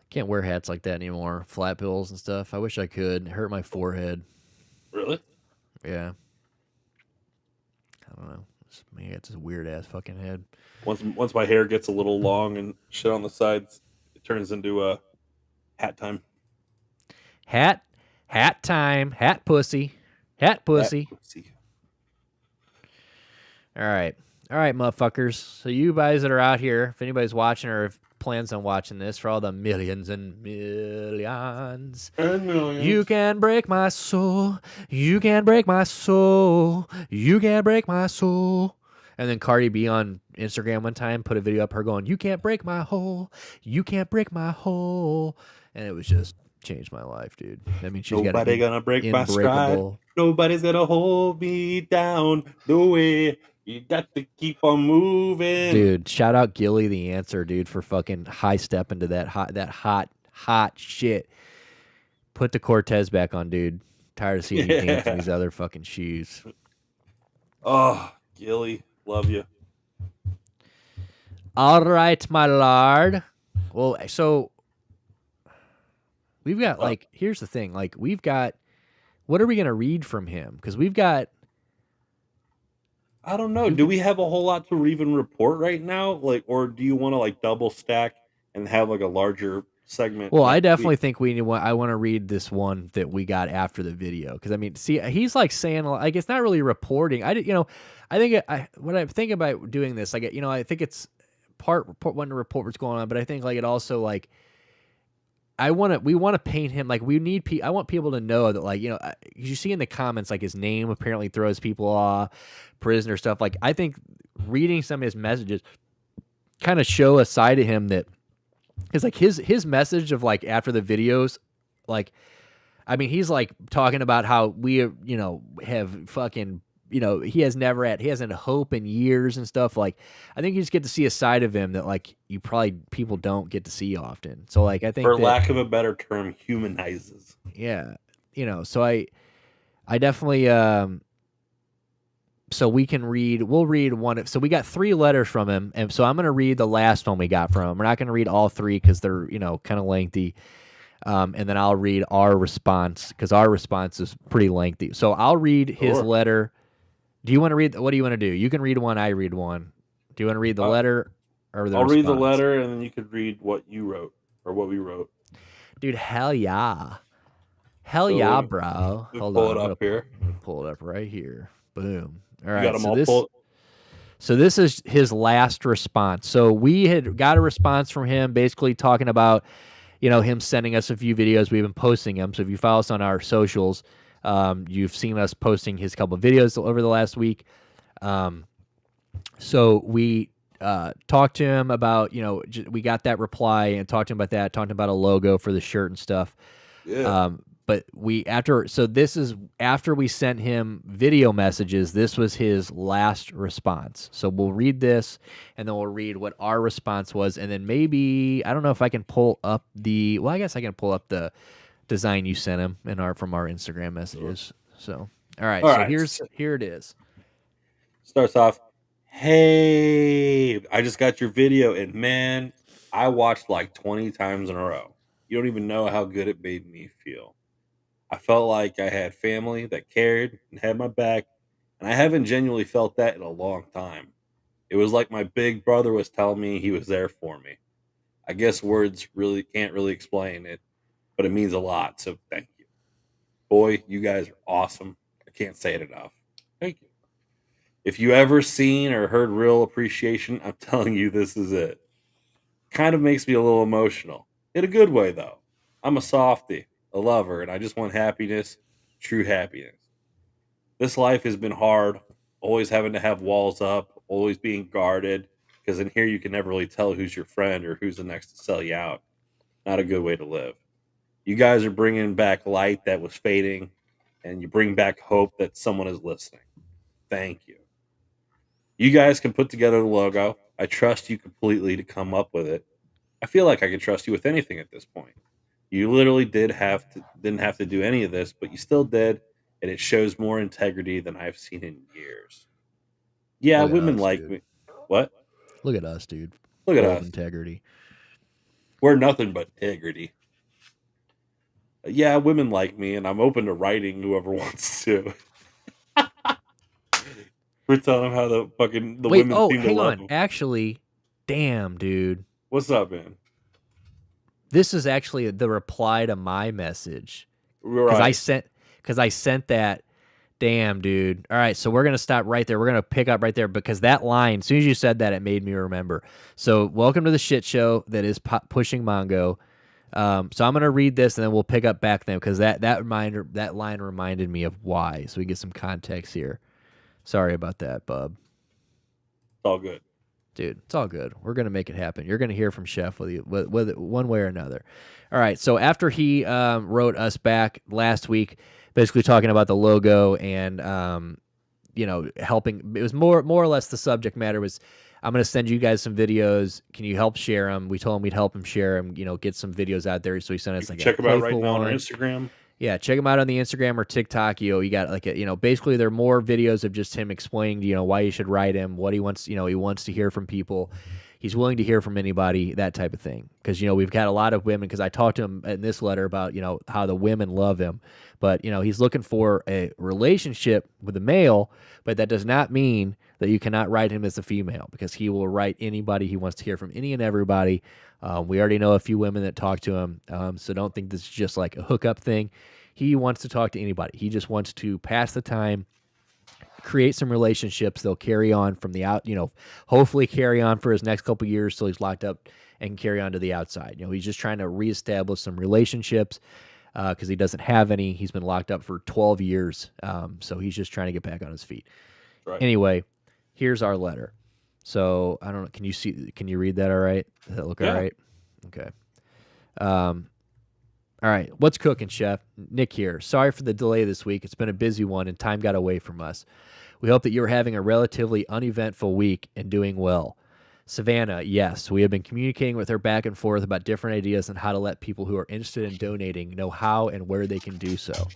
can't wear hats like that anymore. Flat bills and stuff. I wish I could. It hurt my forehead. Really? Yeah. I don't know. Man, it's a weird ass fucking head. Once my hair gets a little long and shit on the sides, it turns into hat time. Hat time. Hat pussy. Hat pussy. All right, motherfuckers. So you guys that are out here, if anybody's watching or if plans on watching this, for all the millions and millions, you can break my soul. You can break my soul. You can break my soul. And then Cardi B on Instagram one time put a video up her going, you can't break my hole. You can't break my hole. And it was just changed my life, dude. I mean, she's nobody gonna break my stride. Nobody's gonna hold me down. No way. You got to keep on moving, dude. Shout out Gilly the Answer, dude, for fucking high stepping to that hot shit. Put the Cortez back on, dude. Tired of seeing you dance in these other fucking shoes. Oh, Gilly, love you. All right, my lord. Well, so we've got here's the thing, we've got. What are we gonna read from him? Because we've got. I don't know. Do we have a whole lot to even report right now? Or do you want to double stack and have a larger segment. Well, I definitely think I want to read this one that we got after the video, because I mean, see, he's like saying like it's not really reporting. I think when I think about doing this, like I think it's part one to report what's going on, but I think like it also like we want to paint him like I want people to know that like you see in the comments like his name apparently throws people off, prisoner stuff. Like I think reading some of his messages kind of show a side of him that. Because like his message of like after the videos, like, I mean, he's like talking about how we have fucking he hasn't had hope in years and stuff. Like, I think you just get to see a side of him that like people don't get to see often. So like I think for lack of a better term, humanizes. Yeah, So I definitely so we'll read one. So we got 3 letters from him. And so I'm going to read the last one we got from him. We're not going to read all 3 because they're, kind of lengthy. And then I'll read our response because our response is pretty lengthy. So I'll read his letter. Do you want to read? What do you want to do? You can read one. I read one. Do you want to read the letter or the I'll response? read the letter and then you could read what you wrote or what we wrote. Dude, hell yeah. Hell yeah, bro. Hold on. Pull it up here. Pull it up right here. Boom. All right, so this is his last response. So we had got a response from him basically talking about, him sending us a few videos. We've been posting them. So if you follow us on our socials, you've seen us posting his couple of videos over the last week. So we talked to him about, we got that reply and talked to him about that, talked about a logo for the shirt and stuff. Yeah. But this is after we sent him video messages. This was his last response. So we'll read this, and then we'll read what our response was, and then maybe I don't know if I can pull up I guess I can pull up the design you sent him from our Instagram messages. So all right, here it is. Starts off, hey, I just got your video, and man, I watched like 20 times in a row. You don't even know how good it made me feel. I felt like I had family that cared and had my back, and I haven't genuinely felt that in a long time. It was like my big brother was telling me he was there for me. I guess words really can't really explain it, but it means a lot, so thank you. Boy, you guys are awesome. I can't say it enough. Thank you. If you ever seen or heard real appreciation, I'm telling you this is it. Kind of makes me a little emotional. In a good way, though. I'm a softie. A lover, and I just want happiness, true happiness. This life has been hard, always having to have walls up, always being guarded, because in here you can never really tell who's your friend or who's the next to sell you out. Not a good way to live. You guys are bringing back light that was fading, and you bring back hope that someone is listening. Thank you. You guys can put together the logo. I trust you completely to come up with it. I feel like I can trust you with anything at this point. You literally didn't have to do any of this, but you still did, and it shows more integrity than I've seen in years. Yeah, women like me. What? Look at us, dude. Look at us. Integrity. We're nothing but integrity. Yeah, women like me, and I'm open to writing whoever wants to. We're telling them how the women seem to love them. Actually, damn, dude. What's up, man? This is actually the reply to my message. Right. Because I sent that. Damn, dude. All right, so we're going to stop right there. We're going to pick up right there because that line, as soon as you said that, it made me remember. So welcome to the shit show that is Pushing Mongo. So I'm going to read this, and then we'll pick up back then because that line reminded me of why. So we get some context here. Sorry about that, bub. It's all good. Dude, it's all good. We're going to make it happen. You're going to hear from Chef with one way or another. All right, so after he wrote us back last week, basically talking about the logo and, helping. It was more or less the subject matter was, I'm going to send you guys some videos. Can you help share them? We told him we'd help him share them, get some videos out there. So he sent us check them out right now on our Instagram. Yeah, check him out on the Instagram or TikTok. You got basically there are more videos of just him explaining, why you should write him, what he wants, he wants to hear from people. He's willing to hear from anybody, that type of thing. Because, we've got a lot of women, because I talked to him in this letter about, how the women love him. But, he's looking for a relationship with a male, but that does not mean that you cannot write him as a female, because he will write anybody. He wants to hear from any and everybody. We already know a few women that talk to him, so don't think this is just like a hookup thing. He wants to talk to anybody. He just wants to pass the time, create some relationships. They'll carry on from the out, hopefully carry on for his next couple years till he's locked up and can carry on to the outside. He's just trying to reestablish some relationships because he doesn't have any. He's been locked up for 12 years, so he's just trying to get back on his feet. Right. Anyway, here's our letter. So I don't know. Can you read that all right? Does that look all right? Okay. All right. What's cooking, Chef? Nick here. Sorry for the delay this week. It's been a busy one and time got away from us. We hope that you're having a relatively uneventful week and doing well. Savannah, yes. We have been communicating with her back and forth about different ideas on how to let people who are interested in donating know how and where they can do so.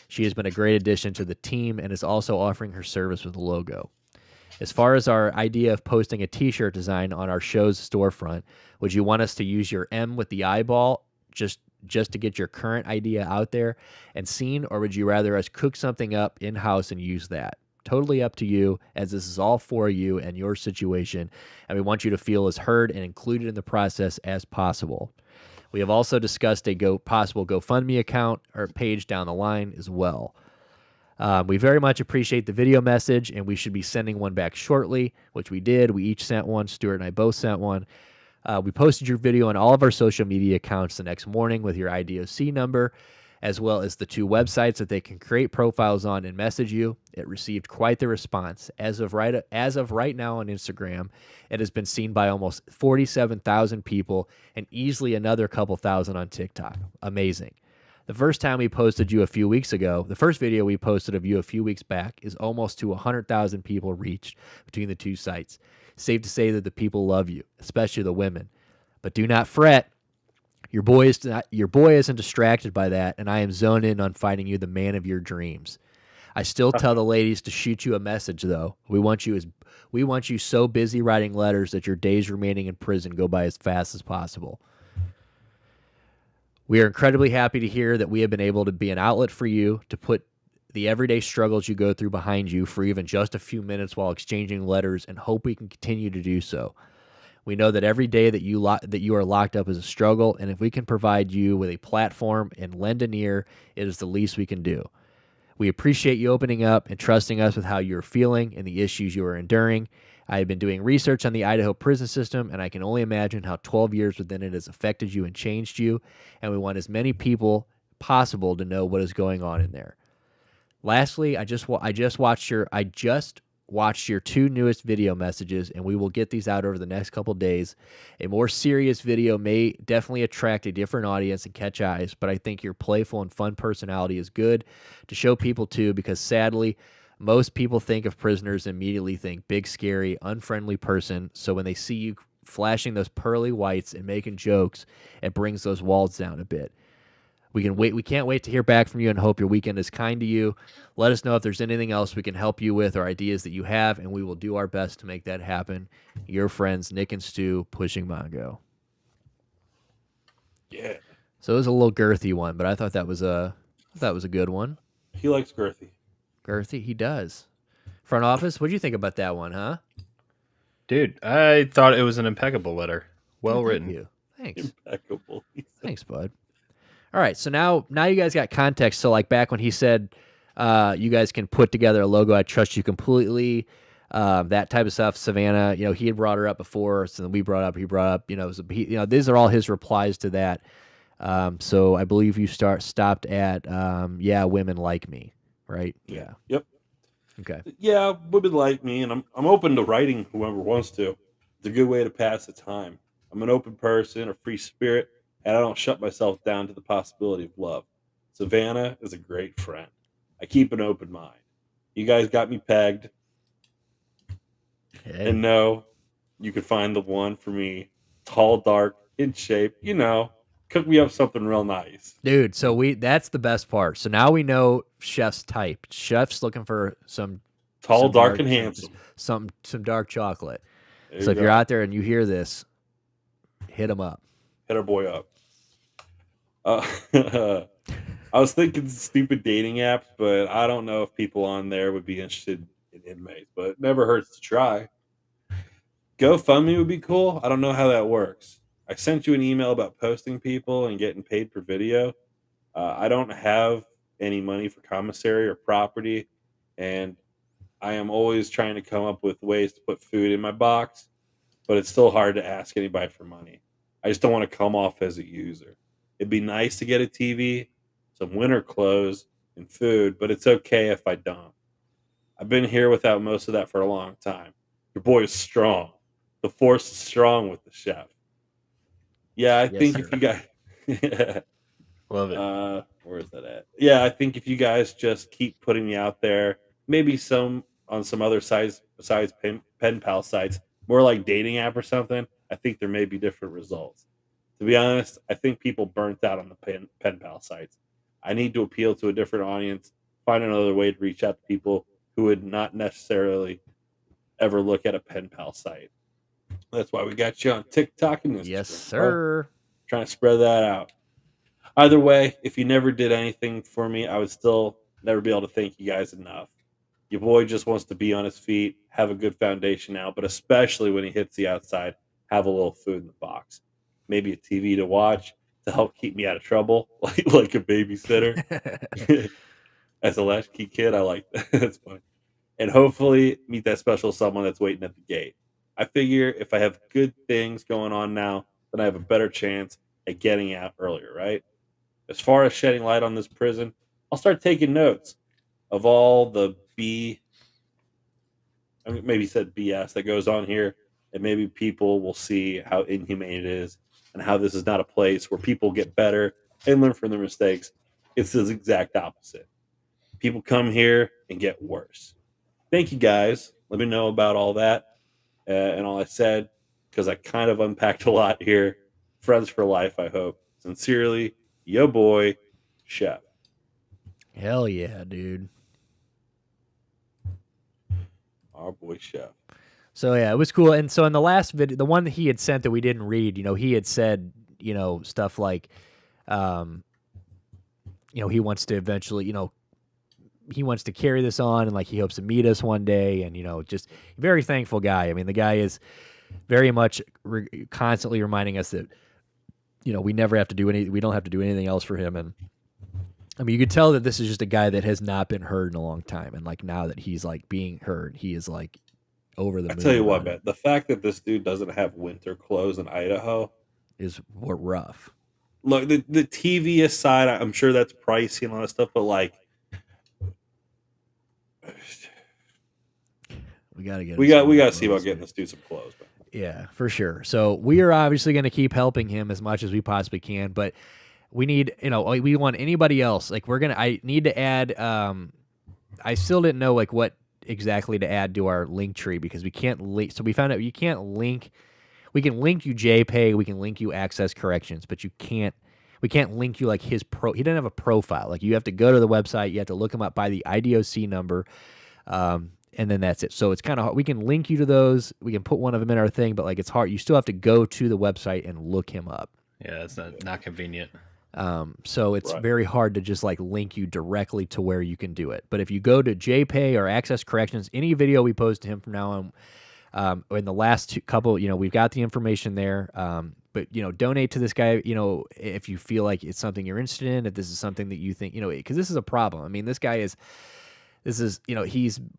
She has been a great addition to the team and is also offering her service with a logo. As far as our idea of posting a t-shirt design on our show's storefront, would you want us to use your M with the eyeball just to get your current idea out there and seen, or would you rather us cook something up in-house and use that? Totally up to you, as this is all for you and your situation, and we want you to feel as heard and included in the process as possible. We have also discussed a possible GoFundMe account or page down the line as well. We very much appreciate the video message, and we should be sending one back shortly, which we did. We each sent one. Stuart and I both sent one. We posted your video on all of our social media accounts the next morning with your IDOC number, as well as the 2 websites that they can create profiles on and message you. It received quite the response. As of right now on Instagram, it has been seen by almost 47,000 people and easily another couple thousand on TikTok. Amazing. The first time we posted you a few weeks ago, the first video we posted of you a few weeks back is almost to 100,000 people reached between the 2 sites. Safe to say that the people love you, especially the women. But do not fret. Your boy isn't distracted by that, and I am zoned in on finding you the man of your dreams. I still tell the ladies to shoot you a message, though. We want you so busy writing letters that your days remaining in prison go by as fast as possible. We are incredibly happy to hear that we have been able to be an outlet for you to put the everyday struggles you go through behind you for even just a few minutes while exchanging letters, and hope we can continue to do so. We know that every day that you are locked up is a struggle, and if we can provide you with a platform and lend an ear, it is the least we can do. We appreciate you opening up and trusting us with how you're feeling and the issues you are enduring. I have been doing research on the Idaho prison system, and I can only imagine how 12 years within it has affected you and changed you, and we want as many people possible to know what is going on in there. Lastly, I just watched your 2 newest video messages, and we will get these out over the next couple days. A more serious video may definitely attract a different audience and catch eyes, but I think your playful and fun personality is good to show people too, because sadly, most people think of prisoners and immediately think big, scary, unfriendly person. So when they see you flashing those pearly whites and making jokes, it brings those walls down a bit. We can't wait to hear back from you and hope your weekend is kind to you. Let us know if there's anything else we can help you with or ideas that you have, and we will do our best to make that happen. Your friends, Nick and Stu, Pushing Mongo. Yeah. So it was a little girthy one, but I thought that was a good one. He likes girthy. Girthy, he does. Front office, what do you think about that one, huh? Dude, I thought it was an impeccable letter. Well written. Thank you. Thanks. Impeccable. Thanks, bud. All right, so now you guys got context. So like back when he said you guys can put together a logo, I trust you completely, that type of stuff. Savannah, he had brought her up before, so then he brought up, these are all his replies to that. So I believe you stopped at women like me, right? Yeah. Yep. Okay. Yeah, women like me, and I'm open to writing whoever wants to. It's a good way to pass the time. I'm an open person, a free spirit, and I don't shut myself down to the possibility of love. Savannah is a great friend. I keep an open mind. You guys got me pegged. Hey. And no, you could find the one for me. Tall, dark, in shape, cook me up something real nice. Dude, so that's the best part. So now we know Chef's type. Chef's looking for some tall, dark, and handsome. Some dark chocolate. So if you're out there and you hear this, hit him up. Hit our boy up. I was thinking stupid dating apps, but I don't know if people on there would be interested in inmates, but it never hurts to try. GoFundMe would be cool. I don't know how that works. I sent you an email about posting people and getting paid per video. I don't have any money for commissary or property, and I am always trying to come up with ways to put food in my box, but it's still hard to ask anybody for money. I just don't want to come off as a user. It'd be nice to get a TV, some winter clothes, and food, but it's okay if I don't. I've been here without most of that for a long time. Your boy is strong. The force is strong with the chef. Yeah, I think if you guys love it. Where is that at? Yeah, I think if you guys just keep putting me out there, maybe some on some other sites besides pen pal sites, more like dating app or something, I think there may be different results. To be honest, I think people burnt out on the pen pal sites. I need to appeal to a different audience, find another way to reach out to people who would not necessarily ever look at a pen pal site. That's why we got you on TikTok and Instagram. Yes, sir. Bro. Trying to spread that out. Either way, if you never did anything for me, I would still never be able to thank you guys enough. Your boy just wants to be on his feet, have a good foundation now, but especially when he hits the outside, have a little food in the box. Maybe a TV to watch to help keep me out of trouble, like a babysitter. As a latchkey kid, I like that. That's funny. And hopefully meet that special someone that's waiting at the gate. I figure if I have good things going on now, then I have a better chance at getting out earlier, right? As far as shedding light on this prison, I'll start taking notes of all the maybe said BS that goes on here, and maybe people will see how inhumane it is and how this is not a place where people get better and learn from their mistakes. It's the exact opposite. People come here and get worse. Thank you guys. Let me know about all that and all I said, because I kind of unpacked a lot here. Friends for life, I hope. Sincerely, yo boy, Chef. Hell yeah, dude. Our boy Chef. So yeah, it was cool. And so in the last video, the one that he had sent that we didn't read, he had said, stuff like, he wants to eventually, he wants to carry this on and like he hopes to meet us one day, and just very thankful guy. I mean, the guy is very much constantly reminding us that we never have to do we don't have to do anything else for him. And I mean, you could tell that this is just a guy that has not been heard in a long time, and like now that he's like being heard, he is like over the moon. I tell you what, man, the fact that this dude doesn't have winter clothes in Idaho is rough. Look, the TV aside, I'm sure that's pricey and all that stuff, but like, we got to see about getting this dude some clothes, man. Yeah, for sure. So we are obviously going to keep helping him as much as we possibly can, but we need, we want anybody else. Like I need to add, I still didn't know like what exactly to add to our link tree, because we can't link. So we found out you can't link. We can link you JPay, we can link you Access Corrections, but we can't link you like his he doesn't have a profile. Like you have to go to the website, you have to look him up by the IDOC number, and then that's it. So it's kind of hard. We can link you to those. We can put one of them in our thing, but like it's hard. You still have to go to the website and look him up. Yeah, that's not convenient. So it's very hard to just like link you directly to where you can do it. But if you go to JPay or Access Corrections, any video we post to him from now on, in the last couple, we've got the information there. But donate to this guy, if you feel like it's something you're interested in, if this is something that you think, because this is a problem. I mean, this guy is,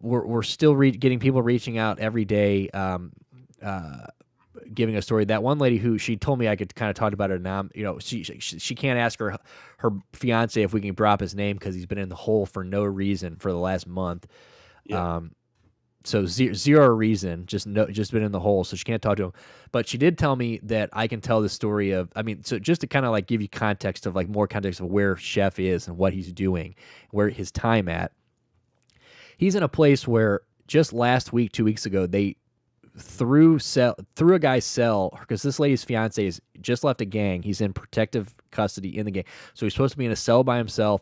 we're still getting people reaching out every day, giving a story. That one lady who she told me I could kind of talk about it now, she can't ask her fiance if we can drop his name because he's been in the hole for no reason for the last month. Yeah. So zero reason, just been in the hole, so she can't talk to him. But she did tell me that I can tell the story of, so just to kind of like give you context of like more context of where Chef is and what he's doing, where his time at. He's in a place where just last week, 2 weeks ago, they threw a guy's cell because this lady's fiance has just left a gang. He's in protective custody in the gang, so he's supposed to be in a cell by himself,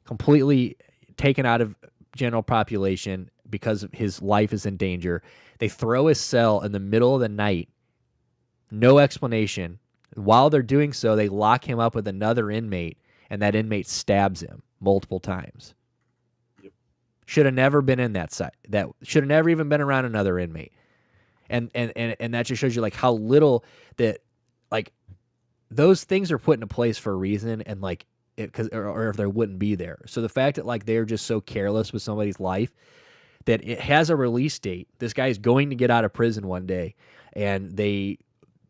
completely taken out of general population. because his life is in danger. They throw his cell in the middle of the night, no explanation. While they're doing so, they lock him up with another inmate, and that inmate stabs him multiple times. Yep. Should have never been in that site. That should have never even been around another inmate. And that just shows you like how little that like those things are put into place for a reason, and like or if they wouldn't be there. So the fact that like they're just so careless with somebody's life that it has a release date. This guy's going to get out of prison one day, and they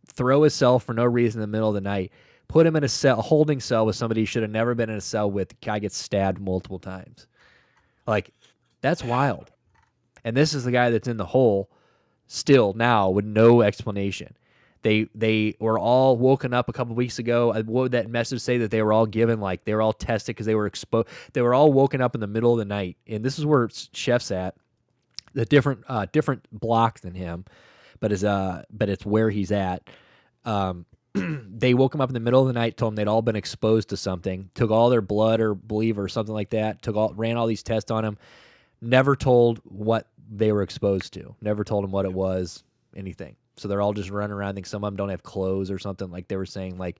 throw his cell for no reason in the middle of the night, put him in a holding cell with somebody he should have never been in a cell with. The guy gets stabbed multiple times. Like, that's wild. And this is the guy that's in the hole still now with no explanation. They were all woken up a couple weeks ago. What would that message say? That they were all given, like, they were all tested because they were exposed. They were all woken up in the middle of the night. And this is where Chef's at. The different block than him, but it's where he's at. They woke him up in the middle of the night, told him they'd all been exposed to something, took all their blood or believe or something like that, ran all these tests on him, never told what they were exposed to, never told him what it was, anything. So they're all just running around. I think some of them don't have clothes or something, like they were saying. Like,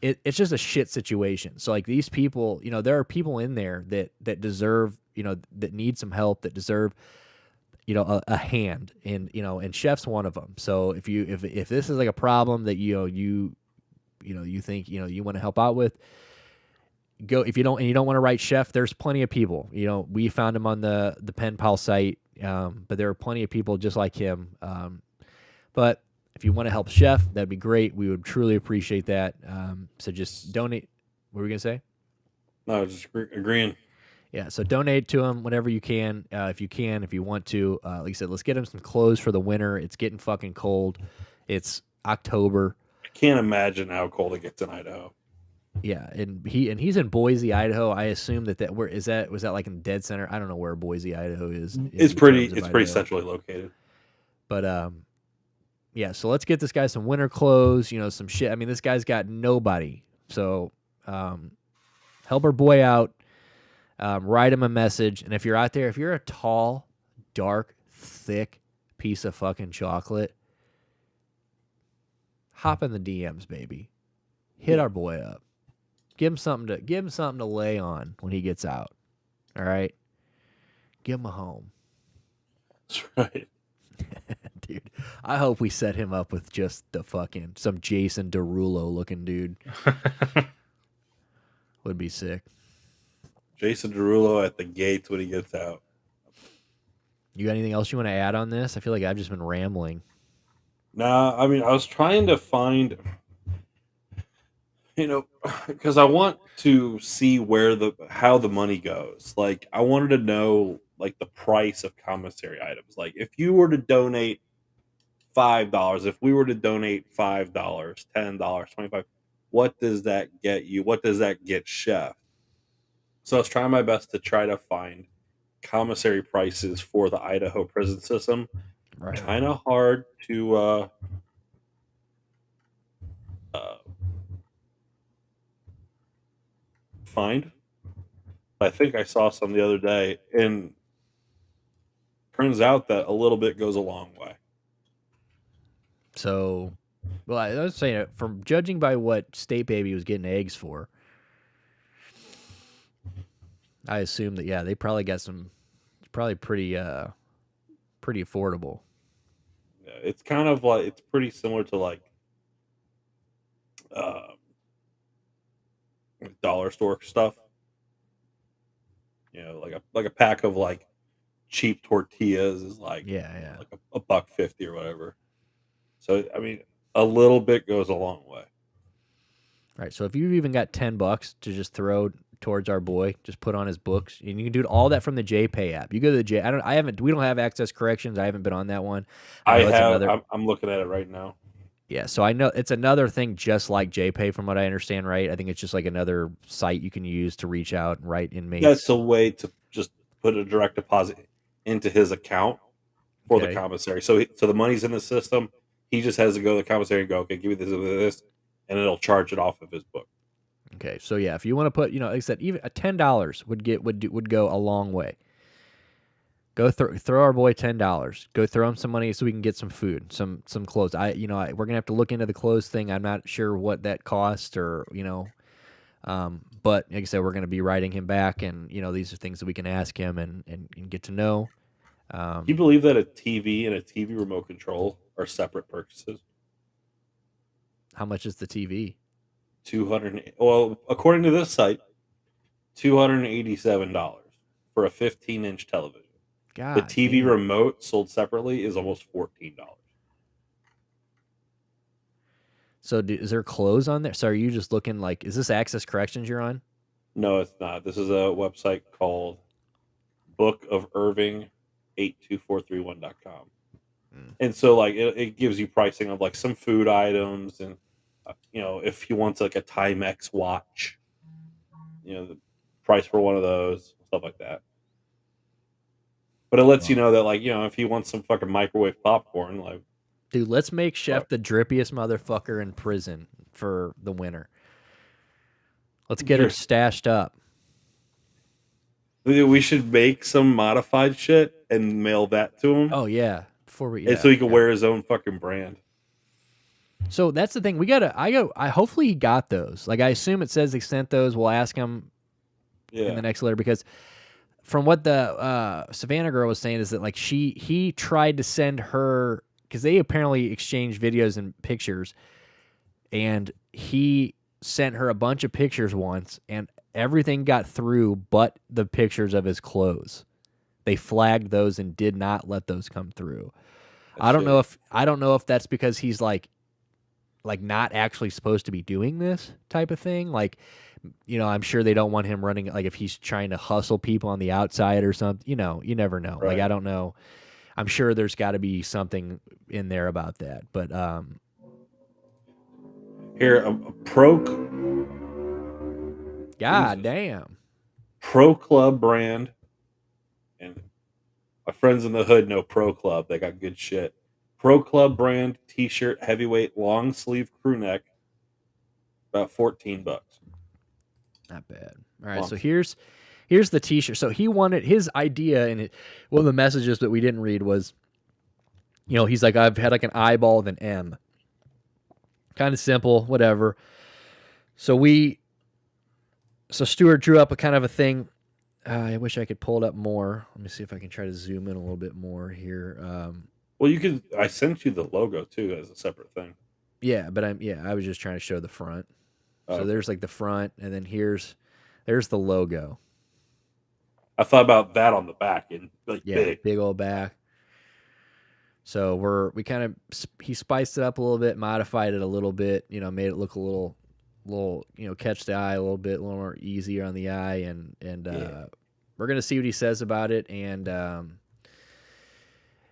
it's just a shit situation. So like these people, there are people in there that deserve, that need some help, that deserve, a hand, and Chef's one of them. So if this is like a problem that you think you want to help out with, go. If you don't want to write Chef, there's plenty of people. We found him on the penpal site, but there are plenty of people just like him. But if you want to help Chef, that'd be great. We would truly appreciate that. So just donate. What were we gonna say? No, just agreeing. Yeah, so donate to him whenever you can. If you want to. Like I said, let's get him some clothes for the winter. It's getting fucking cold. It's October. I can't imagine how cold it gets in Idaho. Yeah, and he's in Boise, Idaho. I assume was that like in the dead center? I don't know where Boise, Idaho is. It's pretty centrally located. But yeah, so let's get this guy some winter clothes, some shit. I mean, this guy's got nobody. So help our boy out. Write him a message. And if you're out there, if you're a tall, dark, thick piece of fucking chocolate, hop in the DMs, baby. Hit our boy up. Give him something to lay on when he gets out. All right? Give him a home. That's right. Dude, I hope we set him up with just some Jason Derulo looking dude. Would be sick. Jason Derulo at the gates when he gets out. You got anything else you want to add on this? I feel like I've just been rambling. Nah, I mean, I was trying to find, because I want to see how the money goes. Like, I wanted to know, like, the price of commissary items. Like, if you were to donate $5, if we were to donate $5, $10, $25, what does that get you? What does that get Chef? So I was trying my best to try to find commissary prices for the Idaho prison system. Right. Kind of hard to find. I think I saw some the other day, and turns out that a little bit goes a long way. So, well, I was saying, from judging by what State Baby was getting eggs for, I assume that, yeah, they probably got some. It's probably pretty affordable. Yeah, it's kind of like, it's pretty similar to like dollar store stuff. Like a pack of like cheap tortillas is like like a $1.50 or whatever. So I mean, a little bit goes a long way. Right. So if you've even got $10 to just throw towards our boy, just put on his books, and you can do all that from the JPay app. You go to the J. We don't have access corrections. I haven't been on that one. I'm looking at it right now. Yeah, so I know it's another thing just like JPay, from what I understand, right? I think it's just like another site you can use to reach out and write inmates. That's a way to just put a direct deposit into his account for the commissary. So the money's in the system. He just has to go to the commissary and go, okay, give me this, and it'll charge it off of his book. Okay, so yeah, if you want to put, like I said, even a $10 would go a long way. Go throw our boy $10. Go throw him some money so we can get some food, some clothes. We're gonna have to look into the clothes thing. I'm not sure what that cost or but like I said, we're gonna be writing him back, and these are things that we can ask him and get to know. Do you believe that a TV and a TV remote control are separate purchases? How much is the TV? Well, according to this site, $287 for a 15-inch television. God, the TV damn. remote sold separately is almost $14. So is there clothes on there? So are you just looking like, is this Access Corrections you're on? No, it's not. This is a website called bookofirving82431.com. And so like it gives you pricing of like some food items and if he wants like a Timex watch, the price for one of those, stuff like that. But it lets you know that like, if he wants some fucking microwave popcorn, like, dude, let's make Chef the drippiest motherfucker in prison for the winter. Let's get her stashed up. We should make some modified shit and mail that to him. Oh yeah, so he can wear his own fucking brand. So that's the thing. I hopefully he got those. Like I assume it says they sent those. We'll ask him in the next letter, because from what the Savannah girl was saying is that like he tried to send her, because they apparently exchanged videos and pictures, and he sent her a bunch of pictures once, and everything got through but the pictures of his clothes. They flagged those and did not let those come through. I don't know if that's because he's like not actually supposed to be doing this type of thing. Like, I'm sure they don't want him running, like if he's trying to hustle people on the outside or something, you never know. Right. Like, I don't know. I'm sure there's got to be something in there about that. But here, a pro. God damn. Pro Club brand, and my friends in the hood know Pro Club. They got good shit. Pro Club brand t-shirt, heavyweight, long sleeve crew neck, about $14. Not bad. All right, so here's the t-shirt. So he wanted, his idea, and one of the messages that we didn't read was, he's like, I've had like an eyeball with an M. Kind of simple, whatever. So Stuart drew up a kind of a thing. I wish I could pull it up more. Let me see if I can try to zoom in a little bit more here. Well, you could. I sent you the logo too as a separate thing. Yeah, but I was just trying to show the front. So there's like the front, and then there's the logo. I thought about that on the back, and like big old back. So he spiced it up a little bit, modified it a little bit, made it look a little, catch the eye a little bit, a little more easier on the eye, and we're gonna see what he says about it, and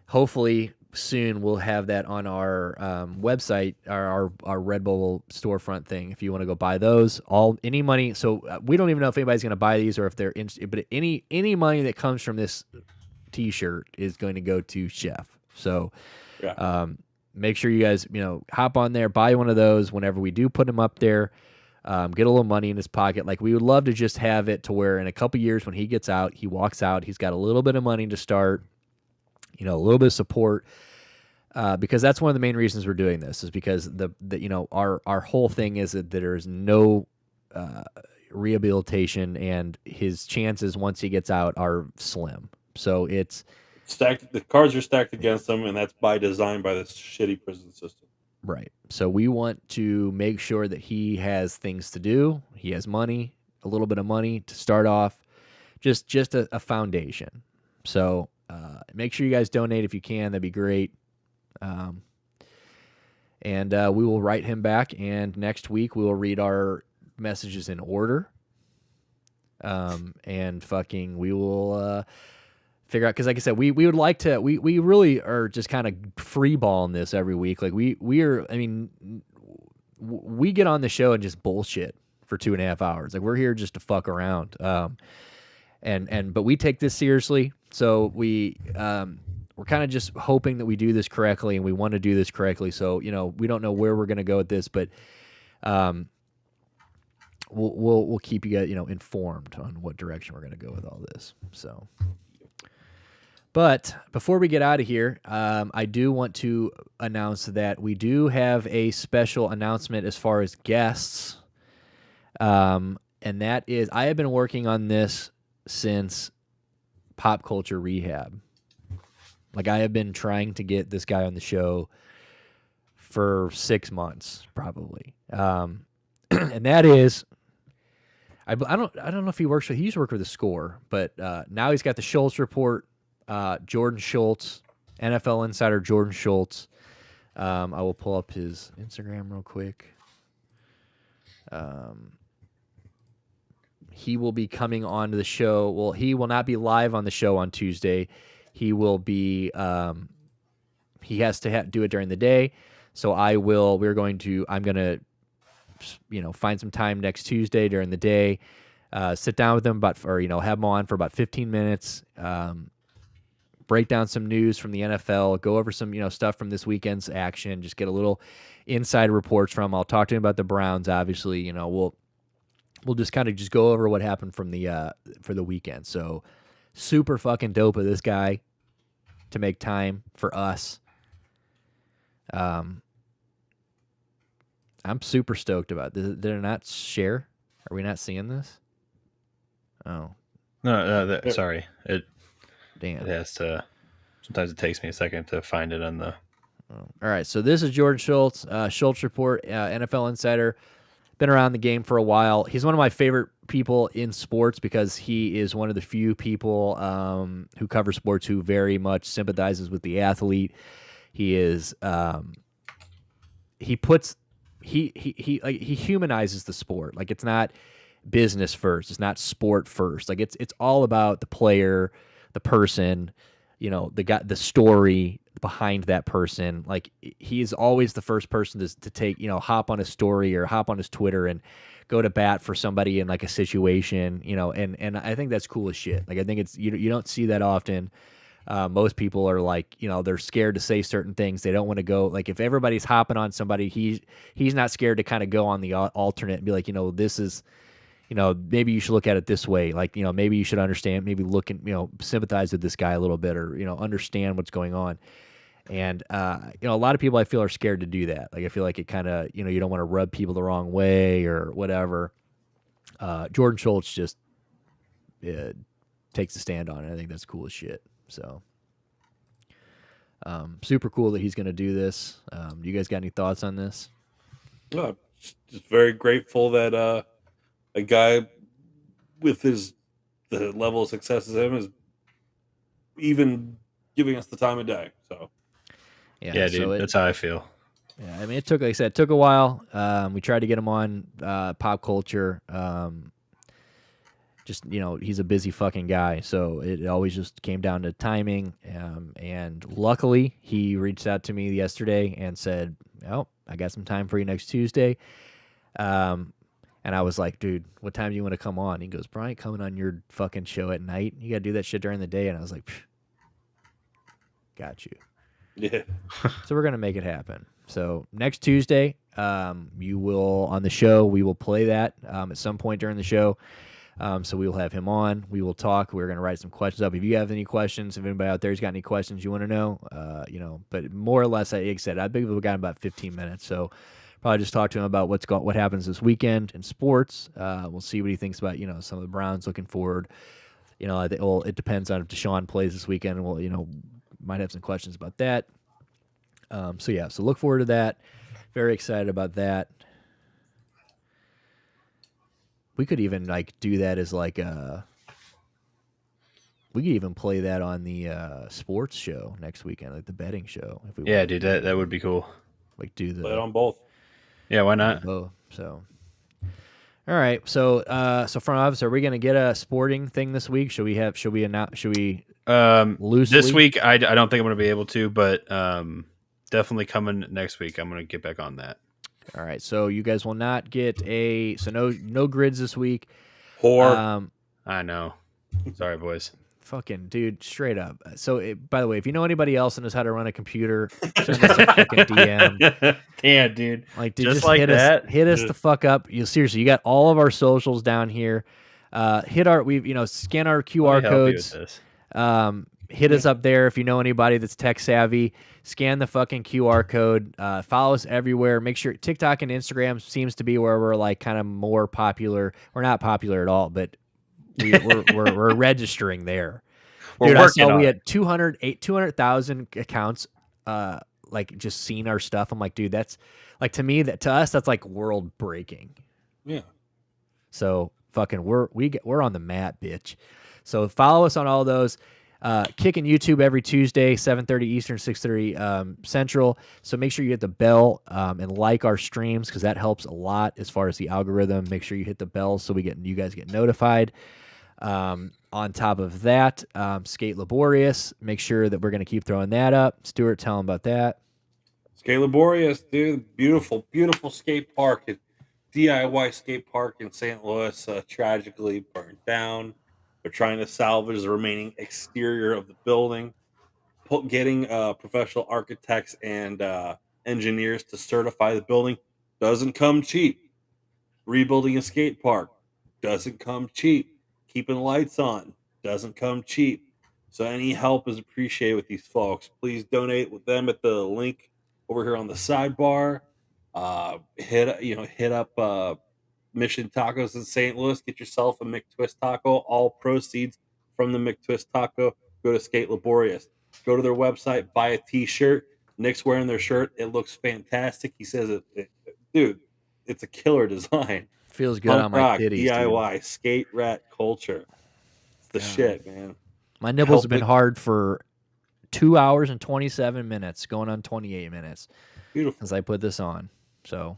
hopefully soon we'll have that on our website, our Redbubble storefront thing. If you want to go buy those, any money. So we don't even know if anybody's gonna buy these or if they're but any money that comes from this T-shirt is going to go to Chef. So make sure you guys, hop on there, buy one of those whenever we do put them up there. Get a little money in his pocket. Like, we would love to just have it to where in a couple years when he gets out, he walks out, he's got a little bit of money to start, a little bit of support. Because that's one of the main reasons we're doing this, is because our whole thing is that there is no rehabilitation, and his chances once he gets out are slim. So it's stacked. The cards are stacked against him, and that's by design by this shitty prison system. Right. So we want to make sure that he has things to do. He has money, a little bit of money to start off, just a foundation. So make sure you guys donate if you can. That'd be great. And we will write him back, and next week we will read our messages in order. And we will figure out, because like I said, we would like to, we really are just kind of free balling this every week. Like we get on the show and just bullshit for 2.5 hours. Like, we're here just to fuck around. But we take this seriously. So we're kind of just hoping that we do this correctly, and we want to do this correctly. So, we don't know where we're going to go with this, but we'll keep you guys, informed on what direction we're going to go with all this. So, But before we get out of here, I do want to announce that we do have a special announcement as far as guests. And that is, I have been working on this since Pop Culture Rehab. Like, I have been trying to get this guy on the show for 6 months, probably. And that is, I don't know if he used to work with the Score, but now he's got the Schultz Report. Jordan Schultz, NFL insider Jordan Schultz. I will pull up his Instagram real quick. He will be coming on to the show. Well, he will not be live on the show on Tuesday. He will be. He has to do it during the day. So I'm going to, find some time next Tuesday during the day. Sit down with him have him on for about 15 minutes. Break down some news from the NFL, go over some, stuff from this weekend's action, just get a little inside reports from him. I'll talk to him about the Browns, obviously. We'll just kind of just go over what happened from for the weekend. So super fucking dope of this guy to make time for us. I'm super stoked about this. Did I not share? Are we not seeing this? Oh. No, sorry. Damn. It has to. Sometimes it takes me a second to find it on the. All right, so this is Jordan Schultz, Schultz Report, NFL insider. Been around the game for a while. He's one of my favorite people in sports because he is one of the few people who cover sports who very much sympathizes with the athlete. He is. He humanizes the sport. Like, it's not business first. It's not sport first. Like, it's all about the player, the person, the guy, the story behind that person. Like, he is always the first person to take, hop on his story or hop on his Twitter and go to bat for somebody in like a situation, and I think that's cool as shit. Like, I think it's, you don't see that often. Most people are like, they're scared to say certain things. They don't want to go, like, if everybody's hopping on somebody, he's not scared to kind of go on the alternate and be like, this is, maybe you should look at it this way. Like, maybe you should understand, maybe look and, sympathize with this guy a little bit, or, understand what's going on. And, a lot of people I feel are scared to do that. Like, I feel like it kind of, you don't want to rub people the wrong way or whatever. Jordan Schultz just takes a stand on it. I think that's cool as shit. So, super cool that he's going to do this. You guys got any thoughts on this? Just very grateful that a guy with the level of success as him is even giving us the time of day. So, yeah, dude, so that's how I feel. Yeah, I mean, it took a while. We tried to get him on Pop Culture. Just, he's a busy fucking guy, so it always just came down to timing. And luckily, he reached out to me yesterday and said, "Oh, I got some time for you next Tuesday." And I was like, "Dude, what time do you want to come on?" He goes, "Brian, coming on your fucking show at night? You got to do that shit during the day." And I was like, "Got you." Yeah. So we're gonna make it happen. So next Tuesday, you will on the show. We will play that at some point during the show. So we will have him on. We will talk. We're going to write some questions up. If you have any questions, if anybody out there's got any questions you want to know, but more or less, like I said, I think we've got about 15 minutes. So probably just talk to him about what happens this weekend in sports. We'll see what he thinks about, some of the Browns looking forward. I think, it depends on if Deshaun plays this weekend, and we'll, might have some questions about that. So look forward to that. Very excited about that. We could even do that as we could even play that on the sports show next weekend, like the betting show. If we yeah, dude, that would be cool. Play it on both. Yeah, why not? Both. So, all right. So front office, are we going to get a sporting thing this week? Should we loosely? This week, I don't think I'm going to be able to, but definitely coming next week. I'm going to get back on that. All right, so you guys will not get no grids this week. Whore. I know. Sorry, boys. Fucking dude, straight up. So, by the way, if you know anybody else that knows how to run a computer, send us a fucking DM. Damn, dude. Like, dude, just like hit us the fuck up. Seriously, you got all of our socials down here. Scan our QR codes. hit us up there if you know anybody that's tech savvy. Scan the fucking QR code. Follow us everywhere. Make sure TikTok and Instagram seems to be where we're like kind of more popular. We're not popular at all, but we're registering there. Dude, I saw we had 200,000 accounts like just seen our stuff. I'm like, dude, that's like to us that's like world breaking. Yeah. So fucking we're on the map, bitch. So follow us on all those. Kicking YouTube every Tuesday, 7:30 Eastern, 6:30 Central. So make sure you hit the bell and like our streams because that helps a lot as far as the algorithm. Make sure you hit the bell so you guys get notified. On top of that, Skate Laborious. Make sure that we're going to keep throwing that up. Stuart, tell them about that. Skate Laborious, dude. Beautiful, beautiful skate park. DIY skate park in St. Louis tragically burned down. They're trying to salvage the remaining exterior of the building. Getting professional architects and engineers to certify the building doesn't come cheap. Rebuilding a skate park doesn't come cheap. Keeping lights on doesn't come cheap. So any help is appreciated with these folks. Please donate with them at the link over here on the sidebar. Hit up Mission Tacos in St. Louis. Get yourself a McTwist taco. All proceeds from the McTwist taco go to Skate Laborious. Go to their website, buy a t-shirt. Nick's wearing their shirt. It looks fantastic. He says, dude, it's a killer design. Feels good on my titties, DIY, dude. skate rat culture. It's the shit, man. My nipples have been hard for 2 hours and 27 minutes, going on 28 minutes. Beautiful. As I put this on. So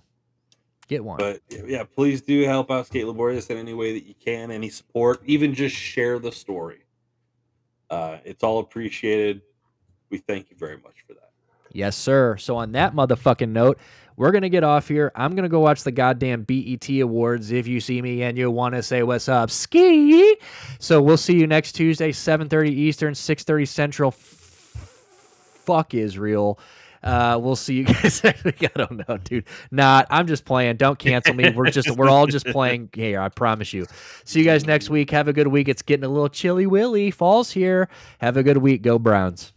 get one. But yeah, please do help out Skate Laborious in any way that you can. Any support, even just share the story. It's all appreciated. We thank you very much for that. Yes, sir. So on that motherfucking note, we're going to get off here. I'm going to go watch the goddamn BET Awards if you see me and you want to say what's up. Ski! So we'll see you next Tuesday, 7:30 Eastern, 6:30 Central. Fuck Israel. We'll see you guys next week. I don't know, dude. I'm just playing. Don't cancel me. We're all just playing here. I promise you. See you guys next week. Have a good week. It's getting a little chilly willy. Fall's here. Have a good week. Go Browns.